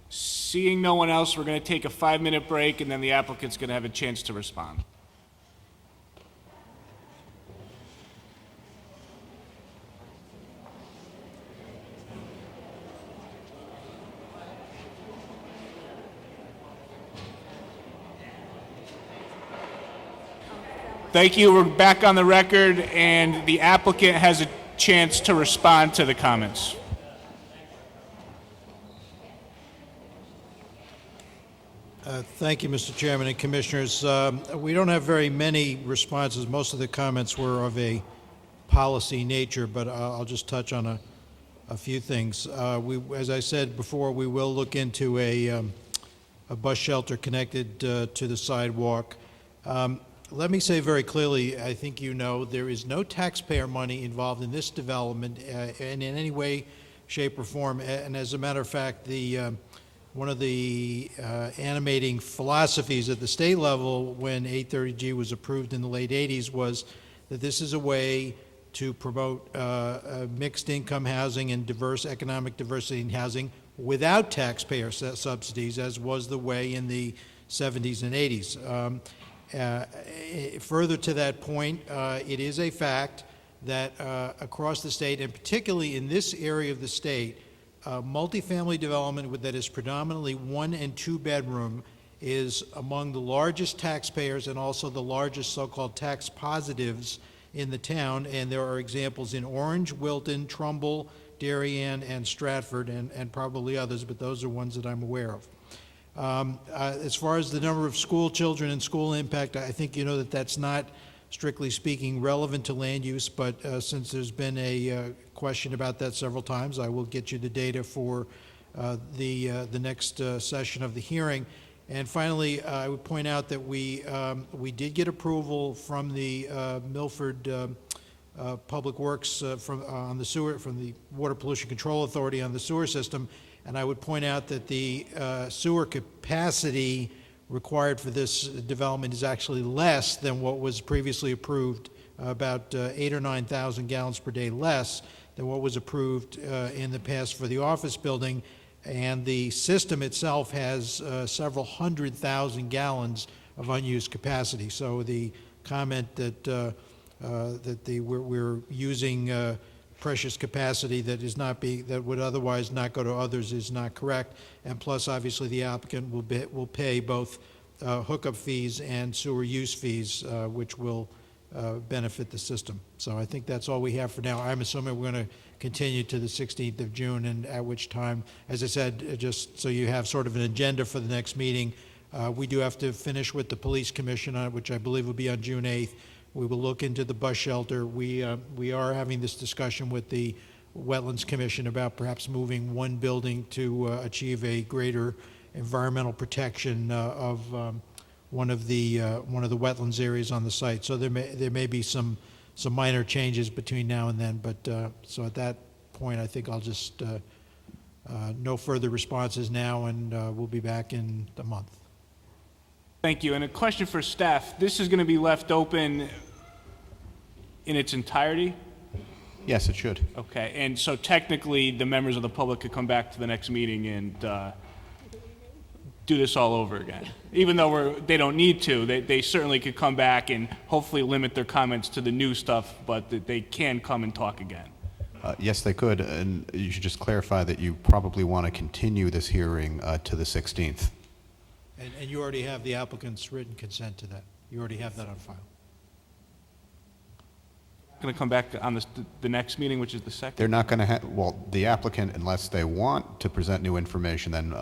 Seeing no one else, we're going to take a 5-minute break, and then the applicant's going to have a chance to respond. Thank you. We're back on the record, and the applicant has a chance to respond to the comments. Thank you, Mr. Chairman and Commissioners. We don't have very many responses. Most of the comments were of a policy nature, but I'll just touch on a few things. As I said before, we will look into a bus shelter connected to the sidewalk. Let me say very clearly, I think you know, there is no taxpayer money involved in this development in any way, shape, or form. And as a matter of fact, one of the animating philosophies at the state level when 830G was approved in the late 80s was that this is a way to promote mixed income housing and diverse economic diversity in housing without taxpayer subsidies, as was the way in the 70s and 80s. Further to that point, it is a fact that across the state, and particularly in this area of the state, multifamily development that is predominantly 1 and 2 bedroom is among the largest taxpayers and also the largest so-called tax positives in the town. And there are examples in Orange, Wilton, Trumbull, Darien, and Stratford, and probably others, but those are ones that I'm aware of. As far as the number of school children and school impact, I think you know that that's not, strictly speaking, relevant to land use, but since there's been a question about that several times, I will get you the data for the next session of the hearing. And finally, I would point out that we did get approval from the Milford Public Works from the Water Pollution Control Authority on the sewer system. And I would point out that the sewer capacity required for this development is actually less than what was previously approved, about 8,000 or 9,000 gallons per day less than what was approved in the past for the office building. And the system itself has several 100,000 gallons of unused capacity. So the comment that we're using precious capacity that would otherwise not go to others is not correct. And plus, obviously, the applicant will pay both hookup fees and sewer use fees, which will benefit the system. So I think that's all we have for now. I'm assuming we're going to continue to the 16th of June, and at which time, as I said, just so you have sort of an agenda for the next meeting, we do have to finish with the police commission, which I believe will be on June 8th. We will look into the bus shelter. We are having this discussion with the Wetlands Commission about perhaps moving one building to achieve a greater environmental protection of one of the wetlands areas on the site. So there may be some minor changes between now and then. But so at that point, I think I'll just no further responses now, and we'll be back in a month. Thank you. And a question for staff. This is going to be left open in its entirety? Yes, it should. Okay. And so technically, the members of the public could come back to the next meeting and do this all over again. Even though they don't need to, they certainly could come back and hopefully limit their comments to the new stuff, but that they can come and talk again. Yes, they could. And you should just clarify that you probably want to continue this hearing to the 16th. And you already have the applicant's written consent to that. You already have that on file. Going to come back on the next meeting, which is the 2nd? They're not going to have, well, the applicant, unless they want to present new information, then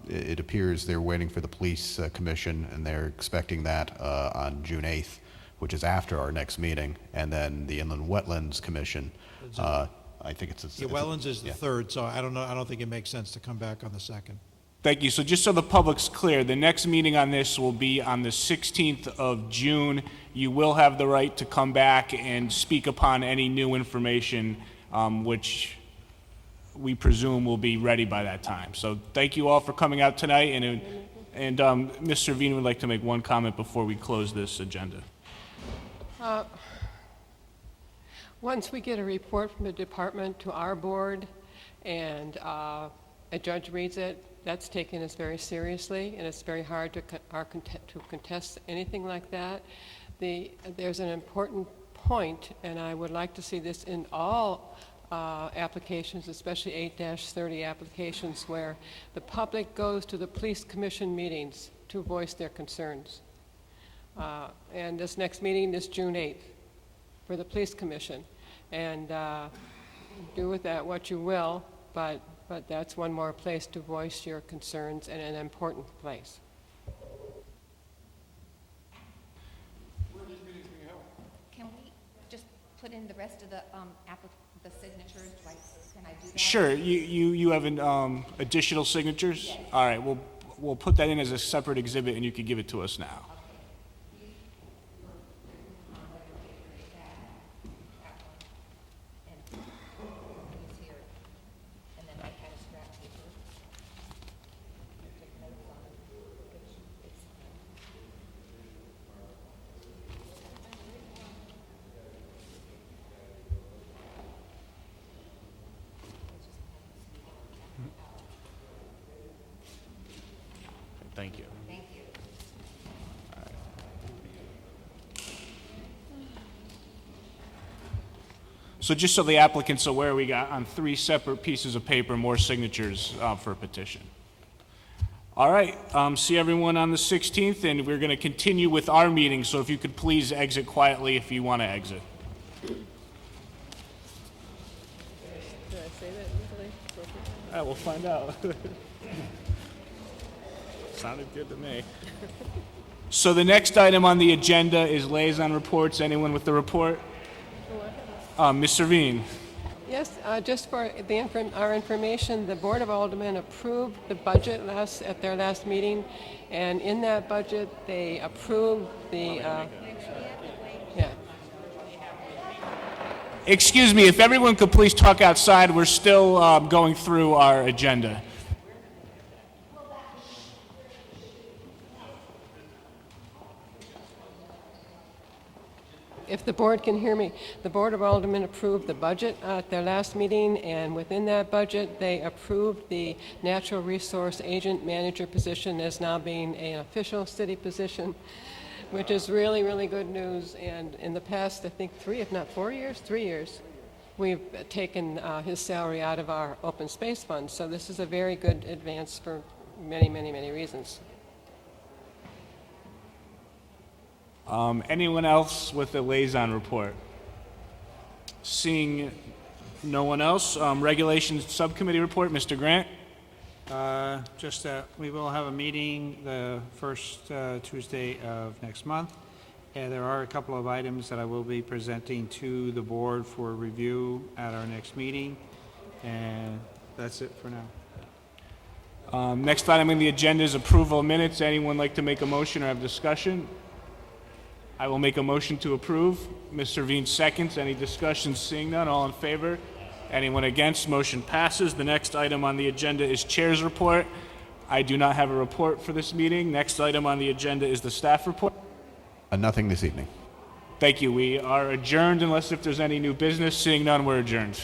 it appears they're waiting for the police commission, and they're expecting that on June 8th, which is after our next meeting, and then the Inland Wetlands Commission. I think it's wetlands is the 3rd, so I don't know. I don't think it makes sense to come back on the 2nd. Thank you. So just so the public's clear, the next meeting on this will be on the 16th of June. You will have the right to come back and speak upon any new information, which we presume will be ready by that time. So thank you all for coming out tonight. And Mr. Veen would like to make one comment before we close this agenda. Once we get a report from the department to our board and a judge reads it, that's taken us very seriously, and it's very hard to contest anything like that. There's an important point, and I would like to see this in all applications, especially 8-30 applications, where the public goes to the police commission meetings to voice their concerns. And this next meeting is June 8th for the police commission. And do with that what you will, but that's one more place to voice your concerns, and an important place. Can we just put in the rest of the signatures? Can I do that? Sure. You have additional signatures? Yes. All right. We'll put that in as a separate exhibit, and you can give it to us now. Thank you. Thank you. So just so the applicant's aware, we got on 3 separate pieces of paper more signatures for a petition. All right, see everyone on the 16th, and we're going to continue with our meeting, so if you could please exit quietly if you want to exit. Did I say that usually? We'll find out. Sounded good to me. So the next item on the agenda is liaison reports. Anyone with the report? Ms. Servine. Yes, just for our information, the Board of Aldermen approved the budget at their last meeting, and in that budget, they approved the, Excuse me, if everyone could please talk outside, we're still going through our agenda. If the board can hear me, the Board of Aldermen approved the budget at their last meeting, and within that budget, they approved the natural resource agent manager position as now being an official city position, which is really, really good news. And in the past, I think 3 years, we've taken his salary out of our open space fund. So this is a very good advance for many, many, many reasons. Anyone else with a liaison report? Seeing no one else, Regulations Subcommittee report, Mr. Grant. Just that we will have a meeting the first Tuesday of next month. And there are a couple of items that I will be presenting to the board for review at our next meeting. And that's it for now. Next item on the agenda is approval of minutes. Anyone like to make a motion or have discussion? I will make a motion to approve. Ms. Servine seconds. Any discussion? Seeing none, all in favor? Anyone against? Motion passes. The next item on the agenda is Chair's report. I do not have a report for this meeting. Next item on the agenda is the staff report. Nothing this evening. Thank you. We are adjourned unless if there's any new business. Seeing none, we're adjourned.